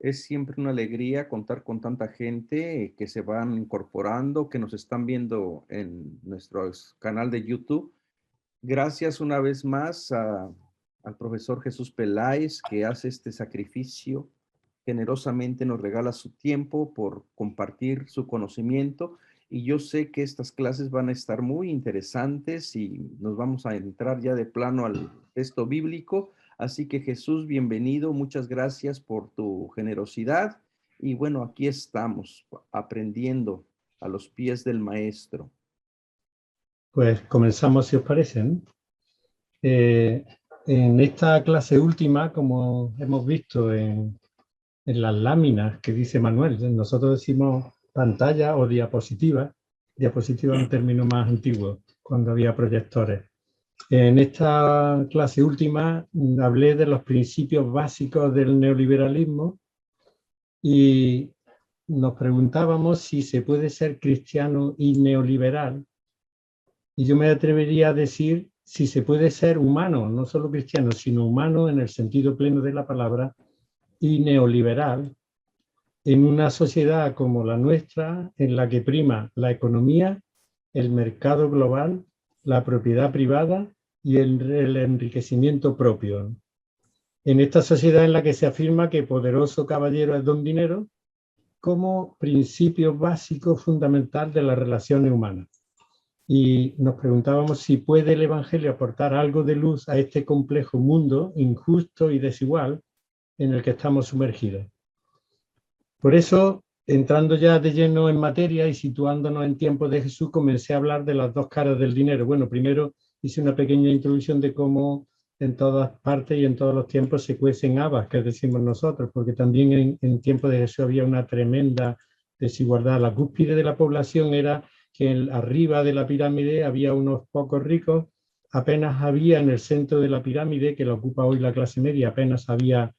Es siempre una alegría contar con tanta gente que se van incorporando, que nos están viendo en nuestro canal de YouTube. Gracias una vez más al profesor Jesús Peláez, que hace este sacrificio, generosamente nos regala su tiempo por compartir su conocimiento. Y yo sé que estas clases van a estar muy interesantes y nos vamos a entrar ya de plano al texto bíblico. Así que Jesús, bienvenido, muchas gracias por tu generosidad. Y bueno, aquí estamos aprendiendo a los pies del maestro. Pues comenzamos, si os parece, ¿no? En esta clase última, como hemos visto en las láminas que dice Manuel, nosotros decimos pantalla o diapositiva. Diapositiva es un término más antiguo, cuando había proyectores. En esta clase última hablé de los principios básicos del neoliberalismo y nos preguntábamos si se puede ser cristiano y neoliberal. Y yo me atrevería a decir si se puede ser humano, no solo cristiano, sino humano en el sentido pleno de la palabra, y neoliberal, en una sociedad como la nuestra, en la que prima la economía, el mercado global, la propiedad privada y el enriquecimiento propio. En esta sociedad en la que se afirma que poderoso caballero es don dinero como principio básico fundamental de las relaciones humanas. Y nos preguntábamos si puede el Evangelio aportar algo de luz a este complejo mundo injusto y desigual en el que estamos sumergidos. Por eso, entrando ya de lleno en materia y situándonos en tiempos de Jesús, comencé a hablar de las dos caras del dinero. Bueno, primero hice una pequeña introducción de cómo en todas partes y en todos los tiempos se cuecen habas, que decimos nosotros, porque también en tiempos de Jesús había una tremenda desigualdad. La cúspide de la población era que arriba de la pirámide había unos pocos ricos, apenas había en el centro de la pirámide, que lo ocupa hoy la clase media, apenas había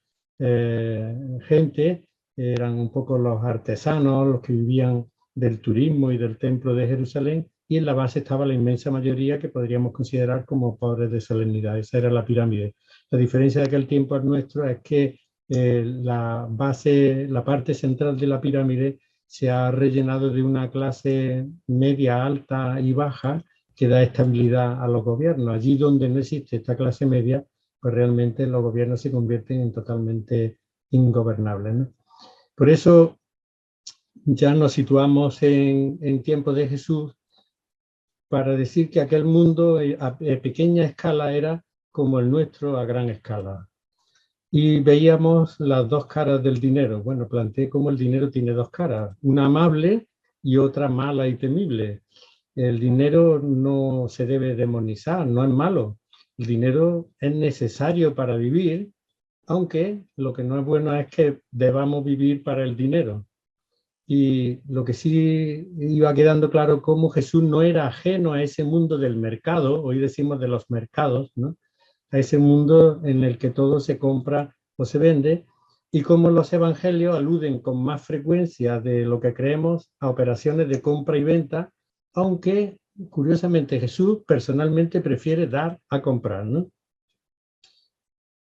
gente, eran un poco los artesanos, los que vivían del turismo y del templo de Jerusalén, y en la base estaba la inmensa mayoría que podríamos considerar como pobres de solemnidad. Esa era la pirámide. La diferencia de aquel tiempo al nuestro es que la base, la parte central de la pirámide se ha rellenado de una clase media, alta y baja que da estabilidad a los gobiernos. Allí donde no existe esta clase media, pues realmente los gobiernos se convierten en totalmente ingobernables, ¿no? Por eso ya nos situamos en tiempos de Jesús para decir que aquel mundo a pequeña escala era como el nuestro a gran escala. Y veíamos las dos caras del dinero. Bueno, planteé cómo el dinero tiene dos caras, una amable y otra mala y temible. El dinero no se debe demonizar, no es malo. El dinero es necesario para vivir, aunque lo que no es bueno es que debamos vivir para el dinero. Y lo que sí iba quedando claro, cómo Jesús no era ajeno a ese mundo del mercado, hoy decimos de los mercados, ¿no? A ese mundo en el que todo se compra o se vende, y cómo los evangelios aluden con más frecuencia de lo que creemos a operaciones de compra y venta, aunque curiosamente Jesús personalmente prefiere dar a comprar, ¿no?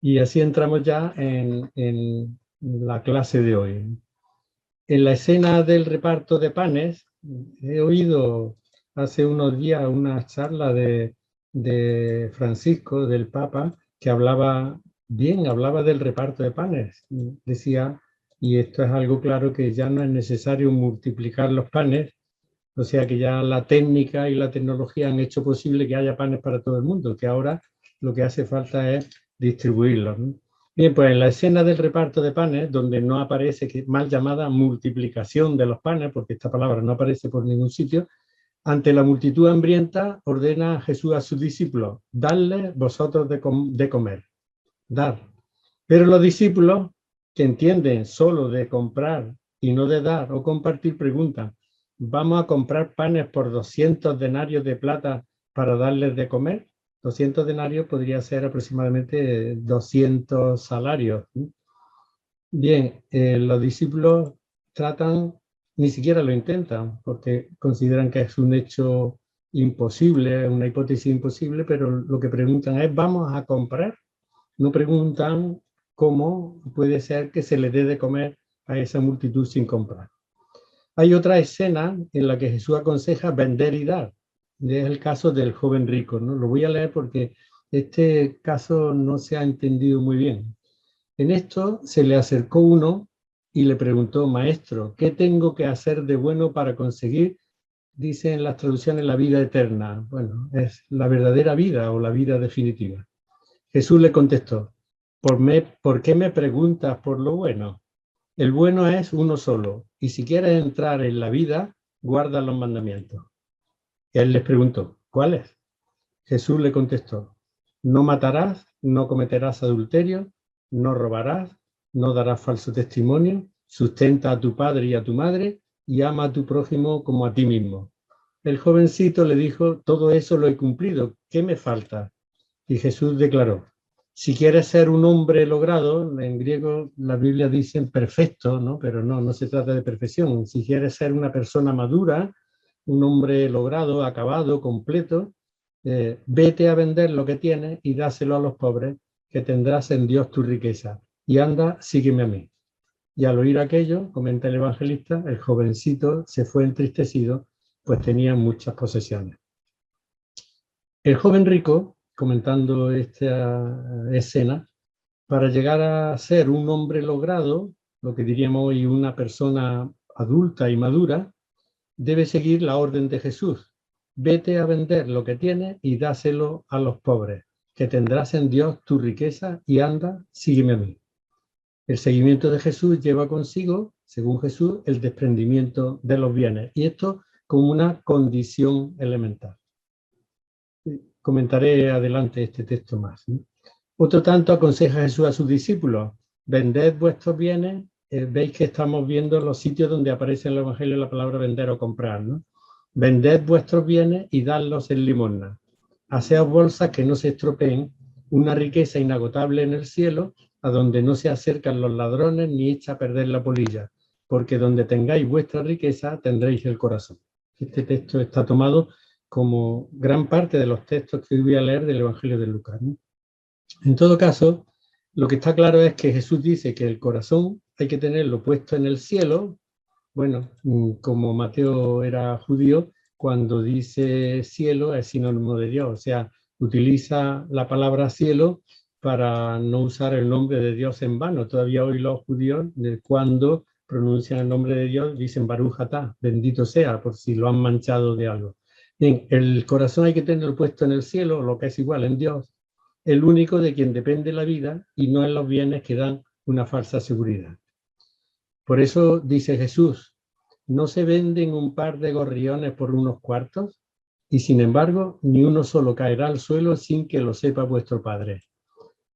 Y así entramos ya en la clase de hoy. En la escena del reparto de panes, he oído hace unos días una charla de Francisco, del Papa, que hablaba bien, hablaba del reparto de panes. Decía, y esto es algo claro, que ya no es necesario multiplicar los panes, o sea que ya la técnica y la tecnología han hecho posible que haya panes para todo el mundo, que ahora lo que hace falta es distribuirlos, ¿no? Bien, pues en la escena del reparto de panes, donde no aparece, que mal llamada multiplicación de los panes, porque esta palabra no aparece por ningún sitio, ante la multitud hambrienta ordena Jesús a sus discípulos, dadle vosotros de comer, dar. Pero los discípulos, que entienden solo de comprar y no de dar o compartir, preguntan, ¿vamos a comprar panes por 200 denarios de plata para darles de comer? 200 denarios podría ser aproximadamente 200 salarios. Bien, los discípulos tratan, ni siquiera lo intentan, porque consideran que es un hecho imposible, una hipótesis imposible, pero lo que preguntan es, ¿vamos a comprar? No preguntan cómo puede ser que se les dé de comer a esa multitud sin comprar. Hay otra escena en la que Jesús aconseja vender y dar. Es el caso del joven rico, ¿no? Lo voy a leer porque este caso no se ha entendido muy bien. En esto se le acercó uno y le preguntó: Maestro, ¿qué tengo que hacer de bueno para conseguir, dice en las traducciones, la vida eterna? Bueno, es la verdadera vida o la vida definitiva. Jesús le contestó: ¿Por qué me preguntas por lo bueno? El bueno es uno solo, y si quieres entrar en la vida, guarda los mandamientos. Y él les preguntó: ¿cuáles? Jesús le contestó: no matarás, no cometerás adulterio, no robarás, no darás falso testimonio, sustenta a tu padre y a tu madre, y ama a tu prójimo como a ti mismo. El jovencito le dijo: todo eso lo he cumplido, ¿qué me falta? Y Jesús declaró: si quieres ser un hombre logrado, en griego la Biblia dice perfecto, ¿no? Pero no se trata de perfección. Si quieres ser una persona madura, un hombre logrado, acabado, completo, vete a vender lo que tienes y dáselo a los pobres, que tendrás en Dios tu riqueza. Y anda, sígueme a mí. Y al oír aquello, comenta el evangelista, el jovencito se fue entristecido, pues tenía muchas posesiones. El joven rico, comentando esta escena, para llegar a ser un hombre logrado, lo que diríamos hoy una persona adulta y madura, debe seguir la orden de Jesús: vete a vender lo que tienes y dáselo a los pobres, que tendrás en Dios tu riqueza, y anda, sígueme a mí. El seguimiento de Jesús lleva consigo, según Jesús, el desprendimiento de los bienes, y esto como una condición elemental. Comentaré adelante este texto más, ¿no? Otro tanto aconseja Jesús a sus discípulos: vended vuestros bienes. Veis que estamos viendo los sitios donde aparece en el Evangelio la palabra vender o comprar, ¿no? Vended vuestros bienes y dadlos en limosna. Haceos bolsas que no se estropeen, una riqueza inagotable en el cielo, a donde no se acercan los ladrones ni echa a perder la polilla, porque donde tengáis vuestra riqueza tendréis el corazón. Este texto está tomado como gran parte de los textos que voy a leer del Evangelio de Lucas, ¿no? En todo caso, lo que está claro es que Jesús dice que el corazón hay que tenerlo puesto en el cielo. Bueno, como Mateo era judío, cuando dice cielo es sinónimo de Dios, o sea, utiliza la palabra cielo para no usar el nombre de Dios en vano. Todavía hoy los judíos, cuando pronuncian el nombre de Dios, dicen Baruch atá, bendito sea, por si lo han manchado de algo. Bien, el corazón hay que tenerlo puesto en el cielo, lo que es igual en Dios, el único de quien depende la vida, y no en los bienes que dan una falsa seguridad. Por eso dice Jesús: ¿no se venden un par de gorriones por unos cuartos? Y sin embargo, ni uno solo caerá al suelo sin que lo sepa vuestro Padre.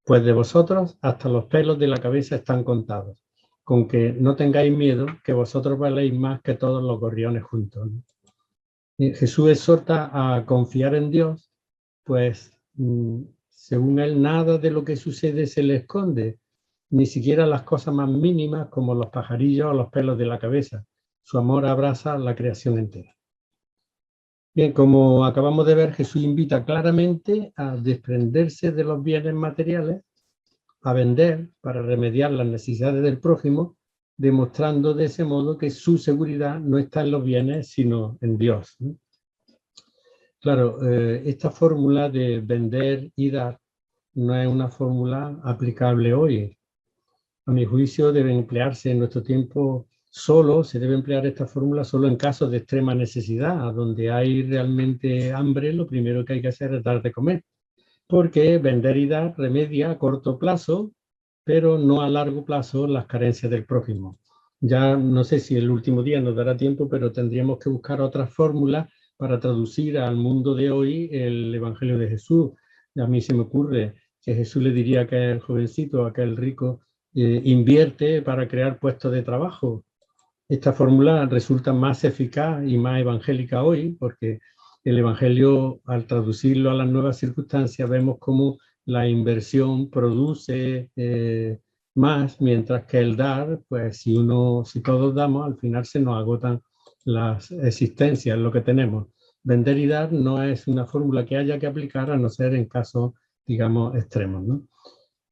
Pues de vosotros hasta los pelos de la cabeza están contados. Con que no tengáis miedo, que vosotros valéis más que todos los gorriones juntos. Jesús exhorta a confiar en Dios, pues según él nada de lo que sucede se le esconde, ni siquiera las cosas más mínimas como los pajarillos o los pelos de la cabeza. Su amor abraza la creación entera. Bien, como acabamos de ver, Jesús invita claramente a desprenderse de los bienes materiales, a vender para remediar las necesidades del prójimo, demostrando de ese modo que su seguridad no está en los bienes, sino en Dios, ¿no? Claro, esta fórmula de vender y dar no es una fórmula aplicable hoy. A mi juicio debe emplearse en nuestro tiempo solo, se debe emplear esta fórmula solo en casos de extrema necesidad, donde hay realmente hambre. Lo primero que hay que hacer es dar de comer, porque vender y dar remedia a corto plazo, pero no a largo plazo, las carencias del prójimo. Ya no sé si el último día nos dará tiempo, pero tendríamos que buscar otras fórmulas para traducir al mundo de hoy el Evangelio de Jesús. A mí se me ocurre que Jesús le diría a aquel jovencito, a aquel rico: invierte para crear puestos de trabajo. Esta fórmula resulta más eficaz y más evangélica hoy, porque el Evangelio, al traducirlo a las nuevas circunstancias, vemos cómo la inversión produce más, mientras que el dar, pues si todos damos, al final se nos agotan las existencias, lo que tenemos. Vender y dar no es una fórmula que haya que aplicar, a no ser en casos, digamos, extremos, ¿no?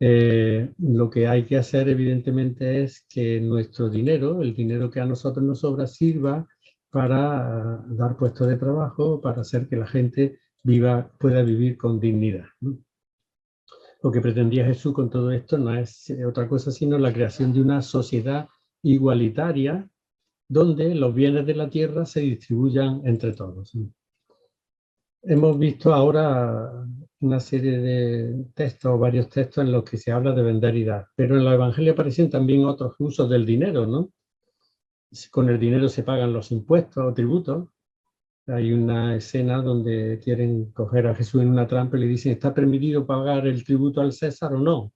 Lo que hay que hacer evidentemente es que nuestro dinero, el dinero que a nosotros nos sobra, sirva para dar puestos de trabajo, para hacer que la gente pueda vivir con dignidad, ¿no? Lo que pretendía Jesús con todo esto no es otra cosa sino la creación de una sociedad igualitaria donde los bienes de la tierra se distribuyan entre todos. Hemos visto ahora una serie de textos, varios textos en los que se habla de vender y dar, pero en los evangelios aparecen también otros usos del dinero, ¿no? Con el dinero se pagan los impuestos o tributos. Hay una escena donde quieren coger a Jesús en una trampa y le dicen, ¿está permitido pagar el tributo al César o no?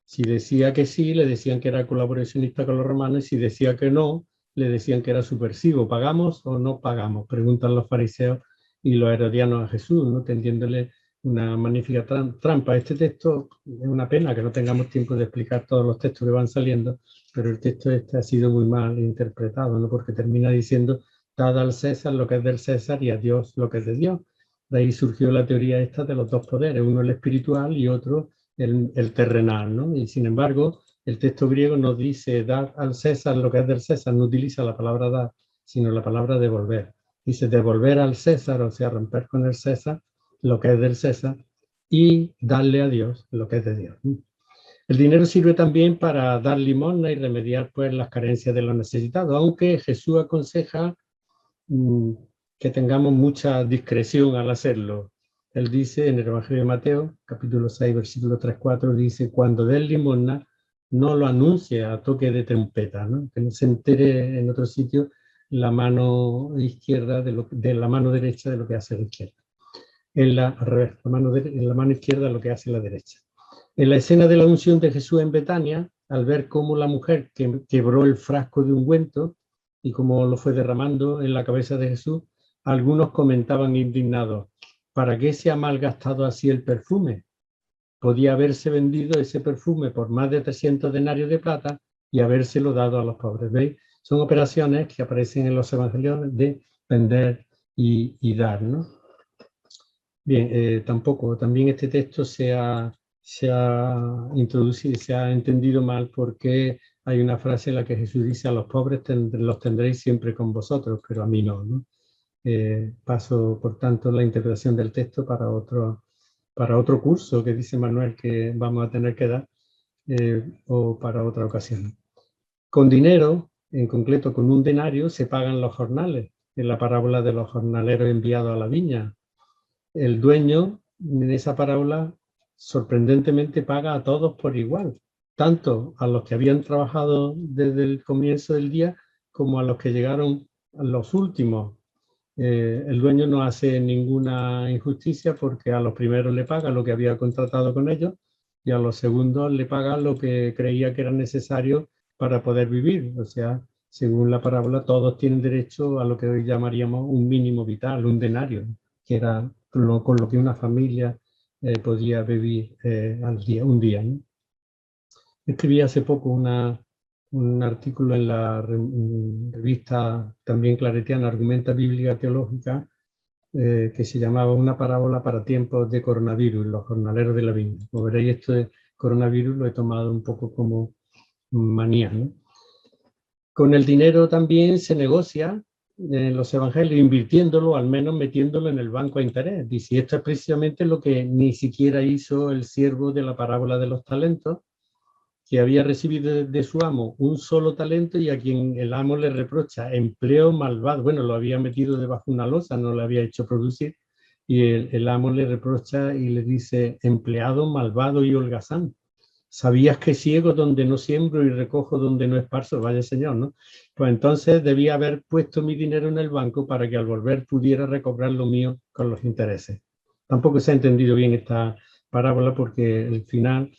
Si decía que sí, le decían que era colaboracionista con los romanos, y si decía que no, le decían que era subversivo. ¿Pagamos o no pagamos? Preguntan los fariseos y los herodianos a Jesús, ¿no? Tendiéndole una magnífica trampa. Este texto, es una pena que no tengamos tiempo de explicar todos los textos que van saliendo, pero el texto este ha sido muy mal interpretado, ¿no? Porque termina diciendo, dad al César lo que es del César y a Dios lo que es de Dios. De ahí surgió la teoría esta de los dos poderes, uno el espiritual y otro el terrenal, ¿no? Y sin embargo, el texto griego nos dice dar al César lo que es del César, no utiliza la palabra dar, sino la palabra devolver. Dice devolver al César, o sea, romper con el César lo que es del César y darle a Dios lo que es de Dios. El dinero sirve también para dar limosna y remediar pues las carencias de los necesitados, aunque Jesús aconseja que tengamos mucha discreción al hacerlo. Él dice en el Evangelio de Mateo, capítulo 6, versículo 3-4, dice, cuando des limosna, no lo anuncie a toque de trompeta, ¿no? Que no se entere en otro sitio la mano izquierda de la mano derecha de lo que hace la izquierda. Al revés, en la mano izquierda lo que hace la derecha. En la escena de la unción de Jesús en Betania, al ver cómo la mujer quebró el frasco de ungüento y cómo lo fue derramando en la cabeza de Jesús, algunos comentaban indignados, ¿para qué se ha malgastado así el perfume? Podía haberse vendido ese perfume por más de 300 denarios de plata y habérselo dado a los pobres. ¿Veis? Son operaciones que aparecen en los evangelios de vender y dar, ¿no? Bien, también este texto se ha introducido, se ha entendido mal porque hay una frase en la que Jesús dice a los pobres los tendréis siempre con vosotros, pero a mí no, ¿no? Paso, por tanto, la interpretación del texto para otro curso que dice Manuel que vamos a tener que dar o para otra ocasión. Con dinero, en concreto con un denario, se pagan los jornales. En la parábola de los jornaleros enviados a la viña, el dueño en esa parábola sorprendentemente paga a todos por igual, tanto a los que habían trabajado desde el comienzo del día como a los que llegaron a los últimos. El dueño no hace ninguna injusticia porque a los primeros le paga lo que había contratado con ellos y a los segundos le paga lo que creía que era necesario para poder vivir. O sea, según la parábola, todos tienen derecho a lo que hoy llamaríamos un mínimo vital, un denario, que era con lo que una familia podía vivir al día, un día, ¿no? Escribí hace poco un artículo en la revista también claretiana, Argumenta Bíblica Teológica, que se llamaba Una parábola para tiempos de coronavirus, los jornaleros de la viña. Como veréis, esto de coronavirus lo he tomado un poco como manía, ¿no? Con el dinero también se negocia en los evangelios, invirtiéndolo, al menos metiéndolo en el banco a interés. Y esto es precisamente lo que ni siquiera hizo el siervo de la parábola de los talentos, que había recibido de su amo un solo talento y a quien el amo le reprocha empleo malvado. Bueno, lo había metido debajo de una losa, no lo había hecho producir, y el amo le reprocha y le dice, empleado malvado y holgazán. ¿Sabías que ciego donde no siembro y recojo donde no esparzo? Vaya señor, ¿no? Pues entonces debía haber puesto mi dinero en el banco para que al volver pudiera recobrar lo mío con los intereses. Tampoco se ha entendido bien esta parábola porque el final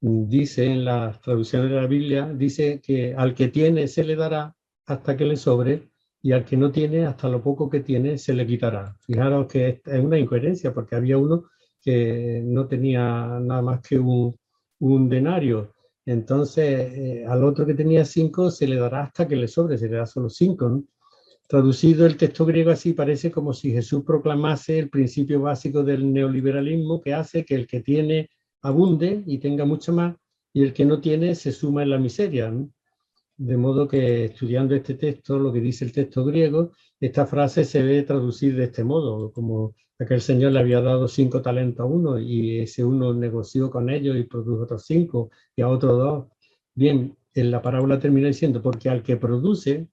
dice en las traducciones de la Biblia, dice que al que tiene se le dará hasta que le sobre y al que no tiene hasta lo poco que tiene se le quitará. Fijaros que es una incoherencia porque había uno que no tenía nada más que un denario. Entonces, al otro que tenía 5 se le dará hasta que le sobre, se le da solo 5, ¿no? Traducido el texto griego así, parece como si Jesús proclamase el principio básico del neoliberalismo que hace que el que tiene abunde y tenga mucho más, y el que no tiene se suma en la miseria, ¿no? De modo que estudiando este texto, lo que dice el texto griego, esta frase se ve traducir de este modo, como aquel señor le había dado 5 talentos a uno y ese uno negoció con ellos y produjo otros 5 y a otros 2. Bien, en la parábola termina diciendo, porque al que produce,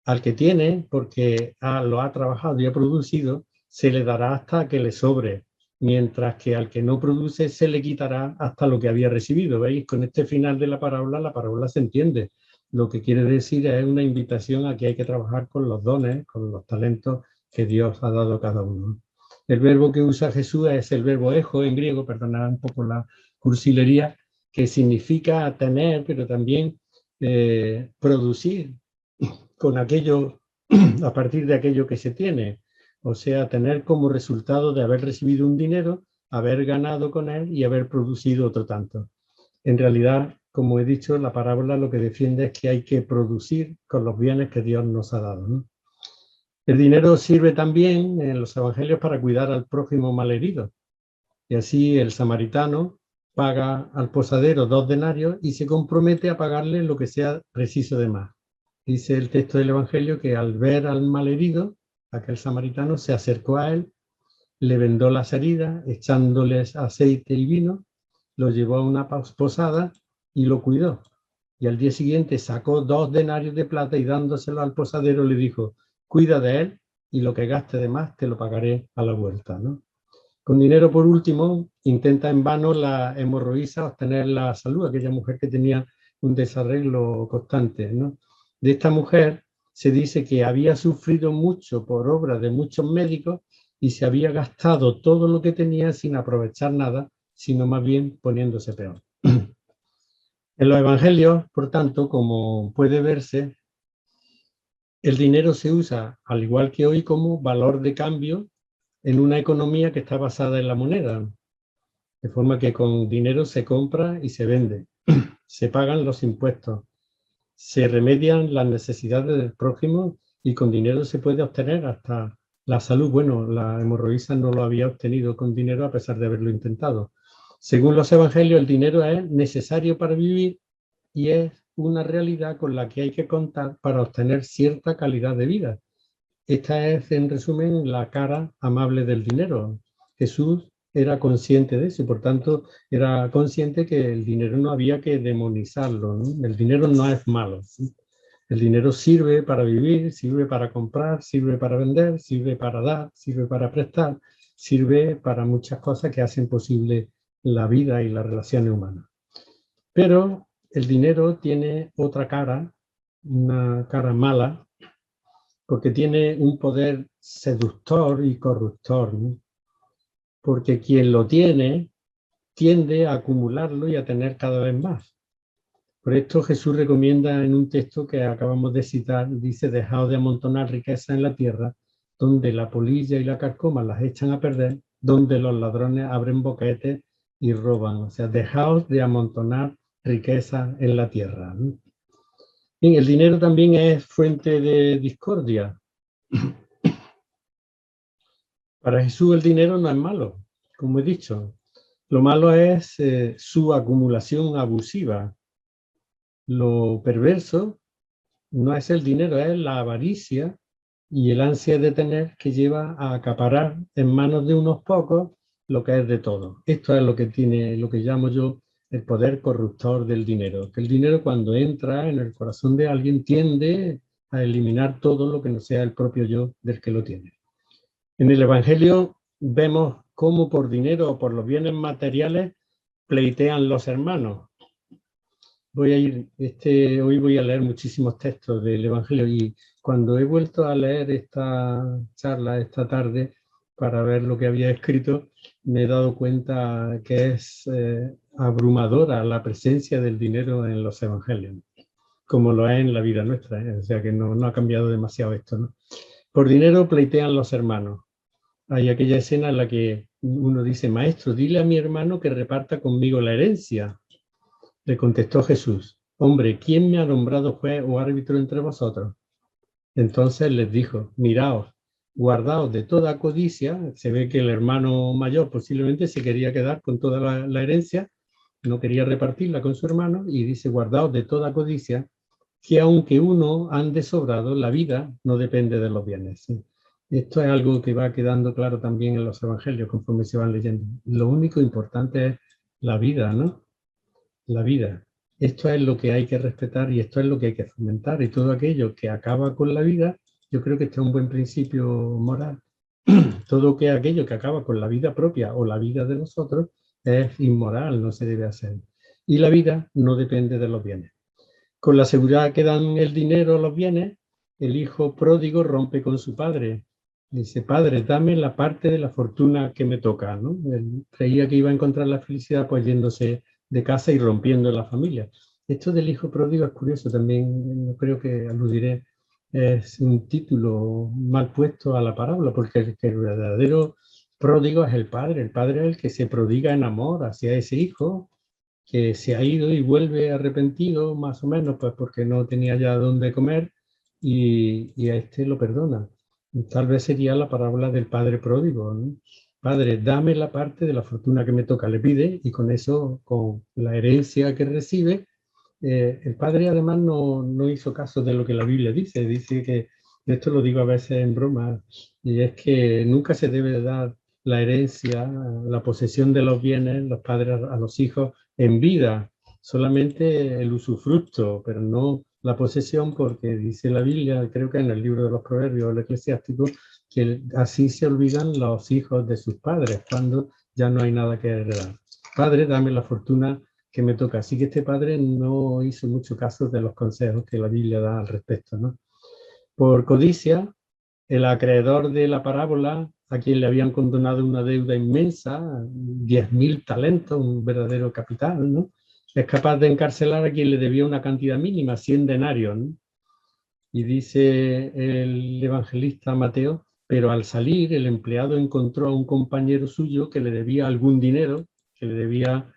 al que tiene, porque lo ha trabajado y ha producido, se le dará hasta que le sobre, mientras que al que no produce se le quitará hasta lo que había recibido. ¿Veis? Con este final de la parábola se entiende. Lo que quiere decir es una invitación a que hay que trabajar con los dones, con los talentos que Dios ha dado a cada uno. El verbo que usa Jesús es el verbo ejo en griego, perdonad un poco la cursilería, que significa tener, pero también producir con aquello, a partir de aquello que se tiene. O sea, tener como resultado de haber recibido un dinero, haber ganado con él y haber producido otro tanto. En realidad, como he dicho, la parábola lo que defiende es que hay que producir con los bienes que Dios nos ha dado, ¿no? El dinero sirve también en los evangelios para cuidar al prójimo malherido. Y así el samaritano paga al posadero 2 denarios y se compromete a pagarle lo que sea preciso de más. Dice el texto del Evangelio que al ver al malherido, aquel samaritano se acercó a él, le vendó las heridas, echándoles aceite y vino, lo llevó a una posada y lo cuidó. Y al día siguiente sacó 2 denarios de plata y dándoselo al posadero le dijo, cuida de él y lo que gaste de más te lo pagaré a la vuelta, ¿no? Con dinero, por último, intenta en vano la hemorroísa obtener la salud, aquella mujer que tenía un desarreglo constante, ¿no? De esta mujer se dice que había sufrido mucho por obra de muchos médicos y se había gastado todo lo que tenía sin aprovechar nada, sino más bien poniéndose peor. En los evangelios, por tanto, como puede verse, el dinero se usa, al igual que hoy, como valor de cambio en una economía que está basada en la moneda. De forma que con dinero se compra y se vende, se pagan los impuestos, se remedian las necesidades del prójimo y con dinero se puede obtener hasta la salud. Bueno, la hemorroísa no lo había obtenido con dinero a pesar de haberlo intentado. Según los evangelios, el dinero es necesario para vivir y es una realidad con la que hay que contar para obtener cierta calidad de vida. Esta es, en resumen, la cara amable del dinero. Jesús era consciente de eso y, por tanto, era consciente que el dinero no había que demonizarlo, ¿no? El dinero no es malo, ¿sí? El dinero sirve para vivir, sirve para comprar, sirve para vender, sirve para dar, sirve para prestar, sirve para muchas cosas que hacen posible la vida y las relaciones humanas. Pero el dinero tiene otra cara, una cara mala, porque tiene un poder seductor y corruptor, ¿no? Porque quien lo tiene tiende a acumularlo y a tener cada vez más. Por esto Jesús recomienda en un texto que acabamos de citar, dice, dejaos de amontonar riqueza en la tierra, donde la polilla y la carcoma las echan a perder, donde los ladrones abren boquetes y roban. O sea, dejaos de amontonar riqueza en la tierra, ¿no? Bien, el dinero también es fuente de discordia. Para Jesús el dinero no es malo, como he dicho. Lo malo es su acumulación abusiva. Lo perverso no es el dinero, es la avaricia y el ansia de tener que lleva a acaparar en manos de unos pocos lo que es de todos. Esto es lo que tiene, lo que llamo yo el poder corruptor del dinero. Que el dinero, cuando entra en el corazón de alguien, tiende a eliminar todo lo que no sea el propio yo del que lo tiene. En el Evangelio vemos cómo por dinero o por los bienes materiales pleitean los hermanos. Hoy voy a leer muchísimos textos del Evangelio y cuando he vuelto a leer esta charla esta tarde para ver lo que había escrito, me he dado cuenta que es abrumadora la presencia del dinero en los Evangelios, como lo es en la vida nuestra, ¿eh? O sea que no ha cambiado demasiado esto, ¿no? Por dinero pleitean los hermanos. Hay aquella escena en la que uno dice, maestro, dile a mi hermano que reparta conmigo la herencia. Le contestó Jesús, hombre, ¿quién me ha nombrado juez o árbitro entre vosotros? Entonces les dijo, miraos, guardaos de toda codicia. Se ve que el hermano mayor posiblemente se quería quedar con toda la herencia, no quería repartirla con su hermano, y dice, guardaos de toda codicia, que aunque uno ande sobrado, la vida no depende de los bienes. ¿Sí? Esto es algo que va quedando claro también en los evangelios conforme se van leyendo. Lo único importante es la vida, ¿no? La vida. Esto es lo que hay que respetar y esto es lo que hay que fomentar. Y todo aquello que acaba con la vida, yo creo que este es un buen principio moral. Todo aquello que acaba con la vida propia o la vida de nosotros es inmoral, no se debe hacer. Y la vida no depende de los bienes. Con la seguridad que dan el dinero, los bienes, el hijo pródigo rompe con su padre. Dice, padre, dame la parte de la fortuna que me toca, ¿no? Él creía que iba a encontrar la felicidad pues yéndose de casa y rompiendo la familia. Esto del hijo pródigo es curioso también, no creo que aludiré, es un título mal puesto a la parábola, porque el verdadero pródigo es el padre es el que se prodiga en amor hacia ese hijo, que se ha ido y vuelve arrepentido, más o menos, pues porque no tenía ya dónde comer, y a este lo perdona. Tal vez sería la parábola del padre pródigo, ¿no? Padre, dame la parte de la fortuna que me toca, le pide, y con eso, con la herencia que recibe, el padre además no hizo caso de lo que la Biblia dice que, esto lo digo a veces en broma, y es que nunca se debe dar la herencia, la posesión de los bienes, los padres a los hijos en vida, solamente el usufructo, pero no la posesión, porque dice la Biblia, creo que en el libro de los Proverbios, el Eclesiástico, que así se olvidan los hijos de sus padres cuando ya no hay nada que heredar. Padre, dame la fortuna que me toca. Así que este padre no hizo mucho caso de los consejos que la Biblia da al respecto, ¿no? Por codicia, el acreedor de la parábola, a quien le habían condonado una deuda inmensa, 10.000 talentos, un verdadero capital, ¿no? Es capaz de encarcelar a quien le debía una cantidad mínima, 100 denarios, ¿no? Y dice el evangelista Mateo, pero al salir el empleado encontró a un compañero suyo que le debía algún dinero, que le debía,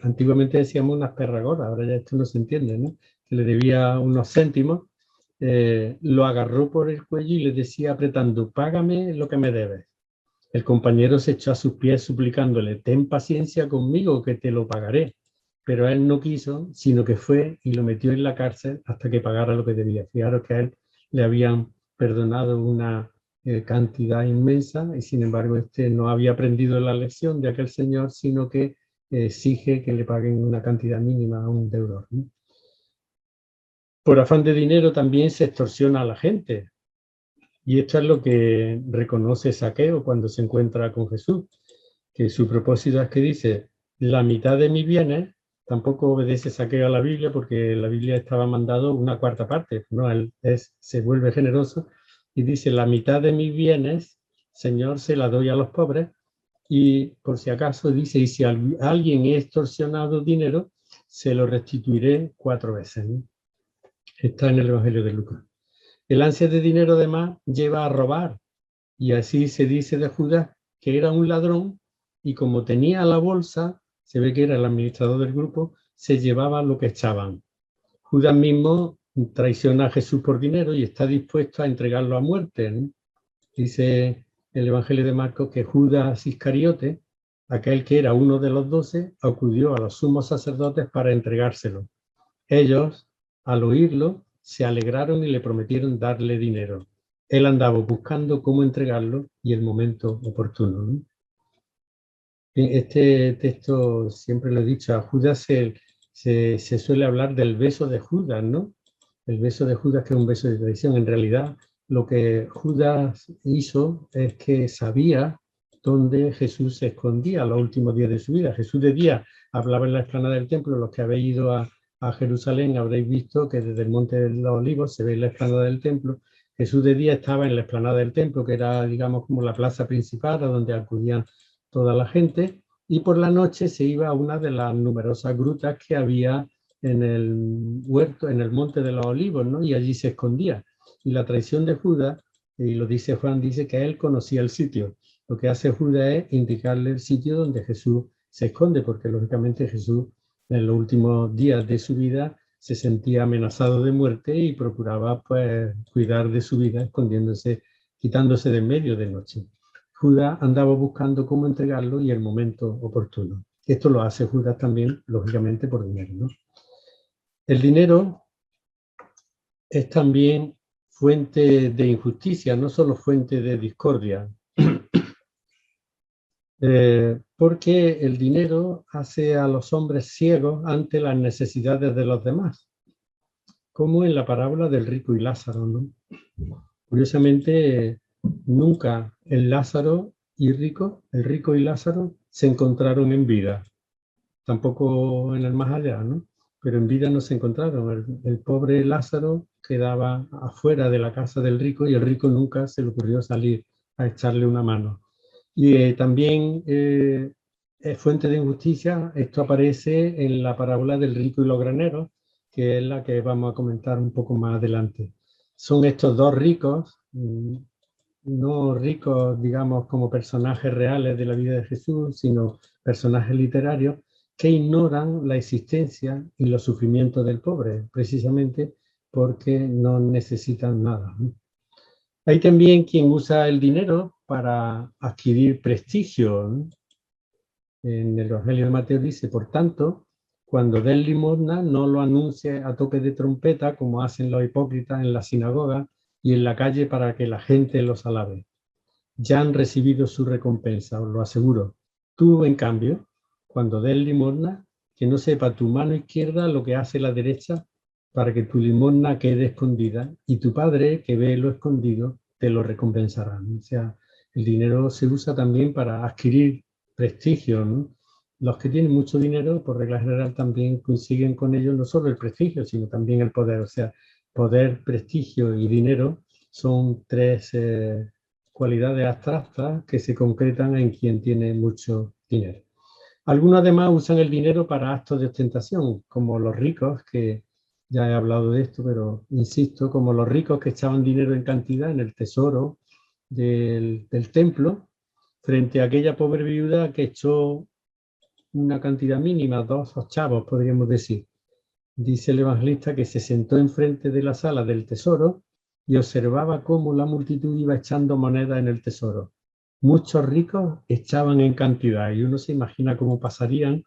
antiguamente decíamos unas perragoras, ahora ya esto no se entiende, ¿no? Que le debía unos céntimos, lo agarró por el cuello y le decía apretando, págame lo que me debes. El compañero se echó a sus pies suplicándole, ten paciencia conmigo que te lo pagaré. Pero él no quiso, sino que fue y lo metió en la cárcel hasta que pagara lo que debía. Fijaros que a él le habían perdonado una cantidad inmensa y sin embargo este no había aprendido la lección de aquel señor, sino que exige que le paguen una cantidad mínima a un deudor, ¿no? Por afán de dinero también se extorsiona a la gente. Y esto es lo que reconoce Zaqueo cuando se encuentra con Jesús, que su propósito es que dice, la mitad de mis bienes, tampoco obedece Zaqueo a la Biblia, porque la Biblia estaba mandando una cuarta parte, ¿no? Él se vuelve generoso y dice, la mitad de mis bienes, Señor, se la doy a los pobres, y por si acaso dice, y si alguien he extorsionado dinero, se lo restituiré 4 veces, ¿no? Está en el Evangelio de Lucas. El ansia de dinero además lleva a robar, y así se dice de Judas que era un ladrón y como tenía la bolsa, se ve que era el administrador del grupo, se llevaba lo que echaban. Judas mismo traiciona a Jesús por dinero y está dispuesto a entregarlo a muerte, ¿no? Dice el Evangelio de Marcos que Judas Iscariote, aquel que era uno de los 12, acudió a los sumos sacerdotes para entregárselo. Ellos, al oírlo, se alegraron y le prometieron darle dinero. Él andaba buscando cómo entregarlo y el momento oportuno, ¿no? Este texto, siempre lo he dicho, a Judas se suele hablar del beso de Judas, ¿no? El beso de Judas, que es un beso de traición. En realidad, lo que Judas hizo es que sabía dónde Jesús se escondía los últimos días de su vida. Jesús de día hablaba en la explanada del templo. Los que habéis ido a Jerusalén habréis visto que desde el Monte de los Olivos se ve la explanada del templo. Jesús de día estaba en la explanada del templo, que era, digamos, como la plaza principal, a donde acudían toda la gente, y por la noche se iba a una de las numerosas grutas que había en el huerto, en el Monte de los Olivos, ¿no? Y allí se escondía. Y la traición de Judas, y lo dice Juan, dice que él conocía el sitio. Lo que hace Judas es indicarle el sitio donde Jesús se esconde, porque lógicamente Jesús en los últimos días de su vida se sentía amenazado de muerte y procuraba pues cuidar de su vida escondiéndose quitándose de en medio de noche. Judas andaba buscando cómo entregarlo y el momento oportuno. Esto lo hace Judas también, lógicamente, por dinero, ¿no? El dinero es también fuente de injusticia, no solo fuente de discordia. Porque el dinero hace a los hombres ciegos ante las necesidades de los demás, como en la parábola del rico y Lázaro, ¿no? Curiosamente, nunca el rico y Lázaro se encontraron en vida, tampoco en el más allá, ¿no? Pero en vida no se encontraron. El pobre Lázaro quedaba afuera de la casa del rico y el rico nunca se le ocurrió salir a echarle una mano. Y también es fuente de injusticia, esto aparece en la parábola del rico y los graneros, que es la que vamos a comentar un poco más adelante. Son estos dos ricos, no ricos, digamos, como personajes reales de la vida de Jesús, sino personajes literarios que ignoran la existencia y los sufrimientos del pobre, precisamente porque no necesitan nada, ¿no? Hay también quien usa el dinero para adquirir prestigio, ¿no? En el Evangelio de Mateo dice, por tanto, cuando den limosna, no lo anuncie a toque de trompeta, como hacen los hipócritas en la sinagoga y en la calle para que la gente los alabe. Ya han recibido su recompensa, os lo aseguro. Tú, en cambio, cuando des limosna, que no sepa tu mano izquierda lo que hace la derecha, para que tu limosna quede escondida, y tu Padre, que ve lo escondido, te lo recompensará. O sea, el dinero se usa también para adquirir prestigio, ¿no? Los que tienen mucho dinero, por regla general, también consiguen con ello no solo el prestigio, sino también el poder. O sea, poder, prestigio y dinero son tres cualidades abstractas que se concretan en quien tiene mucho dinero. Algunos además usan el dinero para actos de ostentación, como los ricos, que ya he hablado de esto, pero insisto, como los ricos que echaban dinero en cantidad en el tesoro del templo, frente a aquella pobre viuda que echó una cantidad mínima, 2 ochavos, podríamos decir. Dice el evangelista que se sentó enfrente de la sala del tesoro y observaba cómo la multitud iba echando monedas en el tesoro. Muchos ricos echaban en cantidad y uno se imagina cómo pasarían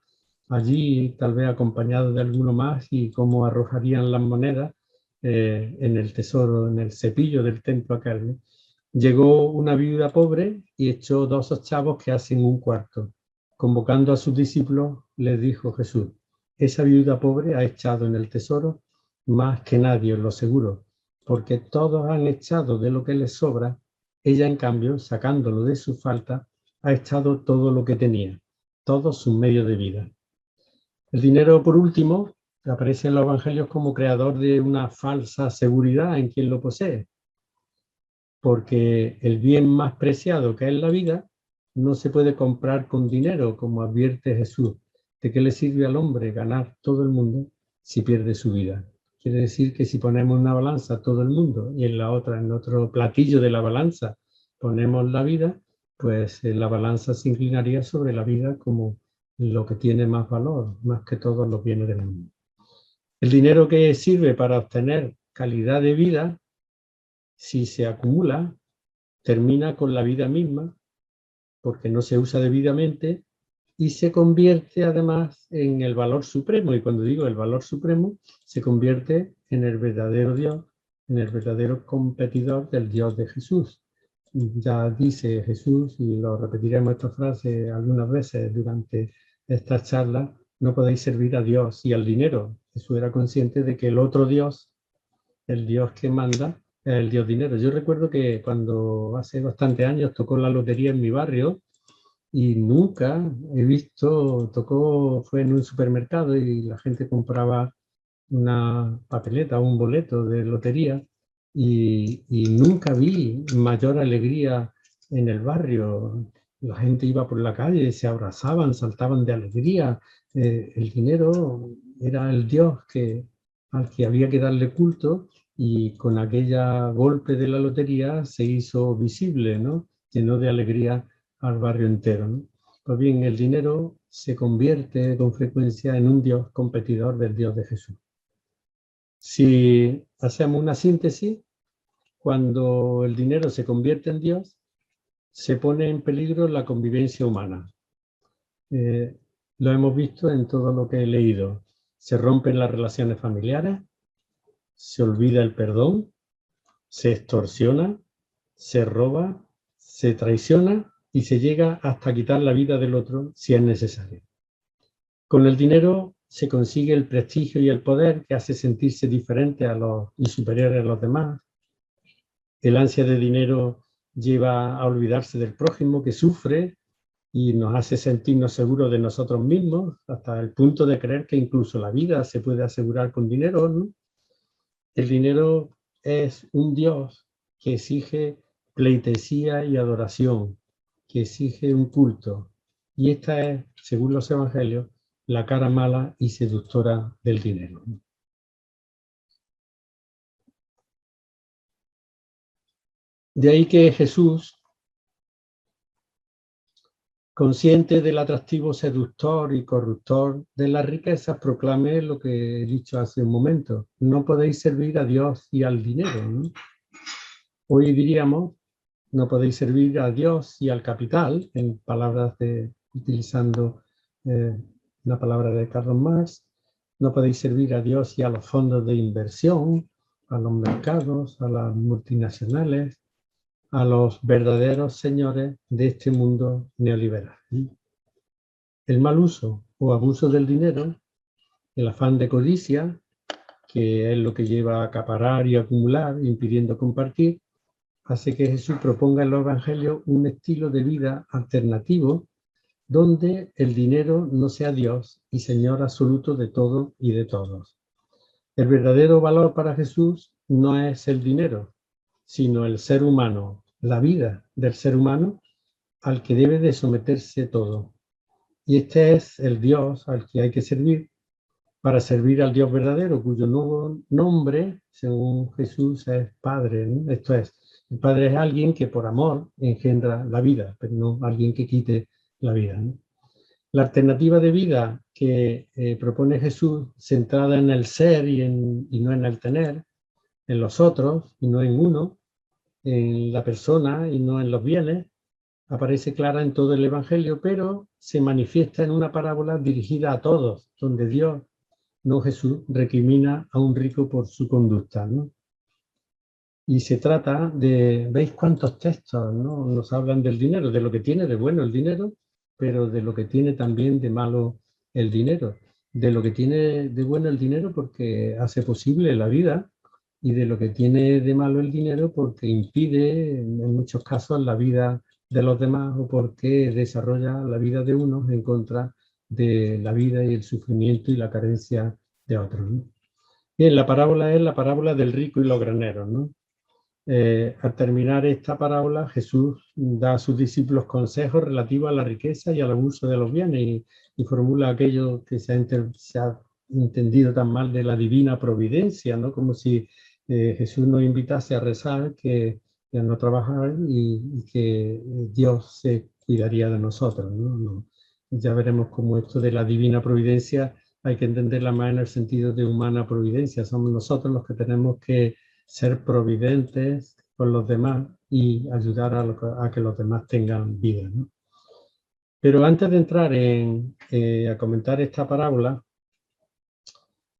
allí, tal vez acompañados de alguno más, y cómo arrojarían las monedas en el tesoro, en el cepillo del templo aquel, ¿no? Llegó una viuda pobre y echó 2 ochavos que hacen un cuarto. Convocando a sus discípulos, les dijo Jesús, esa viuda pobre ha echado en el tesoro más que nadie, os lo aseguro, porque todos han echado de lo que les sobra, ella en cambio, sacándolo de su falta, ha echado todo lo que tenía, todos sus medios de vida. El dinero, por último, aparece en los evangelios como creador de una falsa seguridad en quien lo posee, porque el bien más preciado, que es la vida, no se puede comprar con dinero, como advierte Jesús. ¿De qué le sirve al hombre ganar todo el mundo si pierde su vida? Quiere decir que si ponemos una balanza todo el mundo y en la otra, en otro platillo de la balanza, ponemos la vida, pues la balanza se inclinaría sobre la vida como lo que tiene más valor, más que todos los bienes del mundo. El dinero que sirve para obtener calidad de vida, si se acumula, termina con la vida misma, porque no se usa debidamente, y se convierte además en el valor supremo. Y cuando digo el valor supremo, se convierte en el verdadero Dios, en el verdadero competidor del Dios de Jesús. Ya dice Jesús, y lo repetiremos esta frase algunas veces durante esta charla, no podéis servir a Dios y al dinero. Jesús era consciente de que el otro Dios, el Dios que manda, es el Dios dinero. Yo recuerdo que cuando hace bastantes años tocó la lotería en mi barrio, y nunca he visto, fue en un supermercado y la gente compraba una papeleta o un boleto de lotería y nunca vi mayor alegría en el barrio. La gente iba por la calle, se abrazaban, saltaban de alegría. El dinero era el Dios al que había que darle culto, y con aquella golpe de la lotería se hizo visible, ¿no? Llenó de alegría al barrio entero, ¿no? Pues bien, el dinero se convierte con frecuencia en un Dios competidor del Dios de Jesús. Si hacemos una síntesis, cuando el dinero se convierte en Dios, se pone en peligro la convivencia humana. Lo hemos visto en todo lo que he leído. Se rompen las relaciones familiares, se olvida el perdón, se extorsiona, se roba, se traiciona y se llega hasta quitar la vida del otro si es necesario. Con el dinero se consigue el prestigio y el poder que hace sentirse diferente y superior a los demás. El ansia de dinero lleva a olvidarse del prójimo que sufre y nos hace sentirnos seguros de nosotros mismos, hasta el punto de creer que incluso la vida se puede asegurar con dinero, ¿no? El dinero es un Dios que exige pleitesía y adoración, que exige un culto. Y esta es, según los evangelios, la cara mala y seductora del dinero. De ahí que Jesús, consciente del atractivo seductor y corruptor de las riquezas, proclame lo que he dicho hace un momento: no podéis servir a Dios y al dinero, ¿no? Hoy diríamos: no podéis servir a Dios y al capital, en palabras utilizando una palabra de Karl Marx. No podéis servir a Dios y a los fondos de inversión, a los mercados, a las multinacionales, a los verdaderos señores de este mundo neoliberal. El mal uso o abuso del dinero, el afán de codicia, que es lo que lleva a acaparar y acumular, impidiendo compartir, hace que Jesús proponga en los evangelios un estilo de vida alternativo donde el dinero no sea Dios y Señor absoluto de todo y de todos. El verdadero valor para Jesús no es el dinero, sino el ser humano, la vida del ser humano al que debe de someterse todo. Y este es el Dios al que hay que servir para servir al Dios verdadero, cuyo nuevo nombre, según Jesús, es Padre, ¿no? Esto es, el Padre es alguien que por amor engendra la vida, pero no alguien que quite la vida, ¿no? La alternativa de vida que propone Jesús, centrada en el ser y no en el tener, en los otros y no en uno, en la persona y no en los bienes, aparece clara en todo el Evangelio, pero se manifiesta en una parábola dirigida a todos, donde Dios, no Jesús, recrimina a un rico por su conducta, ¿no? Y se trata de, ¿veis cuántos textos, ¿no?, nos hablan del dinero, de lo que tiene de bueno el dinero, pero de lo que tiene también de malo el dinero? De lo que tiene de bueno el dinero porque hace posible la vida, y de lo que tiene de malo el dinero porque impide, en muchos casos, la vida de los demás, o porque desarrolla la vida de unos en contra de la vida y el sufrimiento y la carencia de otros, ¿no? Bien, la parábola es la parábola del rico y los graneros, ¿no? Al terminar esta parábola, Jesús da a sus discípulos consejos relativos a la riqueza y al abuso de los bienes, y formula aquello que se ha entendido tan mal de la divina providencia, ¿no? Como si Jesús nos invitase a rezar, que a no trabajar, y que Dios se cuidaría de nosotros, ¿no? Ya veremos cómo esto de la divina providencia hay que entenderla más en el sentido de humana providencia. Somos nosotros los que tenemos que ser providentes con los demás y ayudar a que los demás tengan vida, ¿no? Pero antes de entrar a comentar esta parábola,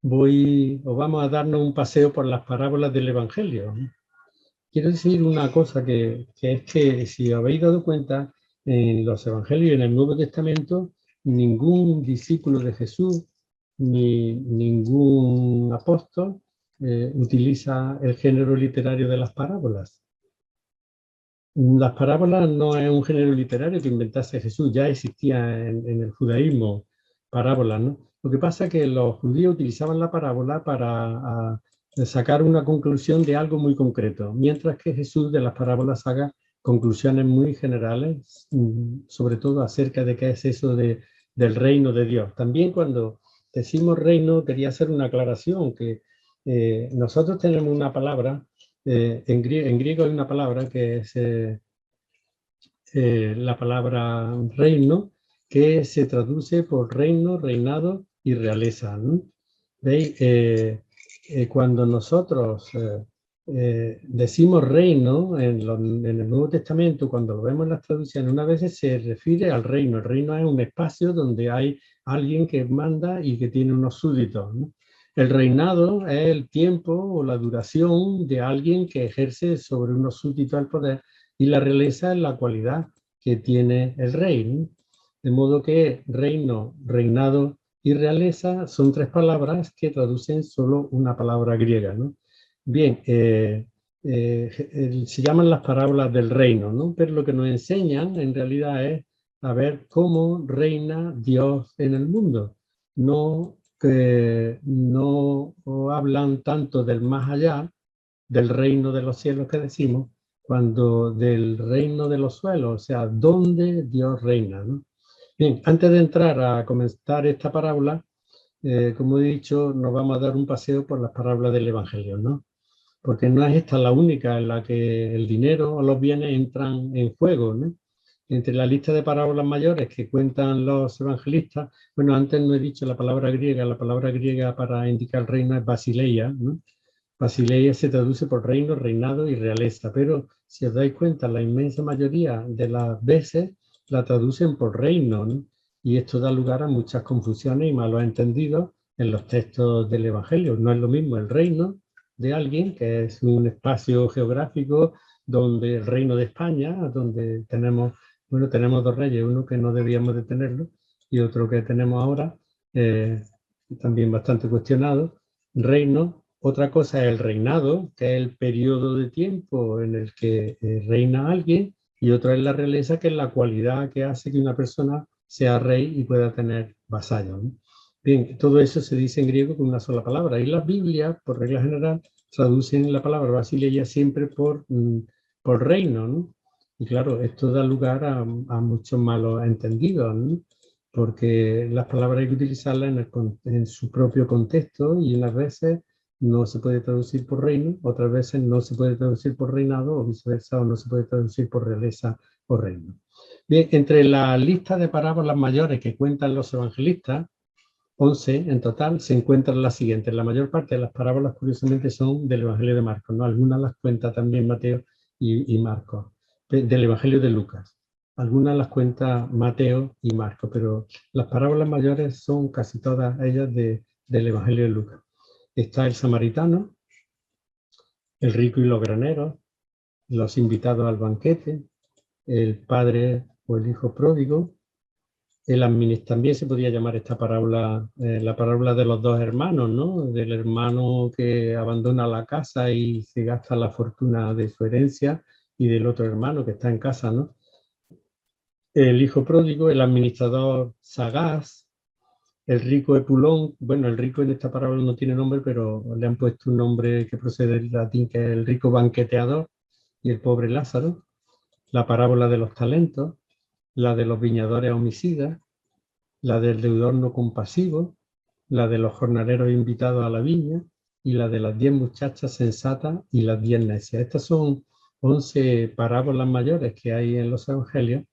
vamos a darnos un paseo por las parábolas del Evangelio, ¿no? Quiero decir una cosa, que es que, si os habéis dado cuenta, en los Evangelios y en el Nuevo Testamento, ningún discípulo de Jesús ni ningún apóstol utiliza el género literario de las parábolas. Las parábolas no es un género literario que inventase Jesús, ya existía en el judaísmo parábolas, ¿no? Lo que pasa es que los judíos utilizaban la parábola para sacar una conclusión de algo muy concreto, mientras que Jesús de las parábolas saca conclusiones muy generales, sobre todo acerca de qué es eso del reino de Dios. También, cuando decimos reino, quería hacer una aclaración, que nosotros tenemos una palabra, en griego hay una palabra que es la palabra reino, que se traduce por reino, reinado y realeza, ¿no? ¿Veis? Cuando nosotros decimos reino en el Nuevo Testamento, cuando lo vemos en las traducciones, una vez se refiere al reino. El reino es un espacio donde hay alguien que manda y que tiene unos súbditos, ¿no? El reinado es el tiempo o la duración de alguien que ejerce sobre unos súbditos el poder, y la realeza es la cualidad que tiene el rey, ¿no? De modo que reino, reinado y realeza son tres palabras que traducen solo una palabra griega, ¿no? Bien, se llaman las parábolas del reino, ¿no? Pero lo que nos enseñan en realidad es a ver cómo reina Dios en el mundo. No que no hablan tanto del más allá, del reino de los cielos que decimos, cuando del reino de los suelos, o sea, donde Dios reina, ¿no? Bien, antes de entrar a comentar esta parábola, como he dicho, nos vamos a dar un paseo por las parábolas del Evangelio, ¿no? Porque no es esta la única en la que el dinero o los bienes entran en juego, ¿no? Entre la lista de parábolas mayores que cuentan los evangelistas, bueno, antes no he dicho la palabra griega para indicar el reino es basileia, ¿no? Basileia se traduce por reino, reinado y realeza, pero si os dais cuenta, la inmensa mayoría de las veces la traducen por reino, ¿no? Y esto da lugar a muchas confusiones y malos entendidos en los textos del Evangelio. No es lo mismo el reino de alguien, que es un espacio geográfico donde el reino de España, donde tenemos, bueno, tenemos dos reyes, uno que no debíamos de tenerlo y otro que tenemos ahora, también bastante cuestionado, reino. Otra cosa es el reinado, que es el periodo de tiempo en el que reina alguien, y otra es la realeza, que es la cualidad que hace que una persona sea rey y pueda tener vasallos, ¿no? Bien, todo eso se dice en griego con una sola palabra, y las Biblias, por regla general, traducen la palabra basileia siempre por reino, ¿no? Y claro, esto da lugar a muchos malos entendidos, ¿no? Porque las palabras hay que utilizarlas en su propio contexto, y unas veces no se puede traducir por reino, otras veces no se puede traducir por reinado, o viceversa, o no se puede traducir por realeza o reino. Bien, entre la lista de parábolas mayores que cuentan los evangelistas, 11 en total, se encuentran las siguientes. La mayor parte de las parábolas, curiosamente, son del Evangelio de Marcos, ¿no? Algunas las cuenta también Mateo y Marcos, del Evangelio de Lucas. Algunas las cuenta Mateo y Marcos, pero las parábolas mayores son casi todas ellas del Evangelio de Lucas. Está el samaritano, el rico y los graneros, los invitados al banquete, el padre o el hijo pródigo, también se podría llamar esta parábola la parábola de los dos hermanos, ¿no? Del hermano que abandona la casa y se gasta la fortuna de su herencia, y del otro hermano que está en casa, ¿no? El hijo pródigo, el administrador sagaz, el rico Epulón. Bueno, el rico en esta parábola no tiene nombre, pero le han puesto un nombre que procede del latín, que es el rico banqueteador, y el pobre Lázaro. La parábola de los talentos, la de los viñadores homicidas, la del deudor no compasivo, la de los jornaleros invitados a la viña, y la de las 10 muchachas sensatas y las 10 necias. Estas son 11 parábolas mayores que hay en los evangelios,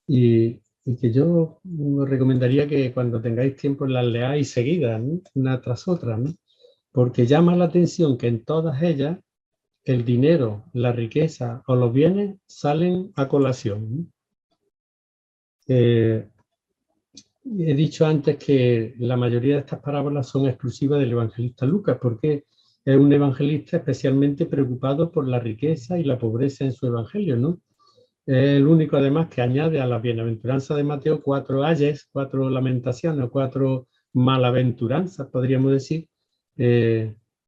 y que yo os recomendaría que cuando tengáis tiempo las leáis seguidas, ¿no? Una tras otra, ¿no? Porque llama la atención que en todas ellas el dinero, la riqueza o los bienes salen a colación, ¿no? He dicho antes que la mayoría de estas parábolas son exclusivas del evangelista Lucas, porque es un evangelista especialmente preocupado por la riqueza y la pobreza en su evangelio, ¿no? Es el único, además, que añade a la bienaventuranza de Mateo 4 ayes, 4 lamentaciones, 4 malaventuranzas, podríamos decir,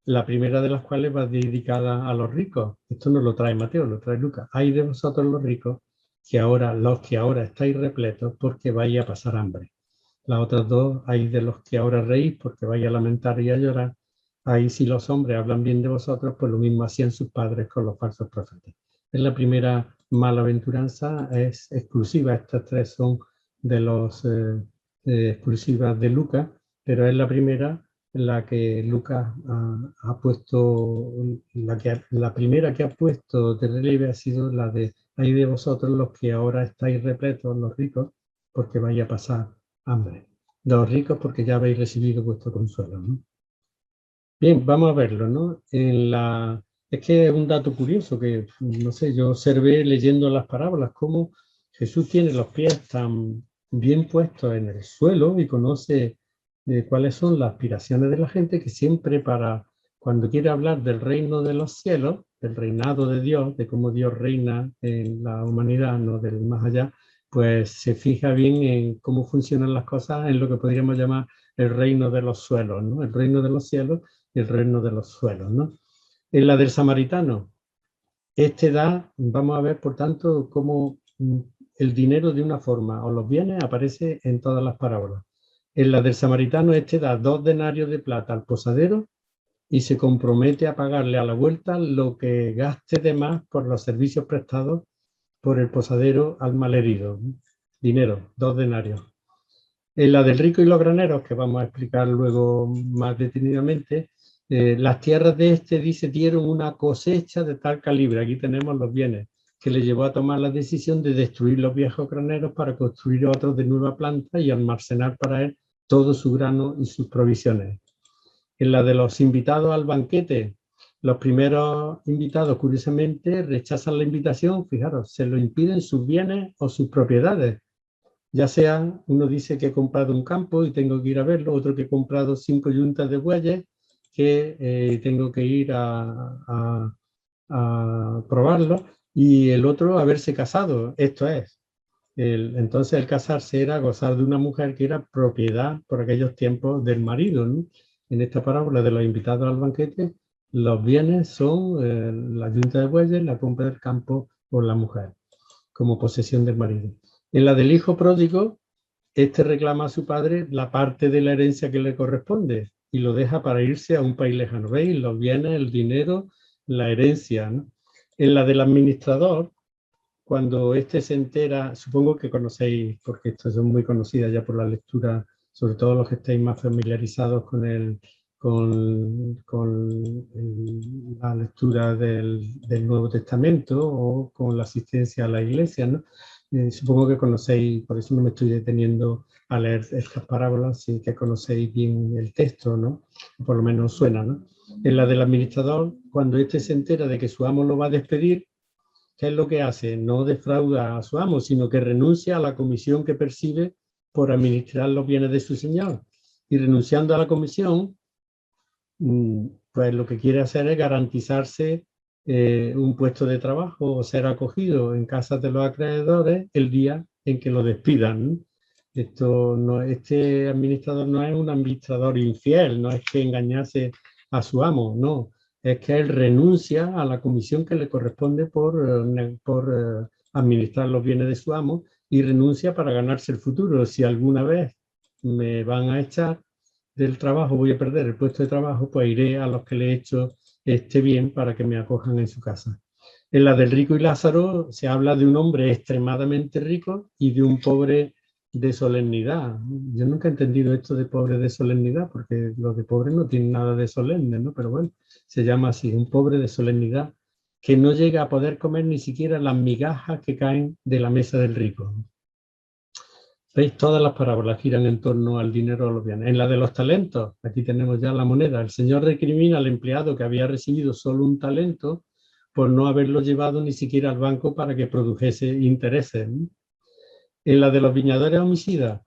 la primera de las cuales va dedicada a los ricos. Esto no lo trae Mateo, lo trae Lucas. Ay de vosotros los ricos, los que ahora estáis repletos, porque vais a pasar hambre. Las otras dos, hay de los que ahora reís, porque vais a lamentar y a llorar. Ahí si los hombres hablan bien de vosotros, pues lo mismo hacían sus padres con los falsos profetas. Es la primera malaventuranza, es exclusiva. Estas tres son de los exclusivas de Lucas, pero es la primera en la que Lucas ha puesto, la primera que ha puesto de relieve ha sido la de ay de vosotros los que ahora estáis repletos, los ricos, porque vais a pasar hambre. De los ricos, porque ya habéis recibido vuestro consuelo, ¿no? Bien, vamos a verlo, ¿no? En la Es que es un dato curioso que, no sé, yo observé leyendo las parábolas cómo Jesús tiene los pies tan bien puestos en el suelo y conoce cuáles son las aspiraciones de la gente, que siempre cuando quiere hablar del reino de los cielos, del reinado de Dios, de cómo Dios reina en la humanidad, no del más allá, pues se fija bien en cómo funcionan las cosas en lo que podríamos llamar el reino de los suelos, ¿no? El reino de los cielos y el reino de los suelos, ¿no? En la del samaritano, vamos a ver por tanto cómo el dinero de una forma o los bienes aparece en todas las parábolas. En la del samaritano, da 2 denarios de plata al posadero y se compromete a pagarle a la vuelta lo que gaste de más por los servicios prestados por el posadero al malherido. Dinero, 2 denarios. En la del rico y los graneros, que vamos a explicar luego más detenidamente, las tierras de dice, dieron una cosecha de tal calibre, aquí tenemos los bienes, que le llevó a tomar la decisión de destruir los viejos graneros para construir otros de nueva planta y almacenar para él todo su grano y sus provisiones. En la de los invitados al banquete, los primeros invitados, curiosamente, rechazan la invitación, fijaros, se lo impiden sus bienes o sus propiedades. Ya sea, uno dice que he comprado un campo y tengo que ir a verlo, otro que he comprado 5 yuntas de bueyes que tengo que ir a probarlo, y el otro haberse casado. Esto es. Entonces el casarse era gozar de una mujer que era propiedad por aquellos tiempos del marido, ¿no? En esta parábola de los invitados al banquete, los bienes son la yunta de bueyes, la compra del campo por la mujer, como posesión del marido. En la del hijo pródigo, reclama a su padre la parte de la herencia que le corresponde y lo deja para irse a un país lejano. ¿Veis? Los bienes, el dinero, la herencia, ¿no? En la del administrador, cuando se entera, supongo que conocéis, porque estas son muy conocidas ya por la lectura, sobre todo los que estáis más familiarizados con la lectura del Nuevo Testamento o con la asistencia a la iglesia, ¿no? Supongo que conocéis, por eso no me estoy deteniendo a leer estas parábolas, sí que conocéis bien el texto, ¿no? Por lo menos suena, ¿no? En la del administrador, cuando se entera de que su amo lo va a despedir, ¿qué es lo que hace? No defrauda a su amo, sino que renuncia a la comisión que percibe por administrar los bienes de su señor. Y renunciando a la comisión, pues lo que quiere hacer es garantizarse un puesto de trabajo o ser acogido en casas de los acreedores el día en que lo despidan. Este administrador no es un administrador infiel, no es que engañase a su amo, no. Es que él renuncia a la comisión que le corresponde por administrar los bienes de su amo, y renuncia para ganarse el futuro. Si alguna vez me van a echar del trabajo, voy a perder el puesto de trabajo, pues iré a los que le he hecho bien para que me acojan en su casa. En la del rico y Lázaro se habla de un hombre extremadamente rico y de un pobre de solemnidad. Yo nunca he entendido esto de pobre de solemnidad, porque los de pobre no tienen nada de solemne, ¿no? Pero bueno, se llama así, un pobre de solemnidad que no llega a poder comer ni siquiera las migajas que caen de la mesa del rico. ¿Veis? Todas las parábolas giran en torno al dinero o los bienes. En la de los talentos, aquí tenemos ya la moneda. El Señor recrimina al empleado que había recibido solo un talento por no haberlo llevado ni siquiera al banco para que produjese intereses. En la de los viñadores homicidas,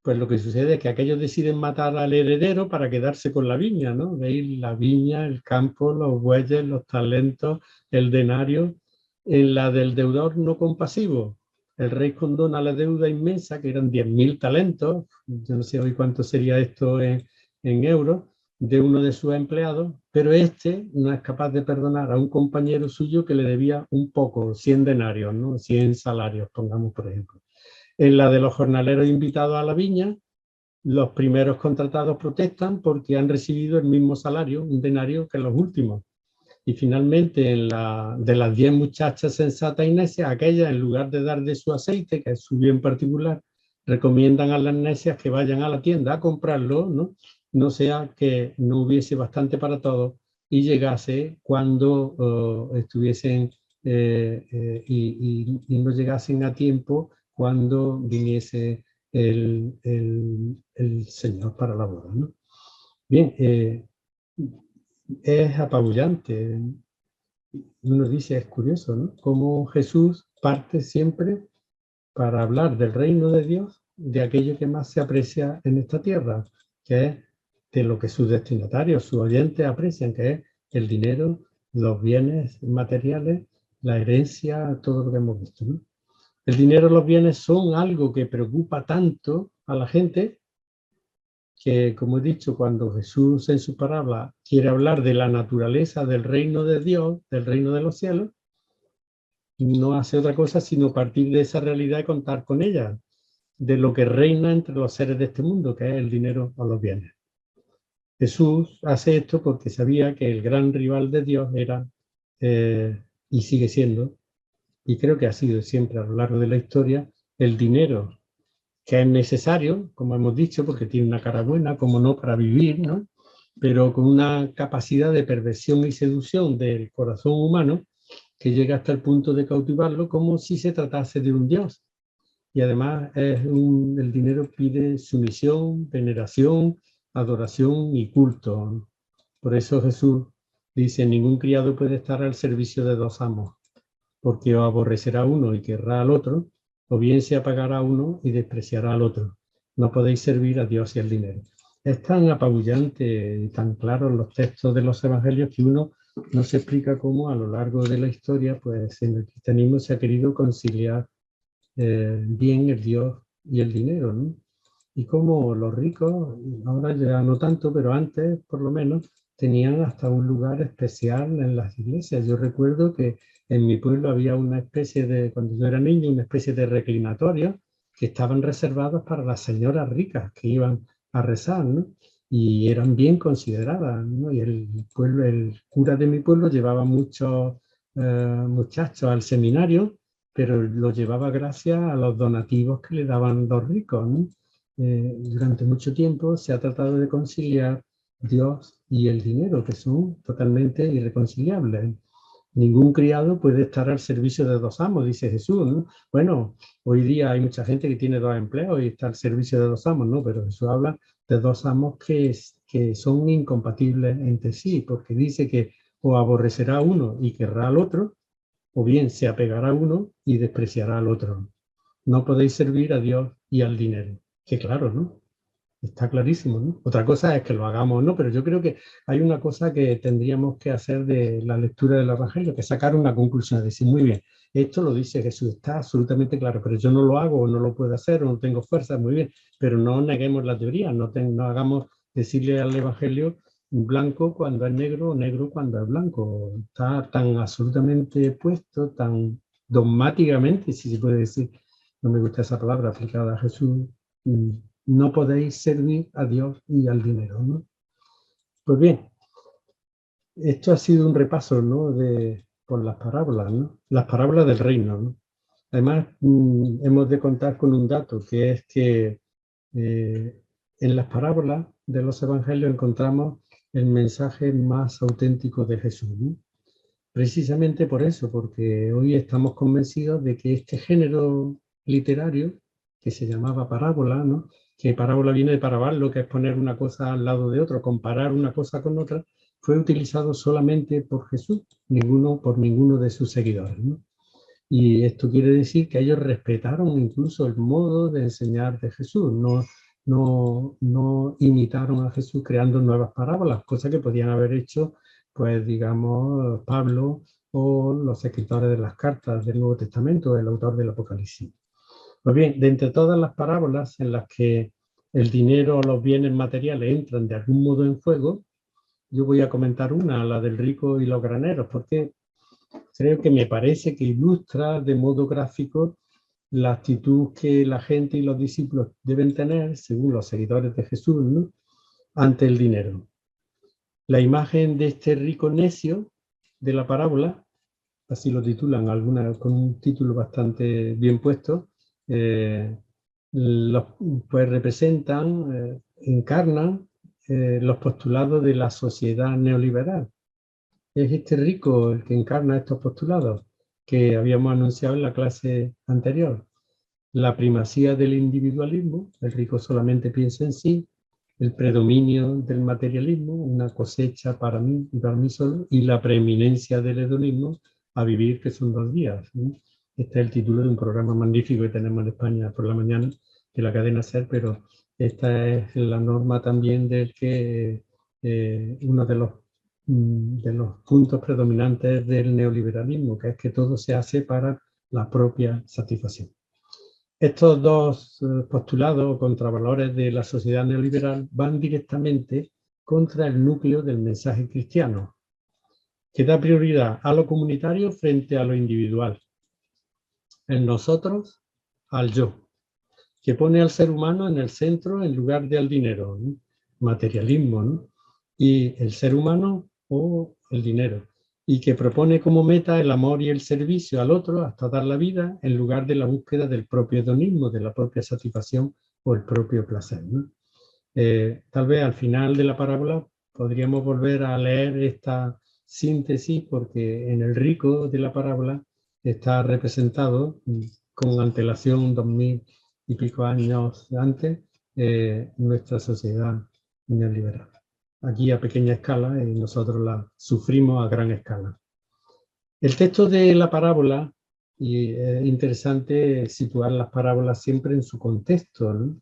pues lo que sucede es que aquellos deciden matar al heredero para quedarse con la viña, ¿no? Veis la viña, el campo, los bueyes, los talentos, el denario. En la del deudor no compasivo, el rey condona la deuda inmensa, que eran 10.000 talentos, yo no sé hoy cuánto sería esto en euros, de uno de sus empleados, pero no es capaz de perdonar a un compañero suyo que le debía un poco, 100 denarios, ¿no? 100 salarios, pongamos por ejemplo. En la de los jornaleros invitados a la viña, los primeros contratados protestan porque han recibido el mismo salario, un denario, que los últimos. Y finalmente, de las 10 muchachas sensatas y necias, aquellas, en lugar de dar de su aceite, que es su bien particular, recomiendan a las necias que vayan a la tienda a comprarlo, ¿no? No sea que no hubiese bastante para todos y llegase cuando estuviesen y no llegasen a tiempo cuando viniese el Señor para la boda, ¿no? Bien, es apabullante. Uno dice, es curioso, ¿no? Cómo Jesús parte siempre para hablar del reino de Dios, de aquello que más se aprecia en esta tierra, que es de lo que sus destinatarios, sus oyentes aprecian, que es el dinero, los bienes materiales, la herencia, todo lo que hemos visto, ¿no? El dinero y los bienes son algo que preocupa tanto a la gente que, como he dicho, cuando Jesús en su parábola quiere hablar de la naturaleza del reino de Dios, del reino de los cielos, no hace otra cosa sino partir de esa realidad y contar con ella, de lo que reina entre los seres de este mundo, que es el dinero o los bienes. Jesús hace esto porque sabía que el gran rival de Dios era, y sigue siendo, y creo que ha sido siempre a lo largo de la historia, el dinero, que es necesario, como hemos dicho, porque tiene una cara buena, como no, para vivir, ¿no? Pero con una capacidad de perversión y seducción del corazón humano que llega hasta el punto de cautivarlo como si se tratase de un dios. Y además el dinero pide sumisión, veneración, adoración y culto. Por eso Jesús dice, ningún criado puede estar al servicio de dos amos, porque o aborrecerá a uno y querrá al otro, o bien se apagará a uno y despreciará al otro. No podéis servir a Dios y al dinero. Es tan apabullante y tan claro en los textos de los evangelios que uno no se explica cómo a lo largo de la historia, pues en el cristianismo se ha querido conciliar bien el Dios y el dinero, ¿no? Y como los ricos, ahora ya no tanto, pero antes por lo menos, tenían hasta un lugar especial en las iglesias. Yo recuerdo que en mi pueblo había una especie de, cuando yo era niño, una especie de reclinatorios que estaban reservados para las señoras ricas que iban a rezar, ¿no? Y eran bien consideradas, ¿no? Y el pueblo, el cura de mi pueblo llevaba muchos muchachos al seminario, pero lo llevaba gracias a los donativos que le daban los ricos, ¿no? Durante mucho tiempo se ha tratado de conciliar Dios y el dinero, que son totalmente irreconciliables. Ningún criado puede estar al servicio de dos amos, dice Jesús, ¿no? Bueno, hoy día hay mucha gente que tiene dos empleos y está al servicio de dos amos, ¿no? Pero Jesús habla de dos amos que son incompatibles entre sí, porque dice que o aborrecerá a uno y querrá al otro, o bien se apegará a uno y despreciará al otro. No podéis servir a Dios y al dinero. Que claro, ¿no? Está clarísimo, ¿no? Otra cosa es que lo hagamos, ¿no? Pero yo creo que hay una cosa que tendríamos que hacer de la lectura del Evangelio, que es sacar una conclusión, decir, muy bien, esto lo dice Jesús, está absolutamente claro, pero yo no lo hago o no lo puedo hacer o no tengo fuerza, muy bien, pero no neguemos la teoría, no hagamos decirle al Evangelio blanco cuando es negro o negro cuando es blanco. Está tan absolutamente puesto, tan dogmáticamente, si se puede decir, no me gusta esa palabra aplicada a Jesús, no podéis servir a Dios y al dinero, ¿no? Pues bien, esto ha sido un repaso, ¿no? Por las parábolas, ¿no? Las parábolas del reino, ¿no? Además, hemos de contar con un dato, que es que en las parábolas de los evangelios encontramos el mensaje más auténtico de Jesús, ¿no? Precisamente por eso, porque hoy estamos convencidos de que este género literario, que se llamaba parábola, ¿no? Que parábola viene de parabarlo, que es poner una cosa al lado de otro, comparar una cosa con otra, fue utilizado solamente por Jesús, por ninguno de sus seguidores, ¿no? Y esto quiere decir que ellos respetaron incluso el modo de enseñar de Jesús, no imitaron a Jesús creando nuevas parábolas, cosa que podían haber hecho, pues digamos, Pablo o los escritores de las cartas del Nuevo Testamento, el autor del Apocalipsis. Pues bien, de entre todas las parábolas en las que el dinero o los bienes materiales entran de algún modo en juego, yo voy a comentar una, la del rico y los graneros, porque creo que me parece que ilustra de modo gráfico la actitud que la gente y los discípulos deben tener, según los seguidores de Jesús, ¿no? Ante el dinero. La imagen de este rico necio de la parábola, así lo titulan con un título bastante bien puesto, pues representan, encarnan los postulados de la sociedad neoliberal. Es este rico el que encarna estos postulados que habíamos anunciado en la clase anterior. La primacía del individualismo, el rico solamente piensa en sí, el predominio del materialismo, una cosecha para mí y para mí solo, y la preeminencia del hedonismo, a vivir que son 2 días, ¿no? Este es el título de un programa magnífico que tenemos en España por la mañana, de la cadena SER, pero esta es la norma también del que uno de los puntos predominantes del neoliberalismo, que es que todo se hace para la propia satisfacción. Estos dos postulados o contravalores de la sociedad neoliberal van directamente contra el núcleo del mensaje cristiano, que da prioridad a lo comunitario frente a lo individual, el nosotros al yo, que pone al ser humano en el centro en lugar de al dinero, ¿no? Materialismo, ¿no? Y el ser humano o el dinero, y que propone como meta el amor y el servicio al otro hasta dar la vida en lugar de la búsqueda del propio hedonismo, de la propia satisfacción o el propio placer, ¿no? Tal vez al final de la parábola podríamos volver a leer esta síntesis, porque en el rico de la parábola está representado con antelación 2000 y pico años antes nuestra sociedad neoliberal. Aquí a pequeña escala y nosotros la sufrimos a gran escala. El texto de la parábola, y es interesante situar las parábolas siempre en su contexto, ¿no?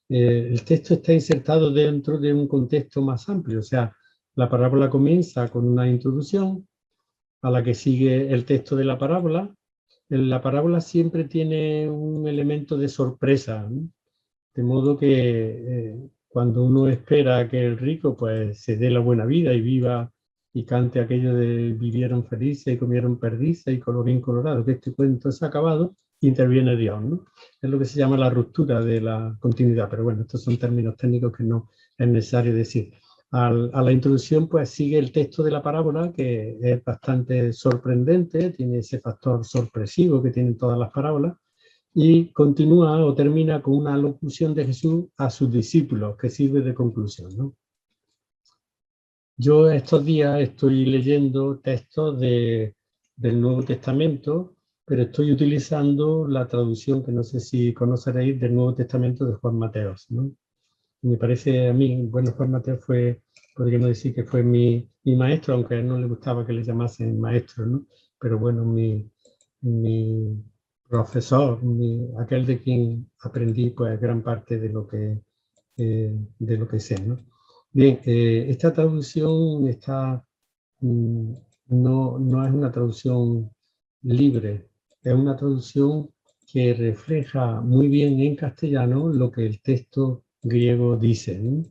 El texto está insertado dentro de un contexto más amplio, o sea, la parábola comienza con una introducción a la que sigue el texto de la parábola. La parábola siempre tiene un elemento de sorpresa, ¿no? De modo que cuando uno espera que el rico pues se dé la buena vida y viva y cante aquello de vivieron felices y comieron perdices y colorín colorado, que este cuento se ha acabado, interviene Dios, ¿no? Es lo que se llama la ruptura de la continuidad, pero bueno, estos son términos técnicos que no es necesario decir. A la introducción pues sigue el texto de la parábola, que es bastante sorprendente, tiene ese factor sorpresivo que tienen todas las parábolas, y continúa o termina con una locución de Jesús a sus discípulos, que sirve de conclusión, ¿no? Yo estos días estoy leyendo textos del Nuevo Testamento, pero estoy utilizando la traducción que no sé si conoceréis del Nuevo Testamento de Juan Mateos, ¿no? Me parece a mí, bueno, Juan Mateos fue, podríamos decir que fue mi maestro, aunque a él no le gustaba que le llamasen maestro, ¿no? Pero bueno, mi profesor, aquel de quien aprendí pues gran parte de lo que sé, ¿no? Bien, esta traducción no es una traducción libre, es una traducción que refleja muy bien en castellano lo que el texto griego dice, ¿no?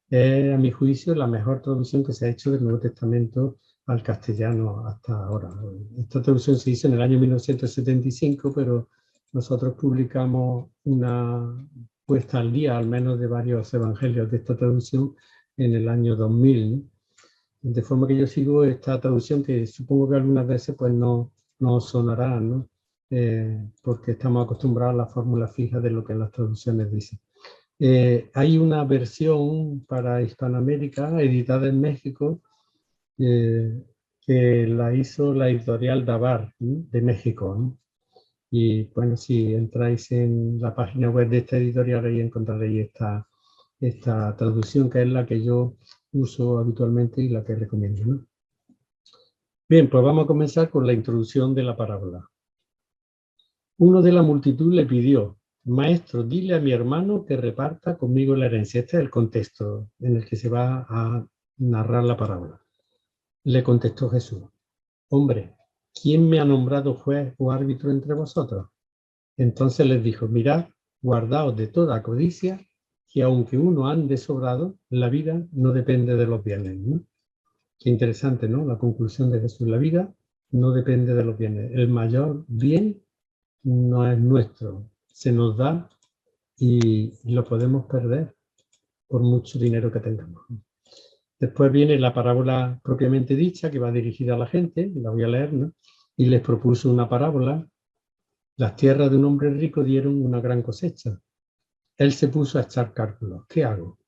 Es, a mi juicio, la mejor traducción que se ha hecho del Nuevo Testamento al castellano hasta ahora. Esta traducción se hizo en el año 1975, pero nosotros publicamos una puesta al día, al menos de varios evangelios de esta traducción, en el año 2000. De forma que yo sigo esta traducción que supongo que algunas veces pues no sonará, ¿no? Porque estamos acostumbrados a la fórmula fija de lo que las traducciones dicen. Hay una versión para Hispanoamérica editada en México que la hizo la editorial Dabar, ¿no? De México, ¿no? Y bueno, si entráis en la página web de esta editorial, ahí encontraréis esta traducción, que es la que yo uso habitualmente y la que recomiendo, ¿no? Bien, pues vamos a comenzar con la introducción de la parábola. Uno de la multitud le pidió: Maestro, dile a mi hermano que reparta conmigo la herencia. Este es el contexto en el que se va a narrar la parábola. Le contestó Jesús: Hombre, ¿quién me ha nombrado juez o árbitro entre vosotros? Entonces les dijo: Mirad, guardaos de toda codicia, que aunque uno ande sobrado, la vida no depende de los bienes, ¿no? Qué interesante, ¿no? La conclusión de Jesús: la vida no depende de los bienes. El mayor bien no es nuestro, se nos da y lo podemos perder por mucho dinero que tengamos. Después viene la parábola propiamente dicha, que va dirigida a la gente, la voy a leer, ¿no? Y les propuso una parábola. Las tierras de un hombre rico dieron una gran cosecha. Él se puso a echar cálculos. ¿Qué hago?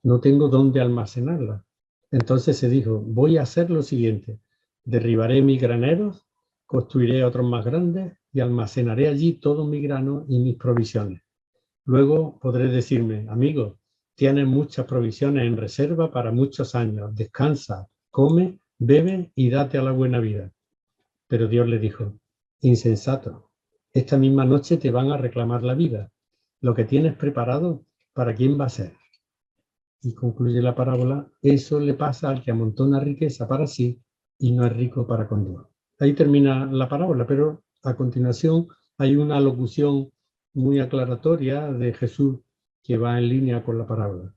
No tengo dónde almacenarla. Entonces se dijo: voy a hacer lo siguiente: derribaré mis graneros, construiré otros más grandes y almacenaré allí todo mi grano y mis provisiones. Luego podré decirme: amigo, tienes muchas provisiones en reserva para muchos años. Descansa, come, bebe y date a la buena vida. Pero Dios le dijo, insensato, esta misma noche te van a reclamar la vida. Lo que tienes preparado, ¿para quién va a ser? Y concluye la parábola, eso le pasa al que amontona riqueza para sí y no es rico para con Dios. Ahí termina la parábola, pero a continuación hay una locución muy aclaratoria de Jesús que va en línea con la parábola.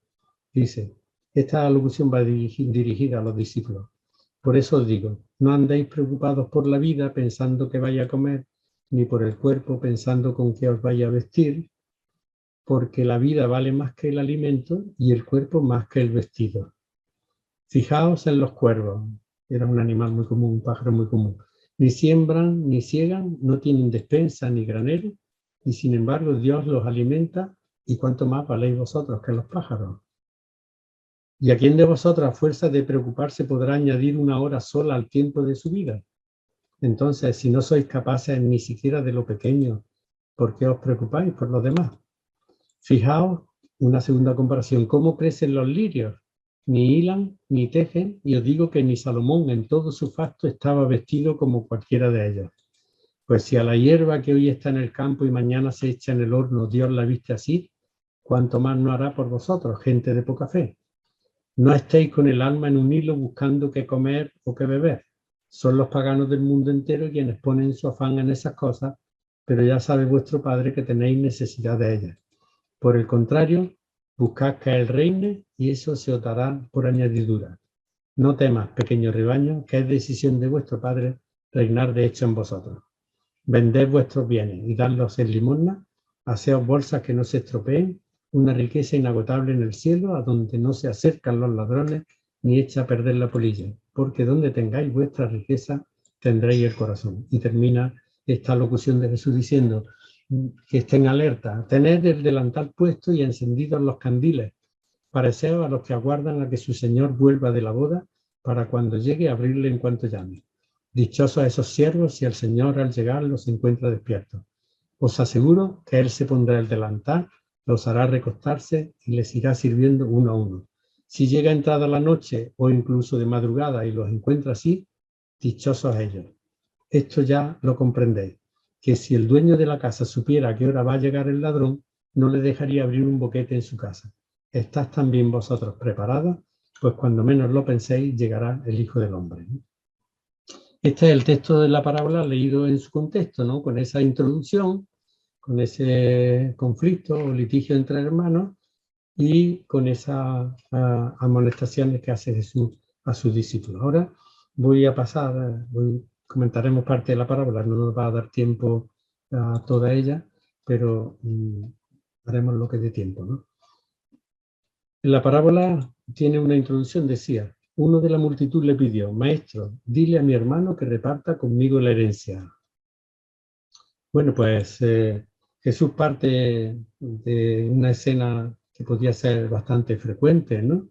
Dice, esta locución va dirigida a los discípulos. Por eso os digo, no andéis preocupados por la vida pensando que vaya a comer, ni por el cuerpo pensando con qué os vaya a vestir, porque la vida vale más que el alimento y el cuerpo más que el vestido. Fijaos en los cuervos, era un animal muy común, un pájaro muy común. Ni siembran, ni ciegan, no tienen despensa ni granero, y sin embargo Dios los alimenta, y cuánto más valéis vosotros que los pájaros. ¿Y a quién de vosotros, a fuerza de preocuparse, podrá añadir una hora sola al tiempo de su vida? Entonces, si no sois capaces ni siquiera de lo pequeño, ¿por qué os preocupáis por los demás? Fijaos, una segunda comparación, cómo crecen los lirios. Ni hilan, ni tejen, y os digo que ni Salomón en todo su facto estaba vestido como cualquiera de ellos. Pues si a la hierba que hoy está en el campo y mañana se echa en el horno, Dios la viste así, ¿cuánto más no hará por vosotros, gente de poca fe? No estéis con el alma en un hilo buscando qué comer o qué beber. Son los paganos del mundo entero quienes ponen su afán en esas cosas, pero ya sabe vuestro Padre que tenéis necesidad de ellas. Por el contrario, buscad que Él reine y eso se os dará por añadidura. No temas, pequeño rebaño, que es decisión de vuestro Padre reinar de hecho en vosotros. Vended vuestros bienes y dadlos en limosna, haceos bolsas que no se estropeen, una riqueza inagotable en el cielo, a donde no se acercan los ladrones ni echa a perder la polilla, porque donde tengáis vuestra riqueza tendréis el corazón. Y termina esta locución de Jesús diciendo que estén alerta, tened el delantal puesto y encendidos los candiles, pareceos a los que aguardan a que su Señor vuelva de la boda, para cuando llegue abrirle en cuanto llame. Dichosos esos siervos si el Señor al llegar los encuentra despiertos. Os aseguro que Él se pondrá el delantal, los hará recostarse y les irá sirviendo uno a uno. Si llega entrada la noche o incluso de madrugada y los encuentra así, dichosos ellos. Esto ya lo comprendéis, que si el dueño de la casa supiera a qué hora va a llegar el ladrón, no le dejaría abrir un boquete en su casa. ¿Estás también vosotros preparados? Pues cuando menos lo penséis, llegará el Hijo del Hombre. Este es el texto de la parábola leído en su contexto, ¿no? Con esa introducción, con ese conflicto o litigio entre hermanos y con esas amonestaciones que hace Jesús a sus discípulos. Ahora voy a pasar, comentaremos parte de la parábola, no nos va a dar tiempo a toda ella, pero haremos lo que dé tiempo, ¿no? En la parábola tiene una introducción, decía, uno de la multitud le pidió, maestro, dile a mi hermano que reparta conmigo la herencia. Bueno, pues Jesús parte de una escena que podía ser bastante frecuente, ¿no?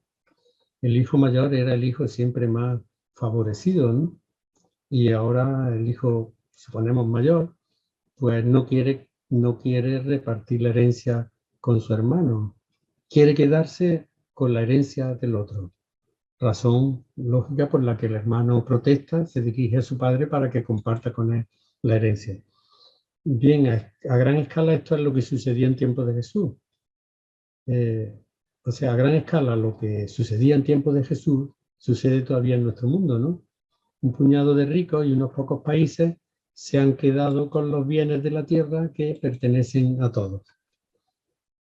El hijo mayor era el hijo siempre más favorecido, ¿no? Y ahora el hijo, suponemos mayor, pues no quiere repartir la herencia con su hermano, quiere quedarse con la herencia del otro. Razón lógica por la que el hermano protesta, se dirige a su padre para que comparta con él la herencia. Bien, a gran escala esto es lo que sucedía en tiempos de Jesús. O sea, a gran escala lo que sucedía en tiempos de Jesús sucede todavía en nuestro mundo, ¿no? Un puñado de ricos y unos pocos países se han quedado con los bienes de la tierra que pertenecen a todos.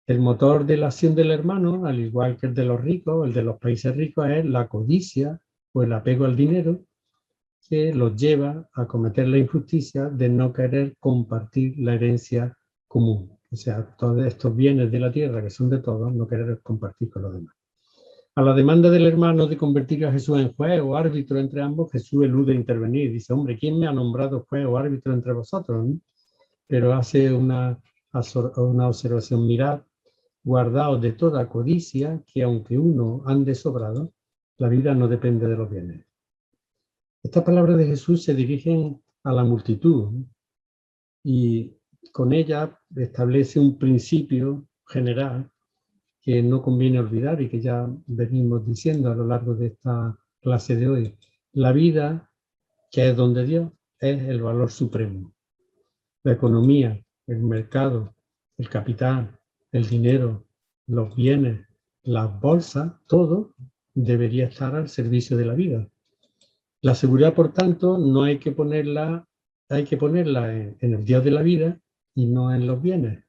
El motor de la acción del hermano, al igual que el de los ricos, el de los países ricos, es la codicia o el apego al dinero, que los lleva a cometer la injusticia de no querer compartir la herencia común. O sea, todos estos bienes de la tierra que son de todos, no querer compartir con los demás. A la demanda del hermano de convertir a Jesús en juez o árbitro entre ambos, Jesús elude intervenir. Dice, hombre, ¿quién me ha nombrado juez o árbitro entre vosotros? ¿No? Pero hace una observación, mirad, guardaos de toda codicia, que aunque uno ande sobrado, la vida no depende de los bienes. Estas palabras de Jesús se dirigen a la multitud, ¿no? Y con ella establece un principio general que no conviene olvidar y que ya venimos diciendo a lo largo de esta clase de hoy. La vida, que es don de Dios, es el valor supremo. La economía, el mercado, el capital, el dinero, los bienes, las bolsas, todo debería estar al servicio de la vida. La seguridad, por tanto, no hay que ponerla, hay que ponerla en el Dios de la vida y no en los bienes.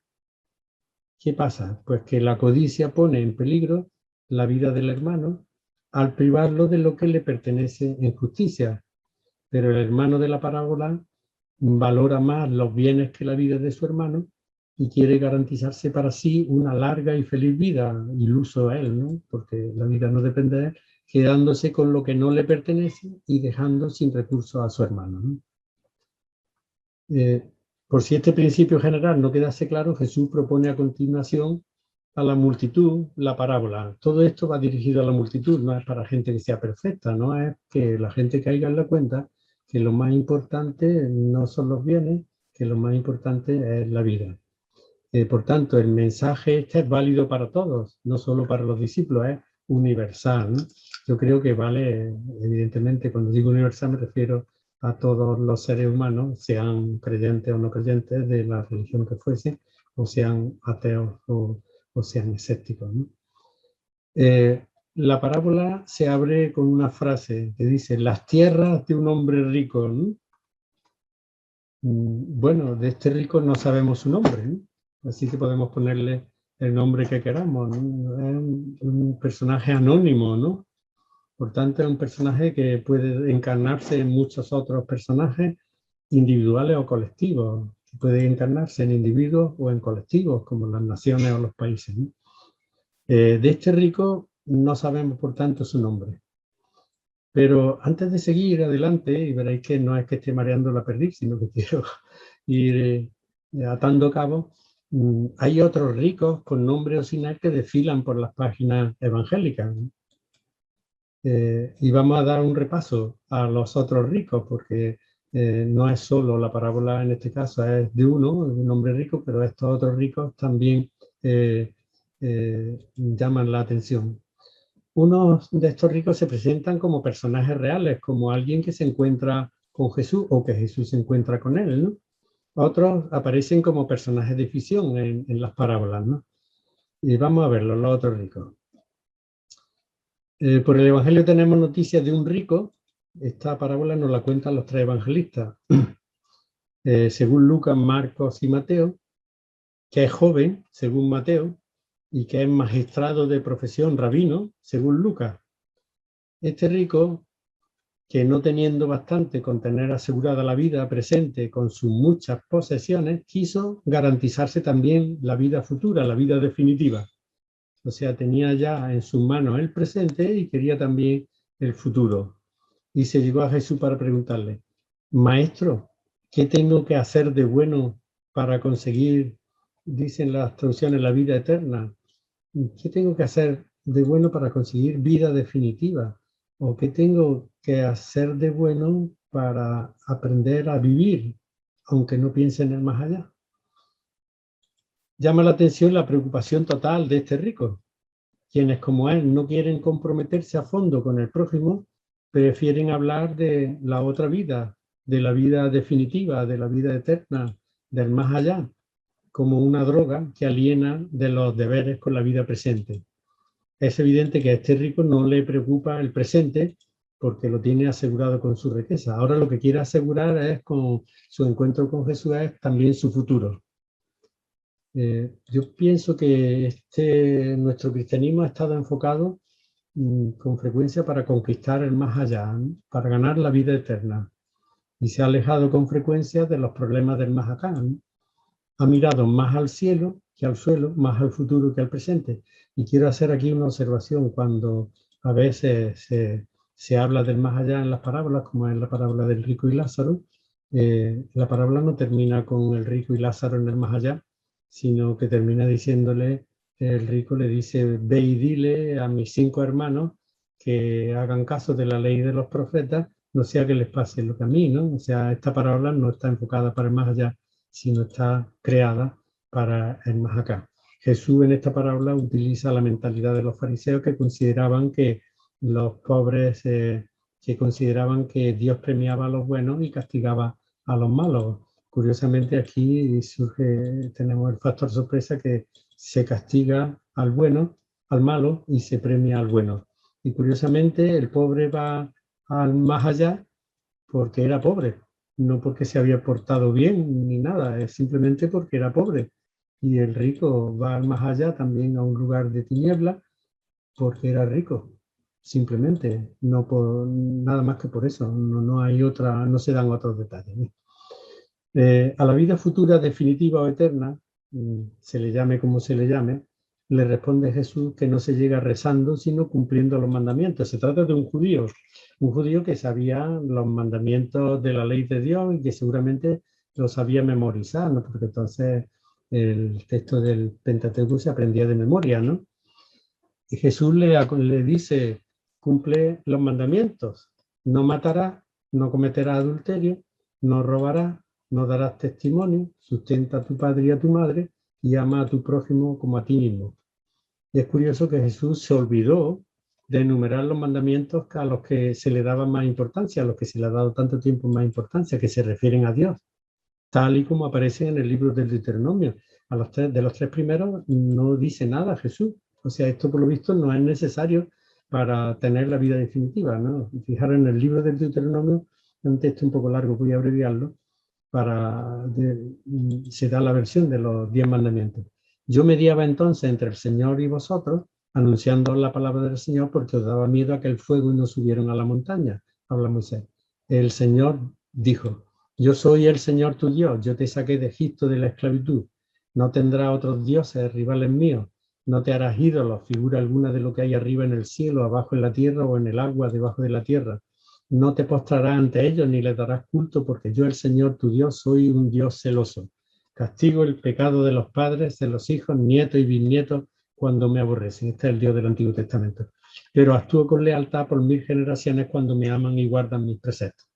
¿Qué pasa? Pues que la codicia pone en peligro la vida del hermano al privarlo de lo que le pertenece en justicia. Pero el hermano de la parábola valora más los bienes que la vida de su hermano y quiere garantizarse para sí una larga y feliz vida, iluso a él, ¿no? Porque la vida no depende de él, quedándose con lo que no le pertenece y dejando sin recursos a su hermano, ¿no? Por si este principio general no quedase claro, Jesús propone a continuación a la multitud la parábola. Todo esto va dirigido a la multitud, no es para gente que sea perfecta, no es que la gente caiga en la cuenta que lo más importante no son los bienes, que lo más importante es la vida. Por tanto, el mensaje este es válido para todos, no solo para los discípulos, es universal, ¿no? Yo creo que vale, evidentemente, cuando digo universal me refiero a todos los seres humanos, sean creyentes o no creyentes de la religión que fuese, o sean ateos o sean escépticos, ¿no? La parábola se abre con una frase que dice, las tierras de un hombre rico, ¿no? Bueno, de este rico no sabemos su nombre, ¿no? Así que podemos ponerle el nombre que queramos, ¿no? Es un personaje anónimo, ¿no? Por tanto, es un personaje que puede encarnarse en muchos otros personajes individuales o colectivos. Puede encarnarse en individuos o en colectivos, como las naciones o los países, ¿no? De este rico no sabemos, por tanto, su nombre. Pero antes de seguir adelante, y veréis que no es que esté mareando la perdiz, sino que quiero ir atando cabos, hay otros ricos con nombre o sin él que desfilan por las páginas evangélicas. Y vamos a dar un repaso a los otros ricos, porque no es solo la parábola en este caso, es de uno, de un hombre rico, pero estos otros ricos también llaman la atención. Unos de estos ricos se presentan como personajes reales, como alguien que se encuentra con Jesús o que Jesús se encuentra con él, ¿no? Otros aparecen como personajes de ficción en las parábolas, ¿no? Y vamos a verlos, los otros ricos. Por el Evangelio tenemos noticias de un rico. Esta parábola nos la cuentan los tres evangelistas. Según Lucas, Marcos y Mateo, que es joven, según Mateo, y que es magistrado de profesión, rabino, según Lucas. Este rico, que no teniendo bastante con tener asegurada la vida presente con sus muchas posesiones, quiso garantizarse también la vida futura, la vida definitiva. O sea, tenía ya en sus manos el presente y quería también el futuro. Y se llegó a Jesús para preguntarle, Maestro, ¿qué tengo que hacer de bueno para conseguir, dicen las traducciones, la vida eterna? ¿Qué tengo que hacer de bueno para conseguir vida definitiva? ¿O qué tengo que hacer de bueno para aprender a vivir, aunque no piense en el más allá? Llama la atención la preocupación total de este rico. Quienes como él no quieren comprometerse a fondo con el prójimo, prefieren hablar de la otra vida, de la vida definitiva, de la vida eterna, del más allá, como una droga que aliena de los deberes con la vida presente. Es evidente que a este rico no le preocupa el presente porque lo tiene asegurado con su riqueza. Ahora lo que quiere asegurar es con su encuentro con Jesús es también su futuro. Yo pienso que nuestro cristianismo ha estado enfocado con frecuencia para conquistar el más allá, ¿no? Para ganar la vida eterna. Y se ha alejado con frecuencia de los problemas del más acá, ¿no? Ha mirado más al cielo que al suelo, más al futuro que al presente. Y quiero hacer aquí una observación. Cuando a veces se habla del más allá en las parábolas, como en la parábola del rico y Lázaro, la parábola no termina con el rico y Lázaro en el más allá, sino que termina diciéndole, el rico le dice, ve y dile a mis 5 hermanos que hagan caso de la ley de los profetas, no sea que les pase lo que a mí, ¿no? O sea, esta parábola no está enfocada para el más allá, sino está creada para el más acá. Jesús en esta parábola utiliza la mentalidad de los fariseos que consideraban que los pobres, que consideraban que Dios premiaba a los buenos y castigaba a los malos. Curiosamente aquí tenemos el factor sorpresa que se castiga al bueno, al malo y se premia al bueno. Y curiosamente el pobre va al más allá porque era pobre, no porque se había portado bien ni nada, es simplemente porque era pobre. Y el rico va al más allá también a un lugar de tiniebla porque era rico, simplemente, no por nada más que por eso, no hay otra, no se dan otros detalles, ¿no? A la vida futura definitiva o eterna, se le llame como se le llame, le responde Jesús que no se llega rezando, sino cumpliendo los mandamientos. Se trata de un judío que sabía los mandamientos de la ley de Dios y que seguramente los sabía memorizar, ¿no? Porque entonces el texto del Pentateuco se aprendía de memoria, ¿no? Y Jesús le dice, cumple los mandamientos, no matarás, no cometerás adulterio, no robarás, no darás testimonio, sustenta a tu padre y a tu madre y ama a tu prójimo como a ti mismo. Y es curioso que Jesús se olvidó de enumerar los mandamientos a los que se le daba más importancia, a los que se le ha dado tanto tiempo más importancia, que se refieren a Dios, tal y como aparece en el libro del Deuteronomio. De los tres primeros no dice nada Jesús. O sea, esto por lo visto no es necesario para tener la vida definitiva, ¿no? Fijaros, en el libro del Deuteronomio, un texto un poco largo, voy a abreviarlo, se da la versión de los 10 mandamientos. Yo mediaba entonces entre el Señor y vosotros, anunciando la palabra del Señor, porque os daba miedo a que el fuego y no subieron a la montaña, habla Moisés. El Señor dijo, yo soy el Señor tu Dios, yo te saqué de Egipto de la esclavitud. No tendrás otros dioses, rivales míos. No te harás ídolos, figura alguna de lo que hay arriba en el cielo, abajo en la tierra o en el agua debajo de la tierra. No te postrarás ante ellos ni les darás culto, porque yo, el Señor tu Dios, soy un Dios celoso. Castigo el pecado de los padres, de los hijos, nietos y bisnietos cuando me aborrecen. Este es el Dios del Antiguo Testamento. Pero actúo con lealtad por 1000 generaciones cuando me aman y guardan mis preceptos.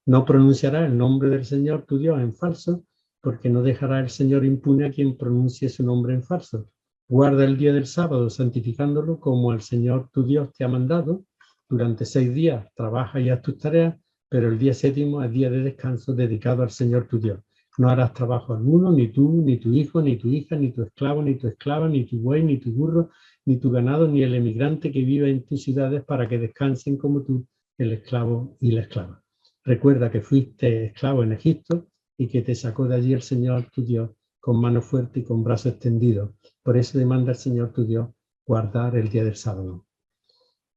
No pronunciarás el nombre del Señor tu Dios en falso, porque no dejará el Señor impune a quien pronuncie su nombre en falso. Guarda el día del sábado, santificándolo como el Señor tu Dios te ha mandado. Durante 6 días trabaja y haz tus tareas, pero el día séptimo es día de descanso dedicado al Señor tu Dios. No harás trabajo alguno, ni tú, ni tu hijo, ni tu hija, ni tu esclavo, ni tu esclava, ni tu buey, ni tu burro, ni tu ganado, ni el emigrante que vive en tus ciudades, para que descansen como tú, el esclavo y la esclava. Recuerda que fuiste esclavo en Egipto y que te sacó de allí el Señor tu Dios con mano fuerte y con brazo extendido. Por eso demanda el Señor tu Dios guardar el día del sábado.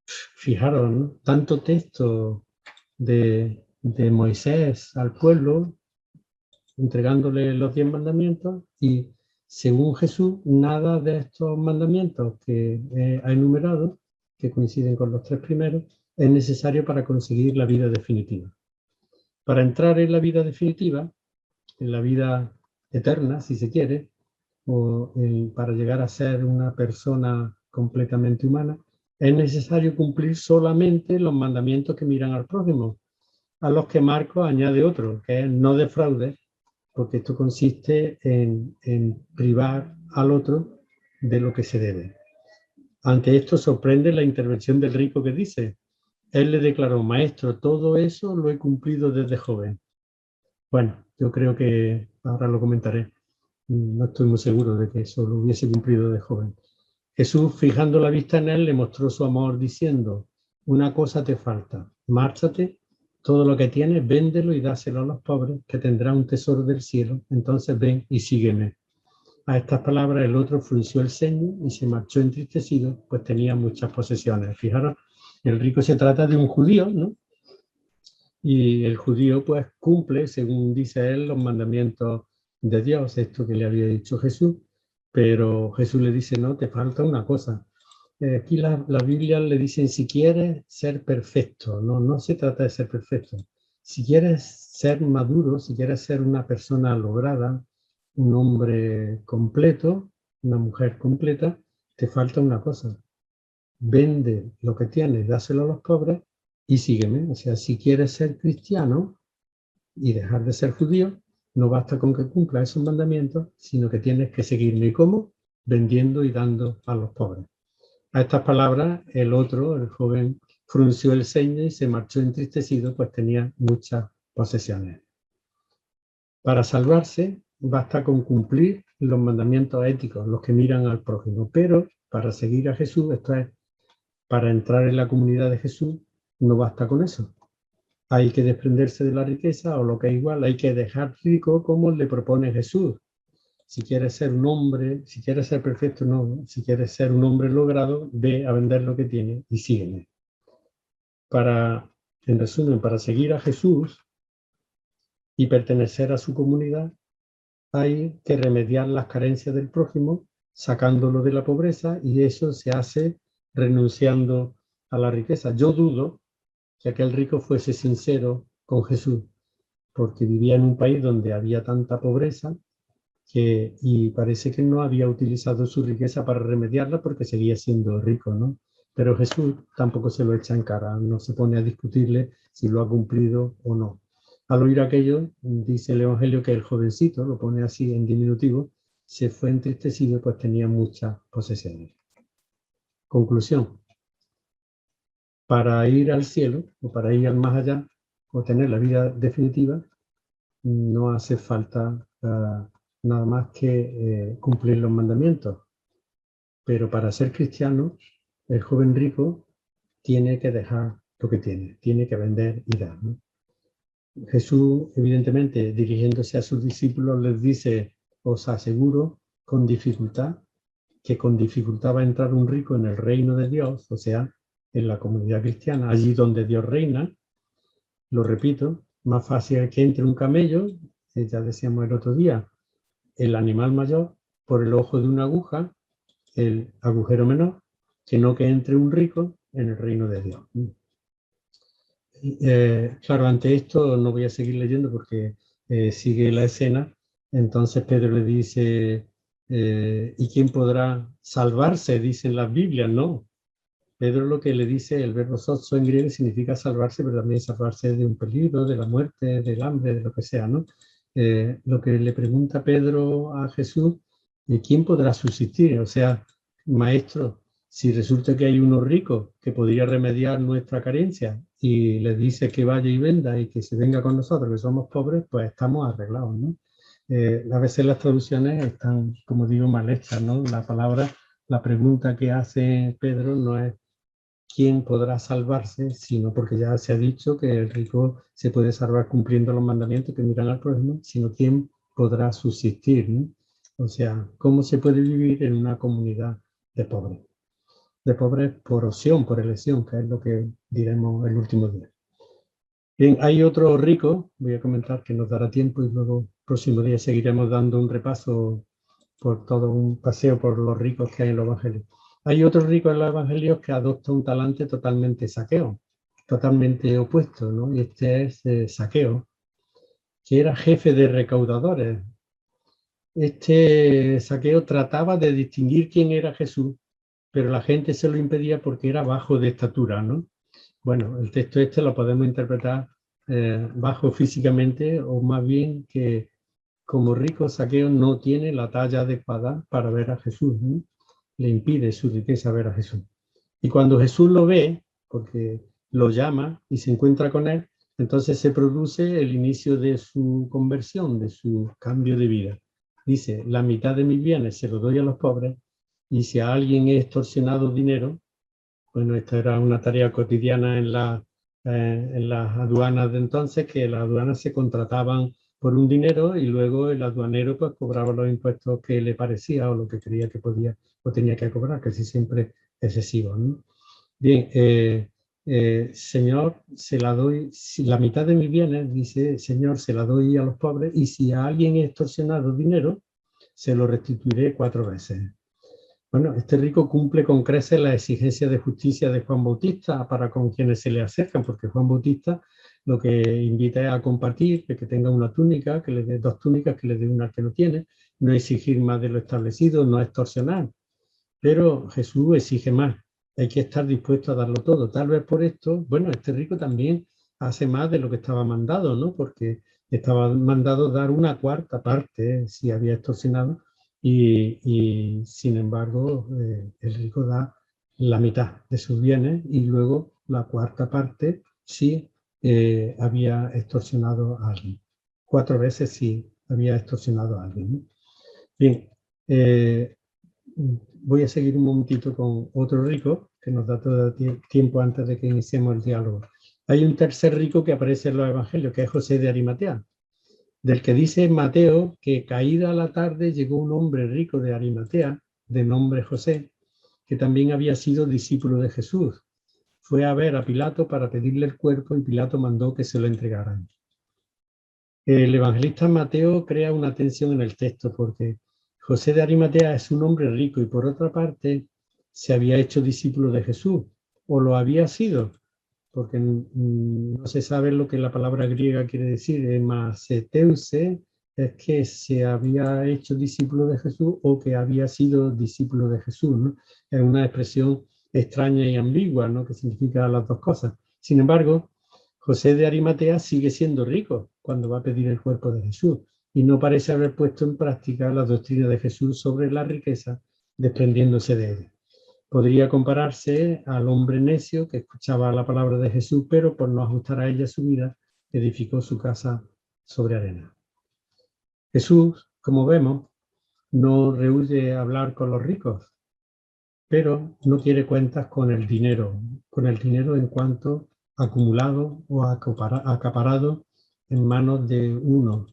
Fijaros, ¿no? Tanto texto de Moisés al pueblo, entregándole los 10 mandamientos, y según Jesús, nada de estos mandamientos que ha enumerado, que coinciden con los 3 primeros, es necesario para conseguir la vida definitiva. Para entrar en la vida definitiva, en la vida eterna, si se quiere, o para llegar a ser una persona completamente humana, es necesario cumplir solamente los mandamientos que miran al prójimo, a los que Marcos añade otro, que es no defraudes, porque esto consiste en privar al otro de lo que se debe. Ante esto sorprende la intervención del rico que dice, él le declaró, maestro, todo eso lo he cumplido desde joven. Bueno, yo creo que ahora lo comentaré. No estoy muy seguro de que eso lo hubiese cumplido de joven. Jesús, fijando la vista en él, le mostró su amor diciendo, una cosa te falta, márchate, todo lo que tienes, véndelo y dáselo a los pobres, que tendrá un tesoro del cielo, entonces ven y sígueme. A estas palabras el otro frunció el ceño y se marchó entristecido, pues tenía muchas posesiones. Fijaros, el rico se trata de un judío, ¿no? Y el judío pues cumple, según dice él, los mandamientos de Dios, esto que le había dicho Jesús, pero Jesús le dice, no, te falta una cosa. Aquí la Biblia le dice, si quieres ser perfecto, no se trata de ser perfecto. Si quieres ser maduro, si quieres ser una persona lograda, un hombre completo, una mujer completa, te falta una cosa. Vende lo que tienes, dáselo a los pobres y sígueme. O sea, si quieres ser cristiano y dejar de ser judío, no basta con que cumpla esos mandamientos, sino que tienes que seguirme. ¿Y cómo? vendiendo y dando a los pobres. A estas palabras, el otro, el joven, frunció el ceño y se marchó entristecido, pues tenía muchas posesiones. Para salvarse, basta con cumplir los mandamientos éticos, los que miran al prójimo, pero para seguir a Jesús, esto es, para entrar en la comunidad de Jesús, no basta con eso. Hay que desprenderse de la riqueza, o lo que es igual, hay que dejar rico como le propone Jesús. Si quieres ser un hombre, si quieres ser perfecto, no. Si quieres ser un hombre logrado, ve a vender lo que tiene y sígueme. En resumen, para seguir a Jesús y pertenecer a su comunidad, hay que remediar las carencias del prójimo, sacándolo de la pobreza, y eso se hace renunciando a la riqueza. Yo dudo que aquel rico fuese sincero con Jesús, porque vivía en un país donde había tanta pobreza y parece que no había utilizado su riqueza para remediarla porque seguía siendo rico, ¿no? Pero Jesús tampoco se lo echa en cara, no se pone a discutirle si lo ha cumplido o no. Al oír aquello, dice el Evangelio que el jovencito, lo pone así en diminutivo, se fue entristecido, pues tenía muchas posesiones. Conclusión: para ir al cielo o para ir al más allá o tener la vida definitiva, no hace falta nada más que cumplir los mandamientos. Pero para ser cristiano, el joven rico tiene que dejar lo que tiene que vender y dar, ¿no? Jesús, evidentemente, dirigiéndose a sus discípulos, les dice: os aseguro con dificultad que con dificultad va a entrar un rico en el reino de Dios, o sea, en la comunidad cristiana, allí donde Dios reina. Lo repito, más fácil es que entre un camello, ya decíamos el otro día, el animal mayor, por el ojo de una aguja, el agujero menor, que no que entre un rico en el reino de Dios. Claro, ante esto no voy a seguir leyendo porque sigue la escena. Entonces Pedro le dice, ¿y quién podrá salvarse? Dicen las Biblias, ¿no? Pedro lo que le dice, el verbo sozo en griego significa salvarse, pero también salvarse de un peligro, de la muerte, del hambre, de lo que sea, ¿no? Lo que le pregunta Pedro a Jesús, ¿quién podrá subsistir? O sea, maestro, si resulta que hay uno rico que podría remediar nuestra carencia y le dice que vaya y venda y que se venga con nosotros, que somos pobres, pues estamos arreglados, ¿no? A veces las traducciones están, como digo, mal hechas, ¿no? La pregunta que hace Pedro no es quién podrá salvarse, sino porque ya se ha dicho que el rico se puede salvar cumpliendo los mandamientos que miran al prójimo, sino quién podrá subsistir, ¿no? O sea, cómo se puede vivir en una comunidad de pobres. De pobres por opción, por elección, que es lo que diremos el último día. Bien, hay otro rico, voy a comentar que nos dará tiempo y luego el próximo día seguiremos dando un repaso por todo un paseo por los ricos que hay en los evangelios. Hay otro rico en los evangelios que adopta un talante totalmente saqueo, totalmente opuesto, ¿no? Y este es Saqueo, que era jefe de recaudadores. Este Saqueo trataba de distinguir quién era Jesús, pero la gente se lo impedía porque era bajo de estatura, ¿no? Bueno, el texto este lo podemos interpretar bajo físicamente, o más bien que como rico Saqueo no tiene la talla adecuada para ver a Jesús, ¿no? Le impide su riqueza ver a Jesús. Y cuando Jesús lo ve, porque lo llama y se encuentra con él, entonces se produce el inicio de su conversión, de su cambio de vida. Dice, la mitad de mis bienes se los doy a los pobres, y si a alguien he extorsionado dinero, bueno, esta era una tarea cotidiana en las aduanas de entonces, que las aduanas se contrataban por un dinero y luego el aduanero pues cobraba los impuestos que le parecía o lo que creía que podía o tenía que cobrar, casi siempre excesivos, ¿no? Bien, Señor, se la doy, si la mitad de mis bienes, dice, Señor, se la doy a los pobres, y si a alguien he extorsionado dinero, se lo restituiré 4 veces. Bueno, este rico cumple con creces la exigencia de justicia de Juan Bautista para con quienes se le acercan, porque Juan Bautista lo que invita es a compartir, que tenga una túnica, que le dé 2 túnicas, que le dé una al que no tiene, no exigir más de lo establecido, no extorsionar. Pero Jesús exige más, hay que estar dispuesto a darlo todo. Tal vez por esto, bueno, este rico también hace más de lo que estaba mandado, ¿no? Porque estaba mandado dar una 1/4 parte, si había extorsionado, y sin embargo el rico da la mitad de sus bienes y luego la cuarta parte si había extorsionado a alguien. 4 veces si había extorsionado a alguien, ¿no? Bien, voy a seguir un momentito con otro rico que nos da todo tiempo antes de que iniciemos el diálogo. Hay un tercer rico que aparece en los evangelios, que es José de Arimatea, del que dice Mateo que caída la tarde llegó un hombre rico de Arimatea, de nombre José, que también había sido discípulo de Jesús. Fue a ver a Pilato para pedirle el cuerpo y Pilato mandó que se lo entregaran. El evangelista Mateo crea una tensión en el texto porque José de Arimatea es un hombre rico y por otra parte se había hecho discípulo de Jesús, o lo había sido, porque no se sabe lo que la palabra griega quiere decir. Maseteuse es que se había hecho discípulo de Jesús o que había sido discípulo de Jesús, ¿no? Es una expresión extraña y ambigua, ¿no? Que significa las dos cosas. Sin embargo, José de Arimatea sigue siendo rico cuando va a pedir el cuerpo de Jesús y no parece haber puesto en práctica la doctrina de Jesús sobre la riqueza, desprendiéndose de ella. Podría compararse al hombre necio que escuchaba la palabra de Jesús, pero por no ajustar a ella su vida, edificó su casa sobre arena. Jesús, como vemos, no rehúye hablar con los ricos, pero no quiere cuentas con el dinero en cuanto acumulado o acaparado en manos de uno,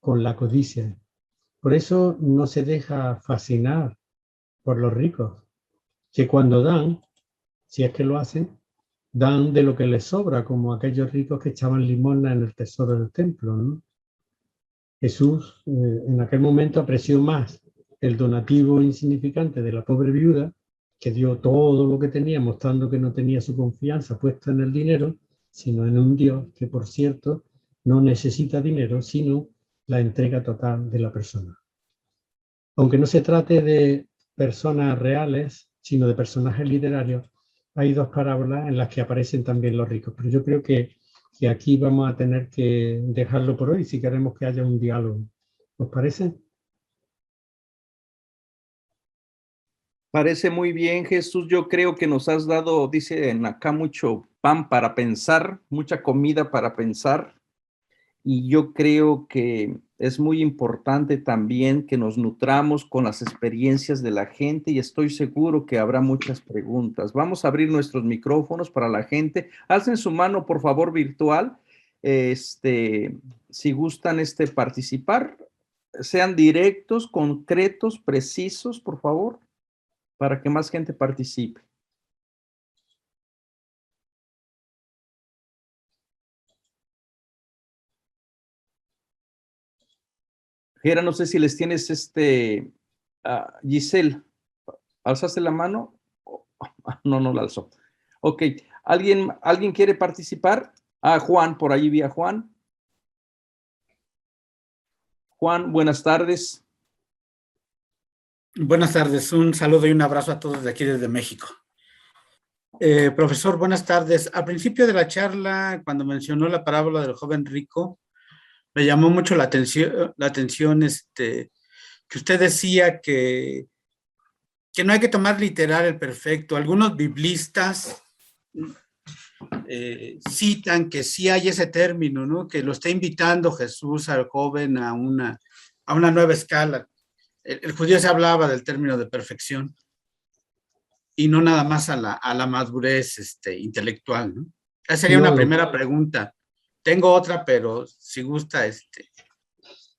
con la codicia. Por eso no se deja fascinar por los ricos, que cuando dan, si es que lo hacen, dan de lo que les sobra, como aquellos ricos que echaban limosna en el tesoro del templo, ¿no? Jesús en aquel momento apreció más el donativo insignificante de la pobre viuda, que dio todo lo que tenía, mostrando que no tenía su confianza puesta en el dinero, sino en un Dios que, por cierto, no necesita dinero, sino la entrega total de la persona. Aunque no se trate de personas reales, sino de personajes literarios, hay 2 parábolas en las que aparecen también los ricos. Pero yo creo que aquí vamos a tener que dejarlo por hoy si queremos que haya un diálogo. ¿Os parece? Parece muy bien, Jesús. Yo creo que nos has dado, dicen acá, mucho pan para pensar, mucha comida para pensar. Y yo creo que es muy importante también que nos nutramos con las experiencias de la gente y estoy seguro que habrá muchas preguntas. Vamos a abrir nuestros micrófonos para la gente. Alcen su mano, por favor, virtual. Si gustan participar, sean directos, concretos, precisos, por favor, para que más gente participe. Gera, no sé si les tienes Giselle, ¿alzaste la mano? No, no la alzó. Ok, ¿alguien quiere participar? Juan, por ahí vi a Juan. Juan, buenas tardes. Buenas tardes, un saludo y un abrazo a todos de aquí desde México. Profesor, buenas tardes. Al principio de la charla, cuando mencionó la parábola del joven rico, me llamó mucho la atención que usted decía que no hay que tomar literal el perfecto. Algunos biblistas citan que sí hay ese término, ¿no? Que lo está invitando Jesús al joven a una nueva escala. El judío se hablaba del término de perfección y no nada más a la madurez intelectual, ¿no? Esa sería una primera pregunta. Tengo otra, pero si gusta,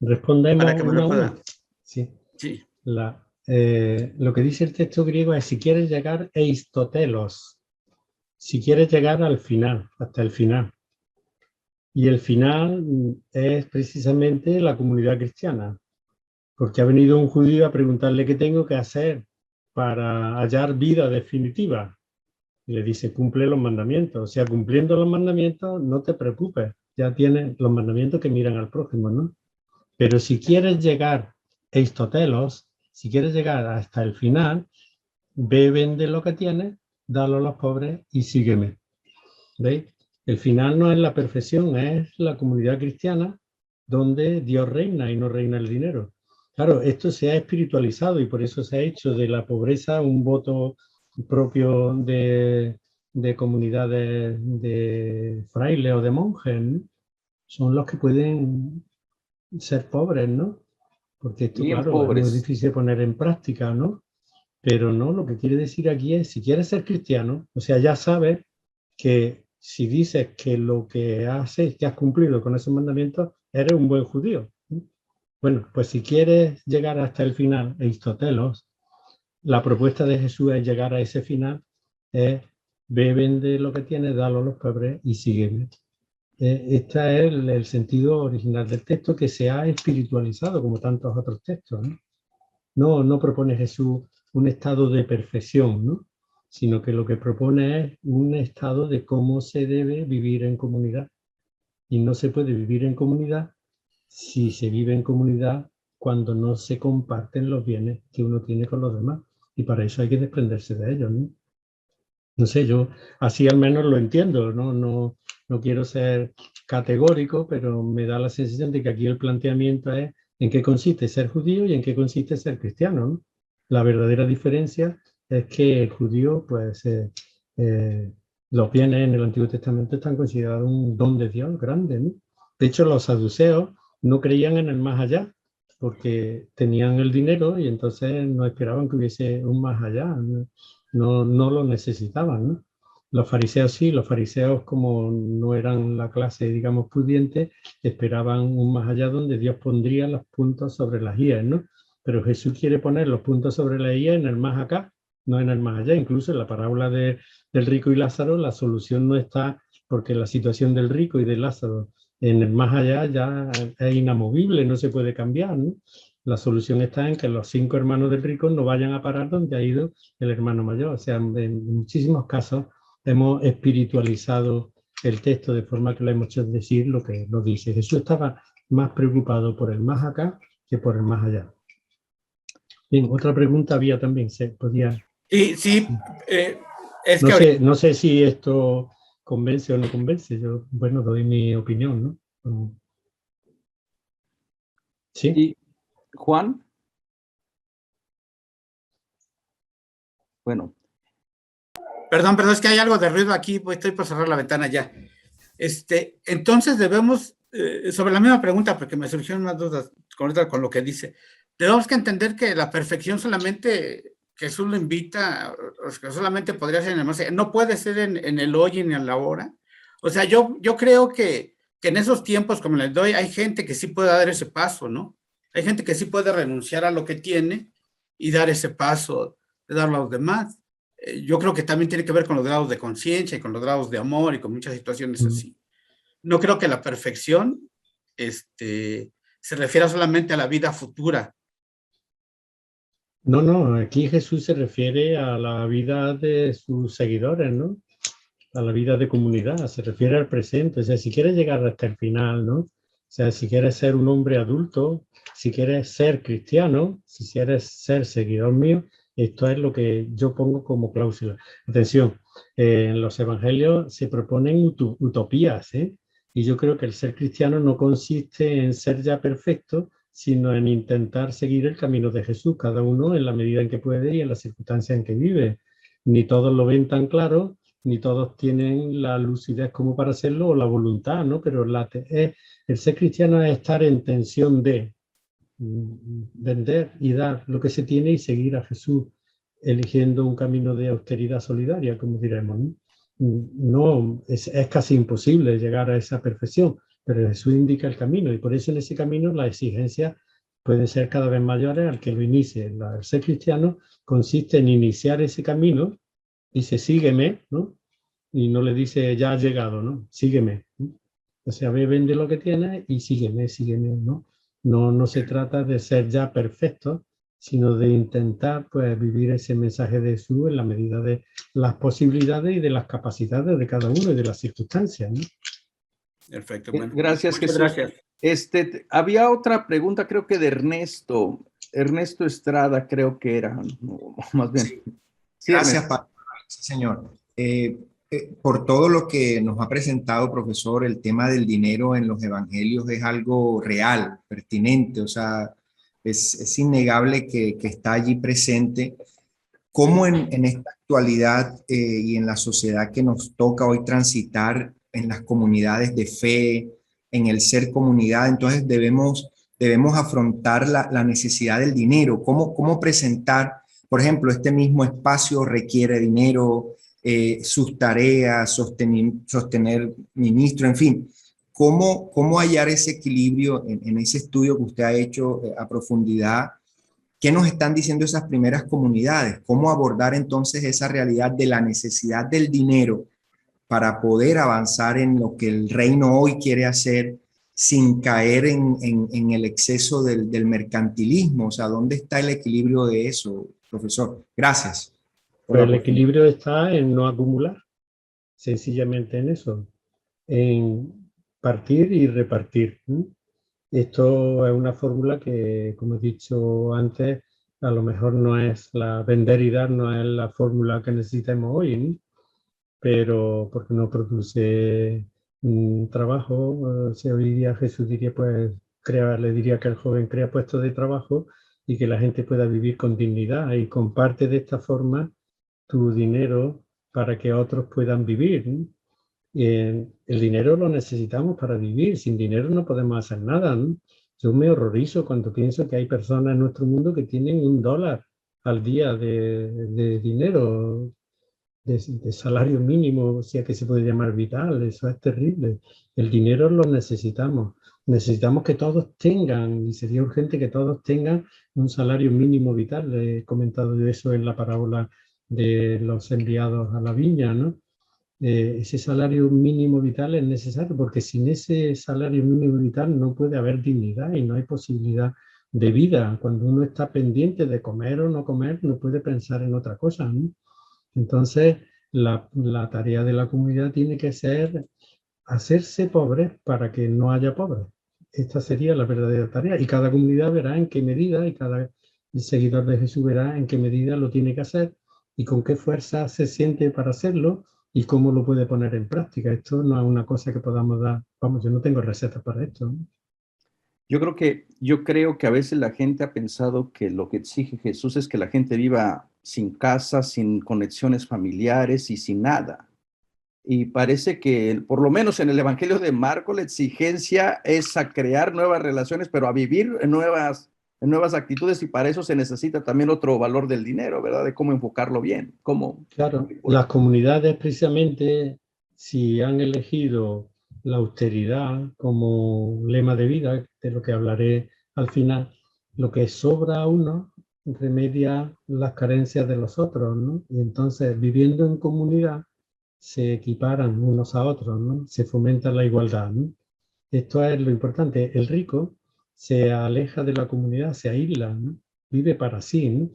respondemos para que me lo pueda. Sí. Sí. Lo que dice el texto griego es: si quieres llegar eistotelos, si quieres llegar al final, hasta el final. Y el final es precisamente la comunidad cristiana, porque ha venido un judío a preguntarle qué tengo que hacer para hallar vida definitiva. Y le dice, cumple los mandamientos. O sea, cumpliendo los mandamientos, no te preocupes, ya tienes los mandamientos que miran al prójimo, ¿no? Pero si quieres llegar eistotelos, si quieres llegar hasta el final, ve, vende lo que tienes, dalo a los pobres y sígueme. ¿Veis? El final no es la perfección, es la comunidad cristiana donde Dios reina y no reina el dinero. Claro, esto se ha espiritualizado y por eso se ha hecho de la pobreza un voto propio de comunidades de frailes o de monjes, ¿no? Son los que pueden ser pobres, ¿no? Porque esto, Bien claro, es muy pobres. difícil de poner en práctica, ¿no? Pero no, lo que quiere decir aquí es, si quieres ser cristiano, o sea, ya sabes que si dices que lo que haces, que has cumplido con esos mandamientos, eres un buen judío. Bueno, pues si quieres llegar hasta el final, Aristoteles, la propuesta de Jesús es llegar a ese final, es ve, vende lo que tienes, dalo a los pobres y sígueme. Este es el sentido original del texto, que se ha espiritualizado como tantos otros textos, ¿no? No propone Jesús un estado de perfección, ¿no? Sino que lo que propone es un estado de cómo se debe vivir en comunidad. Y no se puede vivir en comunidad si se vive en comunidad cuando no se comparten los bienes que uno tiene con los demás. Y para eso hay que desprenderse de ellos, ¿no? No sé, yo así al menos lo entiendo, no quiero ser categórico, pero me da la sensación de que aquí el planteamiento es en qué consiste ser judío y en qué consiste ser cristiano, ¿no? La verdadera diferencia es que el judío, pues, los bienes en el Antiguo Testamento están considerados un don de Dios grande, ¿no? De hecho, los saduceos no creían en el más allá, porque tenían el dinero y entonces no esperaban que hubiese un más allá, ¿no? No lo necesitaban, ¿no? Los fariseos sí, los fariseos, como no eran la clase, digamos, pudiente, esperaban un más allá donde Dios pondría los puntos sobre las íes, ¿no? Pero Jesús quiere poner los puntos sobre las íes en el más acá, no en el más allá. Incluso en la parábola del rico y Lázaro, la solución no está, porque la situación del rico y de Lázaro en el más allá ya es inamovible, no se puede cambiar, ¿no? La solución está en que los 5 hermanos del rico no vayan a parar donde ha ido el hermano mayor. O sea, en muchísimos casos hemos espiritualizado el texto de forma que lo hemos hecho decir lo que lo dice. Jesús estaba más preocupado por el más acá que por el más allá. Bien, otra pregunta había también, se podía... Y sí, es No que sé, ahorita, no sé si esto convence o no convence. Yo, bueno, doy mi opinión, ¿no? Sí. Y Juan, bueno, perdón, es que hay algo de ruido aquí, estoy por cerrar la ventana ya. Entonces debemos, sobre la misma pregunta, porque me surgieron más dudas con lo que dice, tenemos que entender que la perfección solamente Jesús lo invita, o sea, que solamente podría ser en el más, no puede ser en el hoy ni en la hora. O sea, yo creo que en esos tiempos, como les doy, hay gente que sí puede dar ese paso, ¿no? Hay gente que sí puede renunciar a lo que tiene y dar ese paso de darlo a los demás. Yo creo que también tiene que ver con los grados de conciencia y con los grados de amor y con muchas situaciones así. No creo que la perfección se refiera solamente a la vida futura. No, aquí Jesús se refiere a la vida de sus seguidores, ¿no? A la vida de comunidad, se refiere al presente. O sea, si quieres llegar hasta el final, ¿no? O sea, si quieres ser un hombre adulto, si quieres ser cristiano, si quieres ser seguidor mío, esto es lo que yo pongo como cláusula. Atención, en los evangelios se proponen utopías, ¿eh? Y yo creo que el ser cristiano no consiste en ser ya perfecto, sino en intentar seguir el camino de Jesús, cada uno en la medida en que puede y en las circunstancias en que vive. Ni todos lo ven tan claro, ni todos tienen la lucidez como para hacerlo o la voluntad, ¿no? Pero el ser cristiano es estar en tensión de vender y dar lo que se tiene y seguir a Jesús, eligiendo un camino de austeridad solidaria, como diremos, ¿no? No, es casi imposible llegar a esa perfección, pero Jesús indica el camino y por eso en ese camino las exigencias pueden ser cada vez mayores al que lo inicie. El ser cristiano consiste en iniciar ese camino, dice sígueme, ¿no? Y no le dice ya has llegado, ¿no? Sígueme, ¿no? O sea, ve, vende lo que tienes y sígueme, ¿no? No se trata de ser ya perfecto, sino de intentar pues vivir ese mensaje de Jesús en la medida de las posibilidades y de las capacidades de cada uno y de las circunstancias, ¿no? Perfecto, bueno. gracias Muchas Jesús. gracias. Había otra pregunta, creo que de Ernesto Estrada, creo que era, no, más bien. Sí, Sí, gracias, Ernesto. sí, señor. Por todo lo que nos ha presentado, profesor, el tema del dinero en los evangelios es algo real, pertinente. O sea, es innegable que está allí presente. ¿Cómo en esta actualidad y en la sociedad que nos toca hoy transitar en las comunidades de fe, en el ser comunidad, entonces debemos afrontar la necesidad del dinero? ¿Cómo presentar, por ejemplo, este mismo espacio requiere dinero, sus tareas, sostener ministro, en fin? ¿Cómo hallar ese equilibrio en ese estudio que usted ha hecho a profundidad? ¿Qué nos están diciendo esas primeras comunidades? ¿Cómo abordar entonces esa realidad de la necesidad del dinero para poder avanzar en lo que el reino hoy quiere hacer sin caer en el exceso del mercantilismo? O sea, ¿dónde está el equilibrio de eso, profesor? Gracias por Pues la el oportunidad. equilibrio está en no acumular, sencillamente en eso, en partir y repartir. Esto es una fórmula que, como he dicho antes, a lo mejor no es la vender y dar, no es la fórmula que necesitamos hoy, ¿no? Pero porque no produce trabajo, si hoy día Jesús diría, pues, le diría que el joven crea puestos de trabajo y que la gente pueda vivir con dignidad y comparte de esta forma tu dinero para que otros puedan vivir, ¿no? El dinero lo necesitamos para vivir, sin dinero no podemos hacer nada, ¿no? Yo me horrorizo cuando pienso que hay personas en nuestro mundo que tienen $1 al día de dinero, de salario mínimo, o sea que se puede llamar vital. Eso es terrible. El dinero lo necesitamos. Necesitamos que todos tengan, y sería urgente que todos tengan un salario mínimo vital. He comentado de eso en la parábola de los enviados a la viña, ¿no? Ese salario mínimo vital es necesario, porque sin ese salario mínimo vital no puede haber dignidad y no hay posibilidad de vida. Cuando uno está pendiente de comer o no comer, no puede pensar en otra cosa, ¿no? Entonces, la tarea de la comunidad tiene que ser hacerse pobres para que no haya pobres. Esta sería la verdadera tarea. Y cada comunidad verá en qué medida, y cada seguidor de Jesús verá en qué medida lo tiene que hacer y con qué fuerza se siente para hacerlo y cómo lo puede poner en práctica. Esto no es una cosa que podamos dar. Vamos, yo no tengo recetas para esto, ¿no? Yo creo que a veces la gente ha pensado que lo que exige Jesús es que la gente viva sin casa, sin conexiones familiares y sin nada. Y parece que, por lo menos en el Evangelio de Marcos, la exigencia es a crear nuevas relaciones, pero a vivir en nuevas actitudes, y para eso se necesita también otro valor del dinero, ¿verdad? De cómo enfocarlo bien, cómo. Claro, las comunidades precisamente, si han elegido la austeridad como lema de vida, de lo que hablaré al final, lo que sobra a uno remedia las carencias de los otros, ¿no? Y entonces, viviendo en comunidad, se equiparan unos a otros, ¿no? Se fomenta la igualdad, ¿no? Esto es lo importante. El rico se aleja de la comunidad, se aísla, ¿no? Vive para sí, ¿no?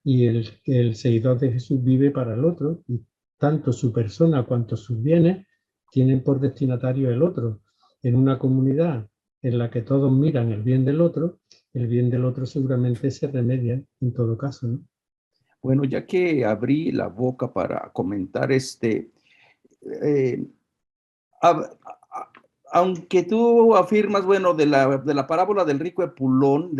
Y el seguidor de Jesús vive para el otro, y tanto su persona cuanto sus bienes tienen por destinatario el otro. En una comunidad en la que todos miran el bien del otro seguramente se remedia en todo caso, ¿no? Bueno, ya que abrí la boca para comentar eh, a- aunque tú afirmas, bueno, de la parábola del rico Epulón,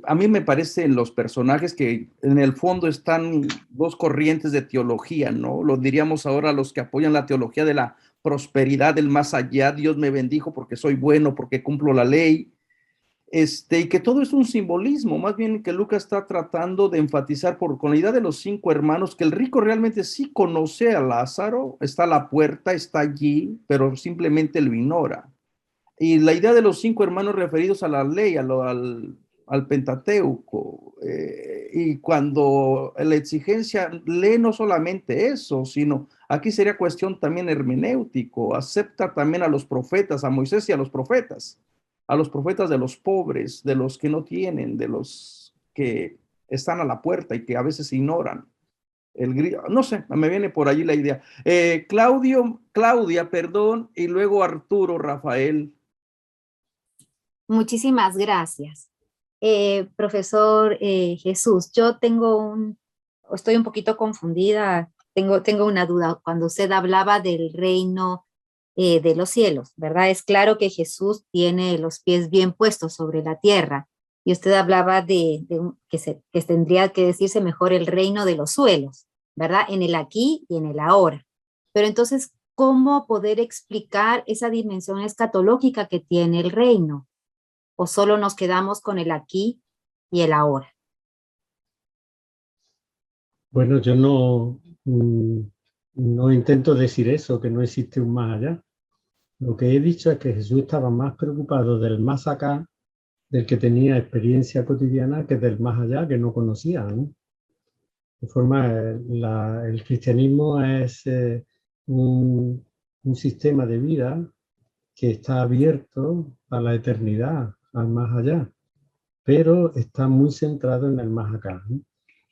a mí me parecen los personajes que en el fondo están dos corrientes de teología, ¿no? Lo diríamos ahora los que apoyan la teología de la prosperidad del más allá. Dios me bendijo porque soy bueno, porque cumplo la ley. Y que todo es un simbolismo, más bien que Lucas está tratando de enfatizar con la idea de los 5 hermanos, que el rico realmente sí conoce a Lázaro, está a la puerta, está allí, pero simplemente lo ignora. Y la idea de los 5 hermanos referidos a la ley, al Pentateuco, y cuando la exigencia lee no solamente eso, sino aquí sería cuestión también hermenéutico, acepta también a los profetas, a Moisés y a los profetas de los pobres, de los que no tienen, de los que están a la puerta y que a veces ignoran. No sé, me viene por allí la idea. Claudia, perdón, y luego Arturo, Rafael. Muchísimas gracias. Profesor Jesús, estoy un poquito confundida, tengo una duda. Cuando usted hablaba del reino de los cielos, ¿verdad? Es claro que Jesús tiene los pies bien puestos sobre la tierra. Y usted hablaba que tendría que decirse mejor el reino de los suelos, ¿verdad? En el aquí y en el ahora. Pero entonces, ¿cómo poder explicar esa dimensión escatológica que tiene el reino? ¿O solo nos quedamos con el aquí y el ahora? Bueno, yo no intento decir eso, que no existe un más allá. Lo que he dicho es que Jesús estaba más preocupado del más acá, del que tenía experiencia cotidiana, que del más allá, que no conocía, ¿no? De forma, el cristianismo es un sistema de vida que está abierto a la eternidad, al más allá, pero está muy centrado en el más acá, ¿no?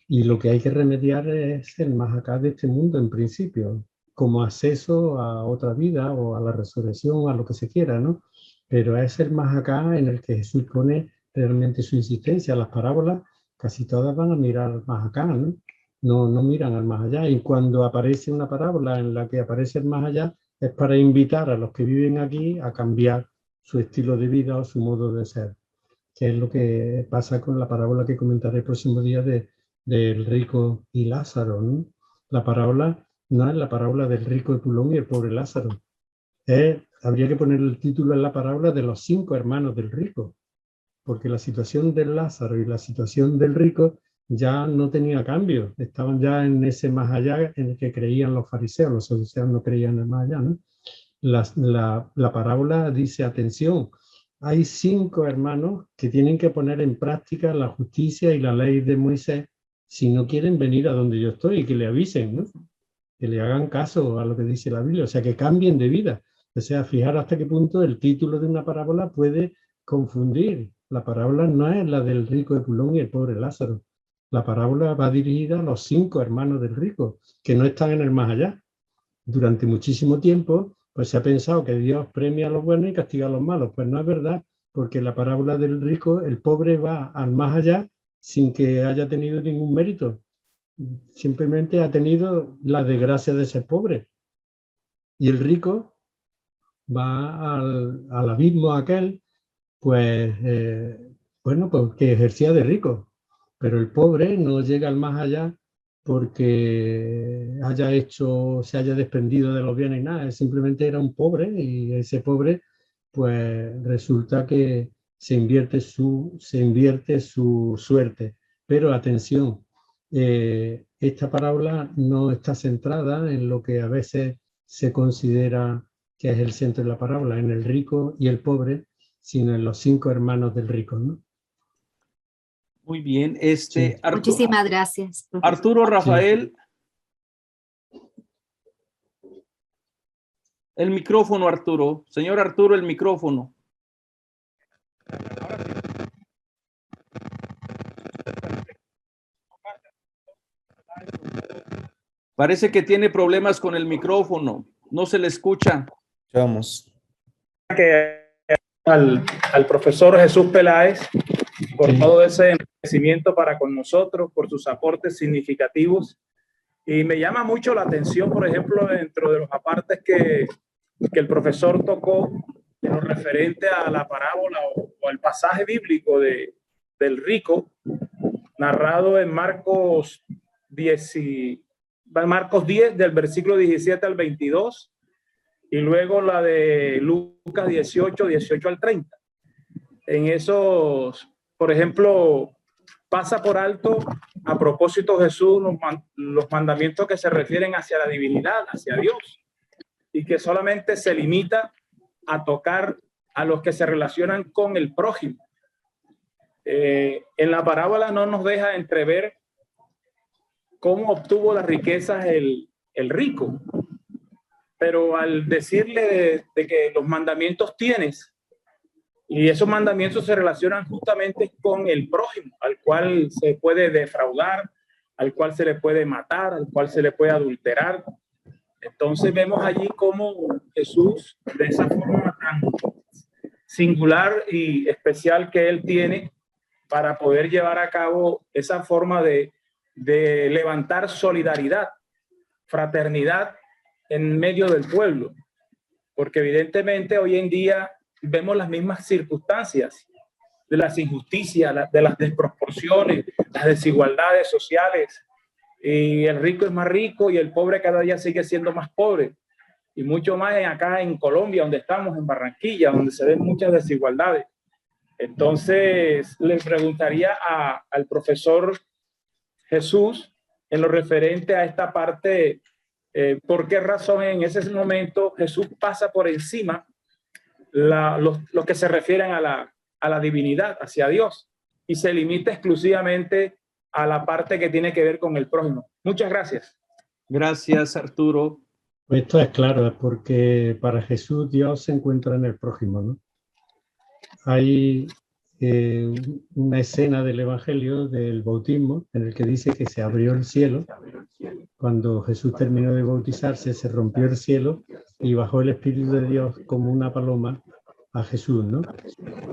Y lo que hay que remediar es el más acá de este mundo, en principio, como acceso a otra vida o a la resurrección, a lo que se quiera, ¿no? Pero es el más acá en el que Jesús pone realmente su insistencia. Las parábolas casi todas van a mirar más acá, ¿no? No miran al más allá. Y cuando aparece una parábola en la que aparece el más allá, es para invitar a los que viven aquí a cambiar su estilo de vida o su modo de ser, que es lo que pasa con la parábola que comentaré el próximo día del rico y Lázaro, ¿no? La parábola no es la parábola del rico Epulón y el pobre Lázaro. Habría que poner el título en la parábola de los 5 hermanos del rico, porque la situación del Lázaro y la situación del rico ya no tenía cambio, estaban ya en ese más allá en el que creían los fariseos, los saduceos no creían en el más allá, ¿no? La parábola dice, atención, hay 5 hermanos que tienen que poner en práctica la justicia y la ley de Moisés si no quieren venir a donde yo estoy, y que le avisen, ¿no? Que le hagan caso a lo que dice la Biblia, o sea, que cambien de vida. O sea, fijar hasta qué punto el título de una parábola puede confundir. La parábola no es la del rico Epulón y el pobre Lázaro. La parábola va dirigida a los 5 hermanos del rico, que no están en el más allá. Durante muchísimo tiempo, pues se ha pensado que Dios premia a los buenos y castiga a los malos. Pues no es verdad, porque la parábola del rico, el pobre va al más allá sin que haya tenido ningún mérito. Simplemente ha tenido la desgracia de ser pobre. Y el rico va al abismo aquel, pues, bueno, pues que ejercía de rico. Pero el pobre no llega al más allá porque se haya desprendido de los bienes y nada, simplemente era un pobre, y ese pobre, pues resulta que se invierte su suerte. Pero atención, esta parábola no está centrada en lo que a veces se considera que es el centro de la parábola, en el rico y el pobre, sino en los 5 hermanos del rico, ¿no? Muy bien. Sí. Muchísimas gracias, profesor. Arturo Rafael. Sí. El micrófono, Arturo. Señor Arturo, el micrófono. Parece que tiene problemas con el micrófono. No se le escucha. Vamos. Al profesor Jesús Peláez por todo ese enriquecimiento para con nosotros, por sus aportes significativos. Y me llama mucho la atención, por ejemplo, dentro de los apartes que el profesor tocó en lo referente a la parábola o al pasaje bíblico del rico, narrado en Marcos 10, del versículo 17 al 22, y luego la de Lucas 18 al 30. En esos, por ejemplo, pasa por alto a propósito Jesús los mandamientos que se refieren hacia la divinidad, hacia Dios, y que solamente se limita a tocar a los que se relacionan con el prójimo. En la parábola no nos deja entrever cómo obtuvo las riquezas el rico, pero al decirle de que los mandamientos tienes, y esos mandamientos se relacionan justamente con el prójimo, al cual se puede defraudar, al cual se le puede matar, al cual se le puede adulterar. Entonces vemos allí cómo Jesús, de esa forma tan singular y especial que él tiene para poder llevar a cabo esa forma de levantar solidaridad, fraternidad en medio del pueblo. porque evidentemente hoy en día vemos las mismas circunstancias de las injusticias, de las desproporciones, las desigualdades sociales, y el rico es más rico y el pobre cada día sigue siendo más pobre, y mucho más acá en Colombia, donde estamos, en Barranquilla, donde se ven muchas desigualdades. Entonces, le preguntaría al profesor Jesús, en lo referente a esta parte, ¿por qué razón en ese momento Jesús pasa por encima lo que se refieren a la divinidad, hacia Dios, y se limita exclusivamente a la parte que tiene que ver con el prójimo? Muchas gracias. Gracias, Arturo. Pues esto es claro, porque para Jesús Dios se encuentra en el prójimo, ¿no? Hay una escena del Evangelio del bautismo en el que dice que se abrió el cielo. Cuando Jesús terminó de bautizarse, se rompió el cielo y bajó el Espíritu de Dios como una paloma a Jesús, ¿no?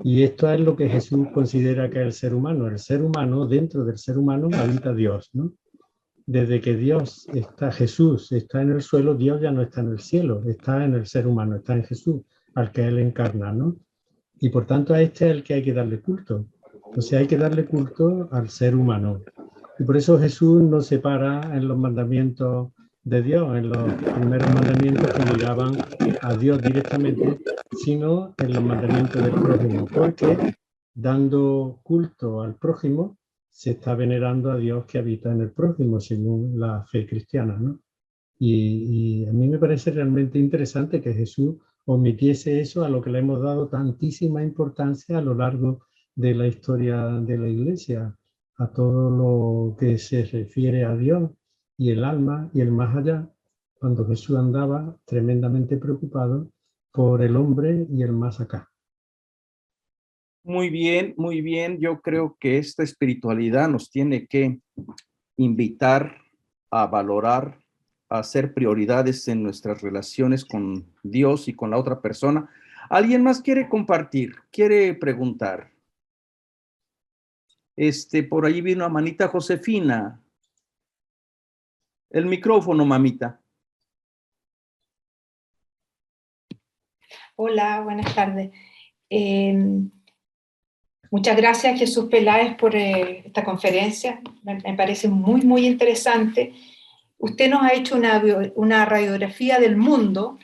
Y esto es lo que Jesús considera que es el ser humano. El ser humano, dentro del ser humano, habita Dios, ¿no? Desde que Dios está, Jesús está en el suelo, Dios ya no está en el cielo, está en el ser humano, está en Jesús, al que Él encarna, ¿no? Y por tanto a este es el que hay que darle culto. O sea, hay que darle culto al ser humano. Y por eso Jesús no se para en los mandamientos de Dios, en los primeros mandamientos que miraban a Dios directamente, sino en los mandamientos del prójimo, porque dando culto al prójimo, se está venerando a Dios que habita en el prójimo, según la fe cristiana, ¿no? Y a mí me parece realmente interesante que Jesús omitiese eso, a lo que le hemos dado tantísima importancia a lo largo de la historia de la Iglesia, a todo lo que se refiere a Dios y el alma y el más allá, cuando Jesús andaba tremendamente preocupado por el hombre y el más acá. Muy bien, muy bien. Yo creo que esta espiritualidad nos tiene que invitar a valorar, a hacer prioridades en nuestras relaciones con Dios y con la otra persona. ¿Alguien más quiere compartir? ¿Quiere preguntar? Por ahí vino a manita Josefina. El micrófono, mamita. Hola, buenas tardes. Muchas gracias, Jesús Peláez, por esta conferencia. Me parece muy, muy interesante. Usted nos ha hecho una radiografía del mundo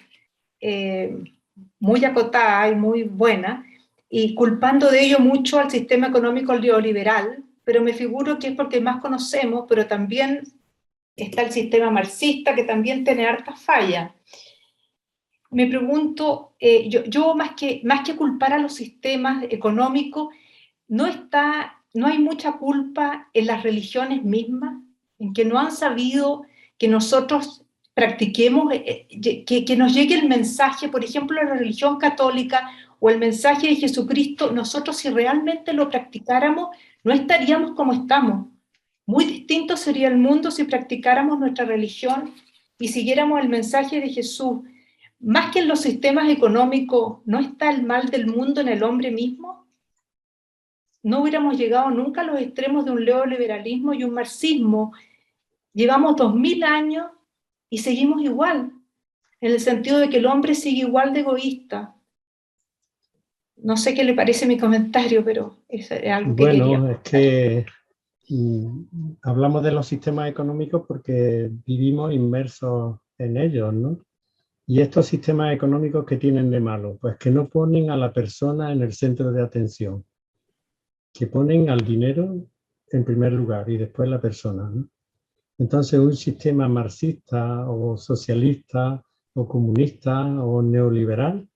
muy acotada y muy buena, y culpando de ello mucho al sistema económico neoliberal, pero me figuro que es porque más conocemos, pero también está el sistema marxista, que también tiene hartas fallas. Me pregunto, yo más que culpar a los sistemas económicos, ¿no hay mucha culpa en las religiones mismas, en que no han sabido que nosotros practiquemos, que nos llegue el mensaje, por ejemplo, de la religión católica o el mensaje de Jesucristo? Nosotros, si realmente lo practicáramos, no estaríamos como estamos. Muy distinto sería el mundo si practicáramos nuestra religión y siguiéramos el mensaje de Jesús. Más que en los sistemas económicos, ¿no está el mal del mundo en el hombre mismo? No hubiéramos llegado nunca a los extremos de un neoliberalismo y un marxismo. Llevamos 2000 años y seguimos igual, en el sentido de que el hombre sigue igual de egoísta. No sé qué le parece mi comentario, pero es algo que quería. Bueno, es que hablamos de los sistemas económicos porque vivimos inmersos en ellos, ¿no? ¿Y estos sistemas económicos qué tienen de malo? Pues que no ponen a la persona en el centro de atención, que ponen al dinero en primer lugar y después la persona, ¿no? Entonces, un sistema marxista o socialista o comunista o neoliberal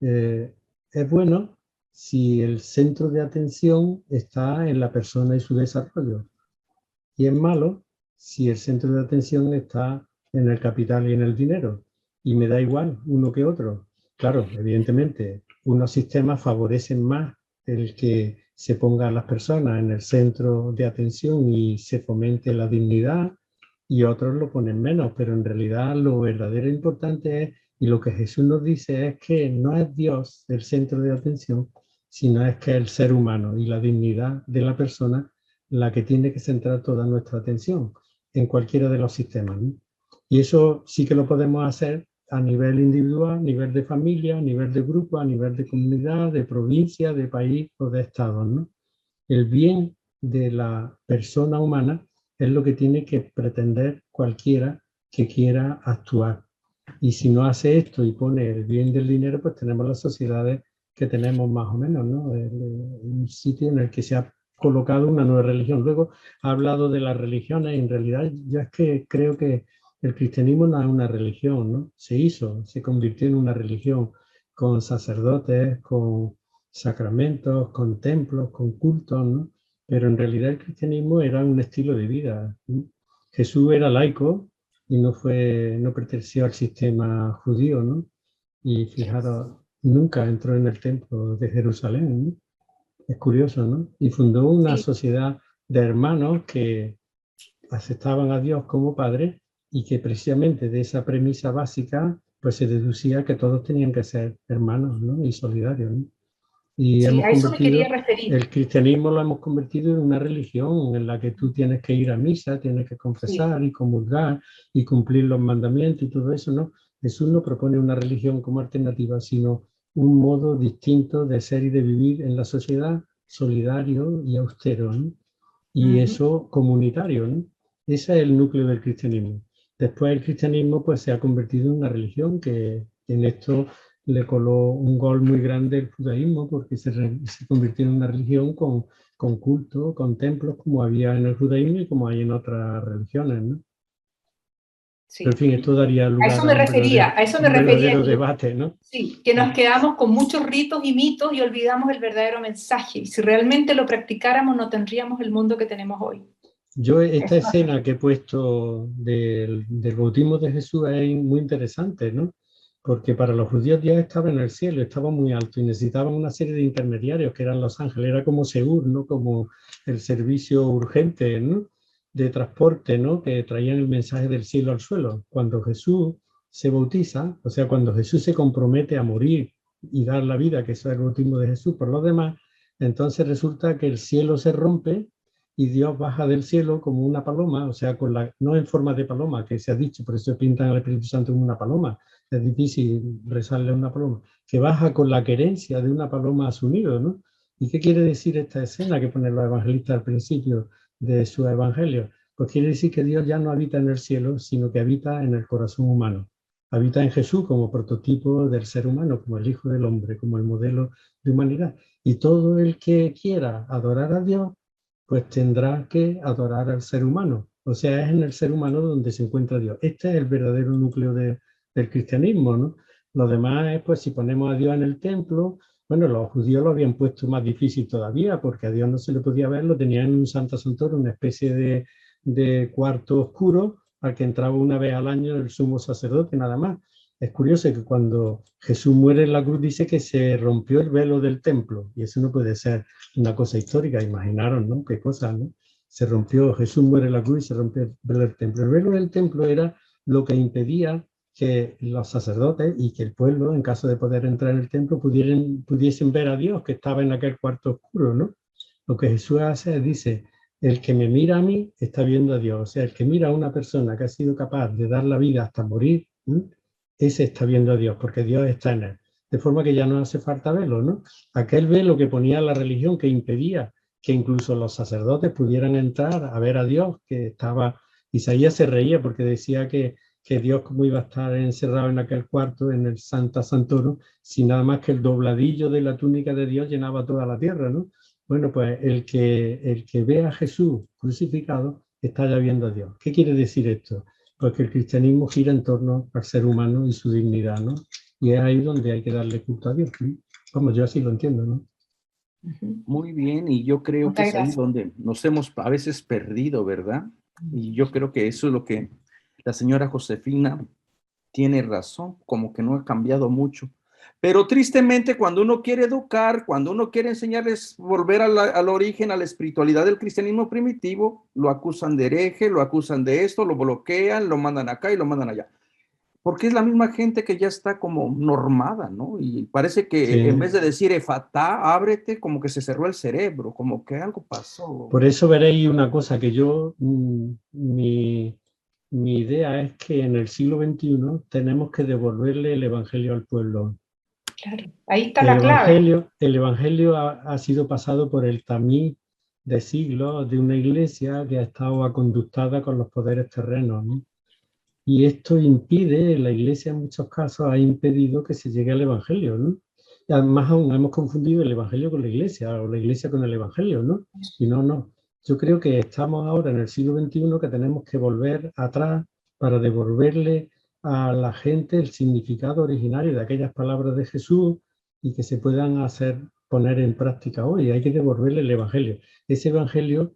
es bueno si el centro de atención está en la persona y su desarrollo. Y es malo si el centro de atención está en el capital y en el dinero. Y me da igual uno que otro. Claro, evidentemente, unos sistemas favorecen más el que se ponga a las personas en el centro de atención y se fomente la dignidad, y otros lo ponen menos, pero en realidad lo verdadero importante es, y lo que Jesús nos dice es que no es Dios el centro de atención, sino es que es el ser humano y la dignidad de la persona la que tiene que centrar toda nuestra atención en cualquiera de los sistemas, ¿no? Y eso sí que lo podemos hacer a nivel individual, a nivel de familia, a nivel de grupo, a nivel de comunidad, de provincia, de país o de estado, ¿no? El bien de la persona humana es lo que tiene que pretender cualquiera que quiera actuar. Y si no hace esto y pone el bien del dinero, pues tenemos las sociedades que tenemos más o menos, ¿no? Un sitio en el que se ha colocado una nueva religión. Luego ha hablado de las religiones y en realidad yo es que creo que el cristianismo no es una religión, ¿no? Se convirtió en una religión con sacerdotes, con sacramentos, con templos, con cultos, ¿no? Pero en realidad el cristianismo era un estilo de vida, ¿no? Jesús era laico y no perteneció al sistema judío, ¿no? Y fijaros, nunca entró en el templo de Jerusalén, ¿no? Es curioso, ¿no? Y fundó una Sí. sociedad de hermanos que aceptaban a Dios como Padre y que precisamente de esa premisa básica pues se deducía que todos tenían que ser hermanos, ¿no? Y solidarios, ¿no? Y Sí, hemos a eso me quería convertido, referir. el cristianismo lo hemos convertido en una religión en la que tú tienes que ir a misa, tienes que confesar y comulgar y cumplir los mandamientos y todo eso, ¿no? Jesús no propone una religión como alternativa, sino un modo distinto de ser y de vivir en la sociedad, solidario y austero, ¿no? Y eso comunitario, ¿no? Ese es el núcleo del cristianismo. Después el cristianismo pues se ha convertido en una religión que en esto le coló un gol muy grande el judaísmo porque se convirtió en una religión con culto, con templos como había en el judaísmo y como hay en otras religiones, ¿no? Sí. Pero en fin, esto daría A lugar eso me refería, que, debate, ¿no? sí, que nos quedamos con muchos ritos y mitos y olvidamos el verdadero mensaje. Y si realmente lo practicáramos, no tendríamos el mundo que tenemos hoy. Yo esta escena que he puesto del bautismo de Jesús es muy interesante, ¿no? Porque para los judíos Dios estaba en el cielo, estaba muy alto y necesitaban una serie de intermediarios que eran los ángeles, era como Segur, ¿no? Como el servicio urgente, ¿no? De transporte, ¿no? Que traían el mensaje del cielo al suelo. Cuando Jesús se bautiza, o sea, cuando Jesús se compromete a morir y dar la vida, que eso es el bautismo de Jesús por los demás, entonces resulta que el cielo se rompe y Dios baja del cielo como una paloma, o sea, no en forma de paloma, que se ha dicho, por eso pintan al Espíritu Santo como una paloma, es difícil rezarle a una paloma, que baja con la querencia de una paloma a su nido, ¿no? ¿Y qué quiere decir esta escena que ponen los evangelistas al principio de su evangelio? Pues quiere decir que Dios ya no habita en el cielo, sino que habita en el corazón humano. Habita en Jesús como prototipo del ser humano, como el Hijo del Hombre, como el modelo de humanidad. Y todo el que quiera adorar a Dios, pues tendrá que adorar al ser humano. O sea, es en el ser humano donde se encuentra Dios. Este es el verdadero núcleo del cristianismo, ¿no? Lo demás es, pues, si ponemos a Dios en el templo, bueno, los judíos lo habían puesto más difícil todavía, porque a Dios no se le podía ver, lo tenían en un Santa Santorum, una especie de cuarto oscuro al que entraba una vez al año el sumo sacerdote, nada más. Es curioso que cuando Jesús muere en la cruz dice que se rompió el velo del templo, y eso no puede ser una cosa histórica, imaginaron, ¿no? Qué cosa, ¿no? Se rompió, Jesús muere en la cruz y se rompió el velo del templo. El velo del templo era lo que impedía que los sacerdotes y que el pueblo, en caso de poder entrar en el templo, pudiesen ver a Dios que estaba en aquel cuarto oscuro, ¿no? Lo que Jesús hace es, dice, el que me mira a mí está viendo a Dios. O sea, el que mira a una persona que ha sido capaz de dar la vida hasta morir, ¿sí? Ese está viendo a Dios, porque Dios está en él. De forma que ya no hace falta verlo, ¿no? Aquel velo que ponía la religión, que impedía que incluso los sacerdotes pudieran entrar a ver a Dios, que estaba... Isaías se reía porque decía que Dios cómo iba a estar encerrado en aquel cuarto, en el Santa Santorum, si nada más que el dobladillo de la túnica de Dios llenaba toda la tierra, ¿no? Bueno, pues el que ve a Jesús crucificado está ya viendo a Dios. ¿Qué quiere decir esto? Pues que el cristianismo gira en torno al ser humano y su dignidad, ¿no? Y es ahí donde hay que darle culto a Dios, ¿no? Vamos, yo así lo entiendo, ¿no? Muy bien, y yo creo que es ahí donde nos hemos a veces perdido, ¿verdad? Y yo creo que eso es lo que la señora Josefina tiene razón, como que no ha cambiado mucho. Pero tristemente, cuando uno quiere educar, cuando uno quiere enseñarles, volver al origen, a la espiritualidad del cristianismo primitivo, lo acusan de hereje, lo acusan de esto, lo bloquean, lo mandan acá y lo mandan allá. Porque es la misma gente que ya está como normada, ¿no? Y parece que en vez de decir efatá, ábrete, como que se cerró el cerebro, como que algo pasó. Por eso veréis una cosa que yo, mi mi idea es que en el siglo XXI tenemos que devolverle el Evangelio al pueblo. Claro, ahí está la clave. El Evangelio ha sido pasado por el tamiz de siglos de una iglesia que ha estado aconductada con los poderes terrenos, ¿no? Y esto impide, la iglesia en muchos casos ha impedido que se llegue al Evangelio, ¿no? Y además aún hemos confundido el Evangelio con la iglesia, o la iglesia con el Evangelio, ¿no? Y no. Yo creo que estamos ahora en el siglo XXI que tenemos que volver atrás para devolverle a la gente el significado originario de aquellas palabras de Jesús y que se puedan poner en práctica hoy. Hay que devolverle el Evangelio. Ese Evangelio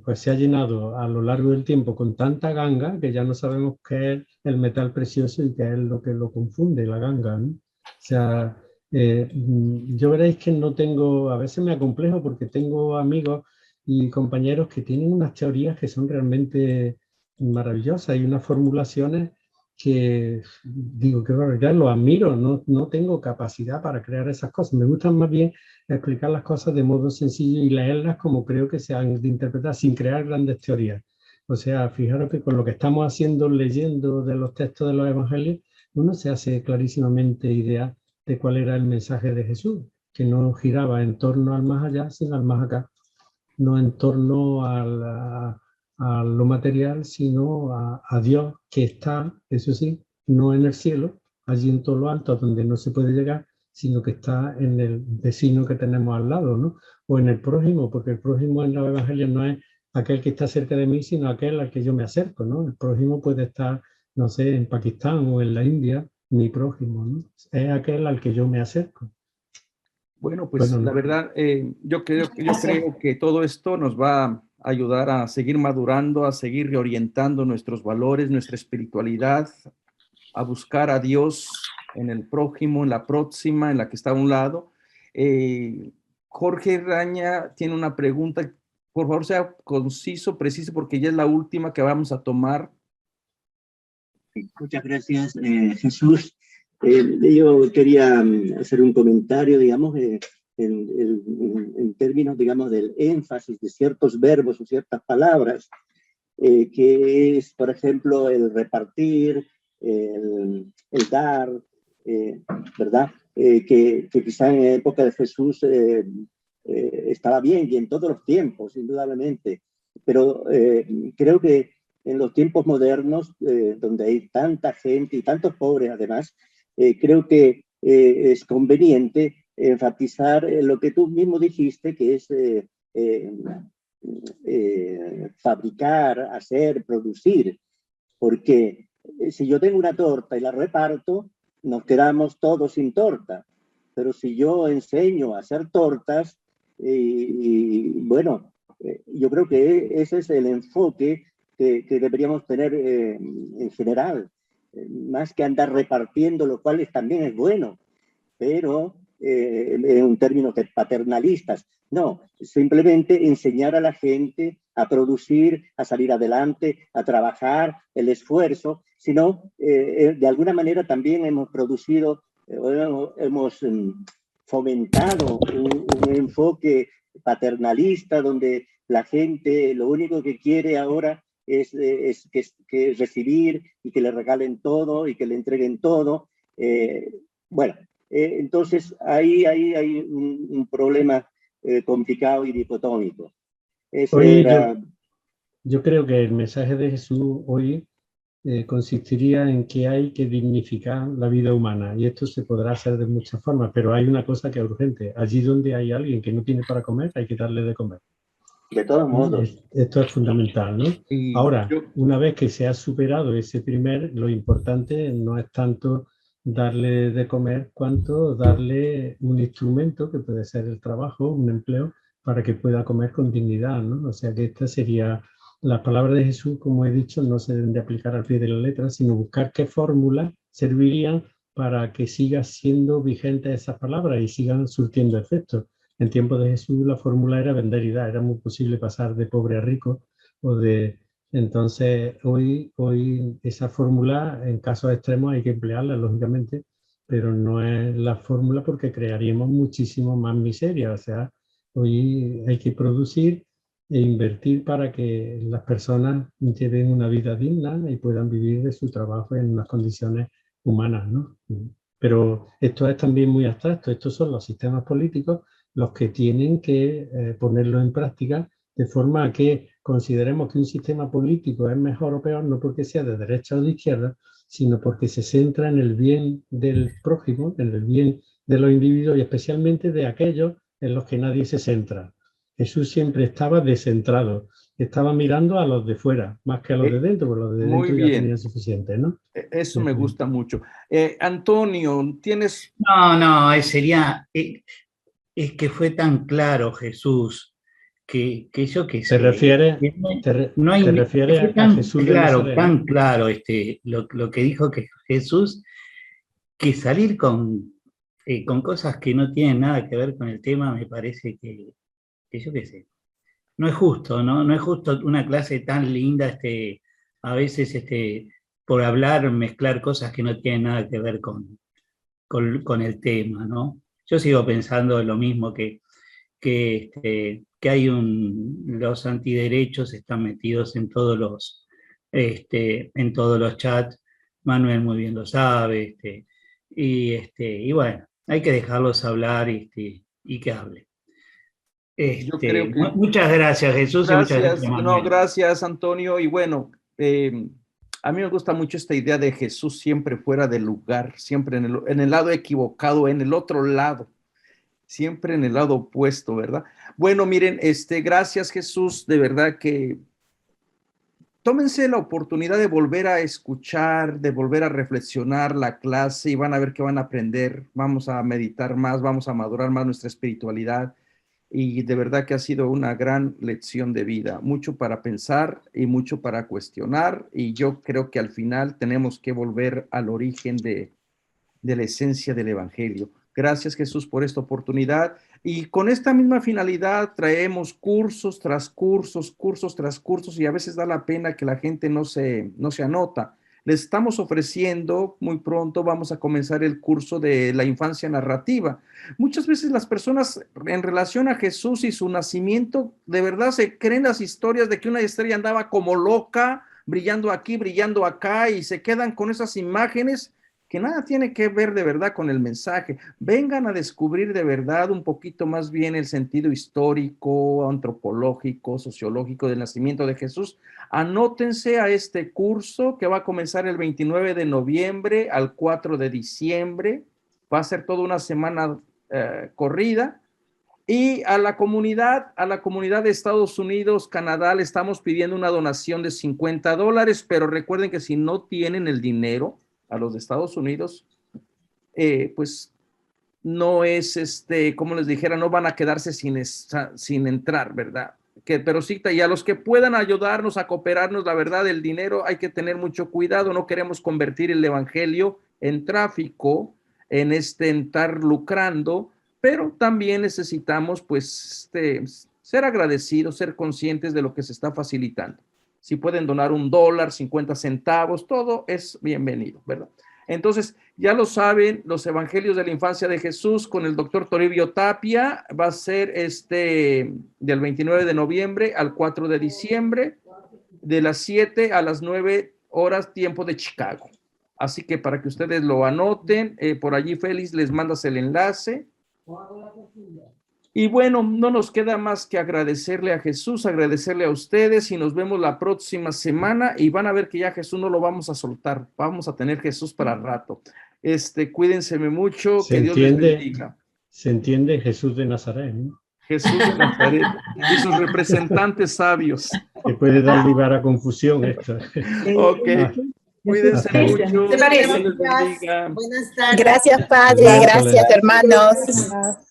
pues se ha llenado a lo largo del tiempo con tanta ganga que ya no sabemos qué es el metal precioso y qué es lo que lo confunde, la ganga, ¿no? O sea, yo veréis que no tengo, a veces me acomplejo porque tengo amigos y compañeros que tienen unas teorías que son realmente maravillosas y unas formulaciones que digo que lo admiro, no tengo capacidad para crear esas cosas. Me gustan más bien explicar las cosas de modo sencillo y leerlas como creo que se han de interpretar sin crear grandes teorías. O sea, fijaros que con lo que estamos haciendo, leyendo de los textos de los evangelios, uno se hace clarísimamente idea de cuál era el mensaje de Jesús, que no giraba en torno al más allá, sino al más acá, no en torno a lo material, sino a Dios que está, eso sí, no en el cielo, allí en todo lo alto, donde no se puede llegar, sino que está en el vecino que tenemos al lado, ¿no? O en el prójimo, porque el prójimo en los evangelios no es aquel que está cerca de mí, sino aquel al que yo me acerco, ¿no? El prójimo puede estar, no sé, en Pakistán o en la India, mi prójimo, ¿no? Es aquel al que yo me acerco. Bueno, pues Bueno, la verdad, yo creo que todo esto nos va a ayudar a seguir madurando, a seguir reorientando nuestros valores, nuestra espiritualidad, a buscar a Dios en el prójimo, en la próxima, en la que está a un lado. Jorge Raña tiene una pregunta. Por favor, sea conciso, preciso, porque ya es la última que vamos a tomar. Muchas gracias, Jesús. Yo quería hacer un comentario, digamos, en términos, digamos, del énfasis de ciertos verbos o ciertas palabras, que es, por ejemplo, el repartir, el dar, ¿verdad? Que quizá en época de Jesús estaba bien y en todos los tiempos, indudablemente, pero creo que en los tiempos modernos, donde hay tanta gente y tantos pobres además, creo que es conveniente enfatizar lo que tú mismo dijiste, que es fabricar, hacer, producir, porque si yo tengo una torta y la reparto, nos quedamos todos sin torta, pero si yo enseño a hacer tortas, bueno, yo creo que ese es el enfoque que deberíamos tener en general, más que andar repartiendo, lo cual también es bueno, pero en términos de paternalistas. No, simplemente enseñar a la gente a producir, a salir adelante, a trabajar, el esfuerzo, sino de alguna manera también hemos producido, hemos fomentado un enfoque paternalista donde la gente lo único que quiere ahora es que recibir y que le regalen todo y que le entreguen todo. Bueno, entonces ahí hay un problema complicado y dicotómico. Hoy yo creo que el mensaje de Jesús hoy consistiría en que hay que dignificar la vida humana y esto se podrá hacer de muchas formas, pero hay una cosa que es urgente. Allí donde hay alguien que no tiene para comer, hay que darle de comer. De todos modos. Esto es fundamental, ¿no? Ahora, una vez que se ha superado lo importante no es tanto darle de comer cuanto darle un instrumento que puede ser el trabajo, un empleo, para que pueda comer con dignidad, ¿no? O sea que esta sería, las palabras de Jesús, como he dicho, no se deben de aplicar al pie de la letra, sino buscar qué fórmulas servirían para que sigan siendo vigentes esas palabras y sigan surtiendo efectos. En tiempos de Jesús la fórmula era vender y dar, era muy posible pasar de pobre a rico entonces hoy esa fórmula en casos extremos hay que emplearla lógicamente, pero no es la fórmula porque crearíamos muchísimo más miseria. O sea, hoy hay que producir e invertir para que las personas lleven una vida digna y puedan vivir de su trabajo en unas condiciones humanas, ¿no? Pero esto es también muy abstracto. Estos son los sistemas políticos los que tienen que ponerlo en práctica de forma que consideremos que un sistema político es mejor o peor no porque sea de derecha o de izquierda, sino porque se centra en el bien del prójimo, en el bien de los individuos y especialmente de aquellos en los que nadie se centra. Jesús siempre estaba descentrado, estaba mirando a los de fuera, más que a los de dentro, porque los de dentro ya tenían suficiente, ¿no? Eso me gusta mucho. Antonio, ¿tienes...? No, sería... Es que fue tan claro Jesús que yo que sé. ¿Te refieres a Jesús de Nazaret? Tan claro lo que dijo que Jesús, que salir con cosas que no tienen nada que ver con el tema, me parece que yo qué sé. No es justo, ¿no? No es justo una clase tan linda, a veces por hablar, mezclar cosas que no tienen nada que ver con el tema, ¿no? Yo sigo pensando lo mismo que hay los antiderechos están metidos en todos los chats. Manuel muy bien lo sabe, y bueno, hay que dejarlos hablar y que hable. Yo creo que... Muchas gracias, Jesús. Gracias, y muchas gracias, Manuel. Gracias, Antonio. Y bueno, a mí me gusta mucho esta idea de Jesús siempre fuera del lugar, siempre en el lado equivocado, en el otro lado, siempre en el lado opuesto, ¿verdad? Bueno, miren, gracias, Jesús, de verdad que tómense la oportunidad de volver a escuchar, de volver a reflexionar la clase y van a ver que van a aprender, vamos a meditar más, vamos a madurar más nuestra espiritualidad. Y de verdad que ha sido una gran lección de vida, mucho para pensar y mucho para cuestionar, y yo creo que al final tenemos que volver al origen de la esencia del Evangelio. Gracias, Jesús, por esta oportunidad, y con esta misma finalidad traemos cursos tras cursos, y a veces da la pena que la gente no se anota. Les estamos ofreciendo, muy pronto vamos a comenzar el curso de la infancia narrativa. Muchas veces las personas en relación a Jesús y su nacimiento, de verdad se creen las historias de que una estrella andaba como loca, brillando aquí, brillando acá, y se quedan con esas imágenes que nada tiene que ver de verdad con el mensaje. Vengan a descubrir de verdad un poquito más bien el sentido histórico, antropológico, sociológico del nacimiento de Jesús. Anótense a este curso que va a comenzar el 29 de noviembre al 4 de diciembre. Va a ser toda una semana corrida. Y a la comunidad de Estados Unidos, Canadá, le estamos pidiendo una donación de $50, pero recuerden que si no tienen el dinero, a los de Estados Unidos, pues no es, como les dijera, no van a quedarse sin entrar, ¿verdad? Pero sí, y a los que puedan ayudarnos a cooperarnos, la verdad, el dinero hay que tener mucho cuidado, no queremos convertir el evangelio en tráfico, en estar lucrando, pero también necesitamos, pues, ser agradecidos, ser conscientes de lo que se está facilitando. Si pueden donar $1, 50 centavos, todo es bienvenido, ¿verdad? Entonces, ya lo saben, los Evangelios de la Infancia de Jesús con el doctor Toribio Tapia va a ser del 29 de noviembre al 4 de diciembre, de las 7 a las 9 horas, tiempo de Chicago. Así que para que ustedes lo anoten, por allí Félix les mandas el enlace. Y bueno, no nos queda más que agradecerle a Jesús, agradecerle a ustedes, y nos vemos la próxima semana, y van a ver que ya Jesús no lo vamos a soltar, vamos a tener Jesús para rato. Cuídense mucho, que Dios les bendiga. Se entiende Jesús de Nazaret, ¿no? Jesús de Nazaret y sus representantes sabios. Que puede dar lugar a confusión esto. Ok. Cuídense mucho. ¿Te parece? Buenas tardes. Gracias, Padre. Gracias, hermanos.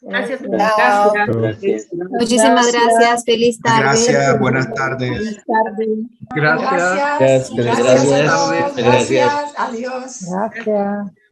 Gracias. Gracias. Muchísimas gracias. Feliz tarde. Gracias, buenas tardes. Buenas tardes. Gracias. Gracias. Gracias. Gracias. Adiós. Gracias.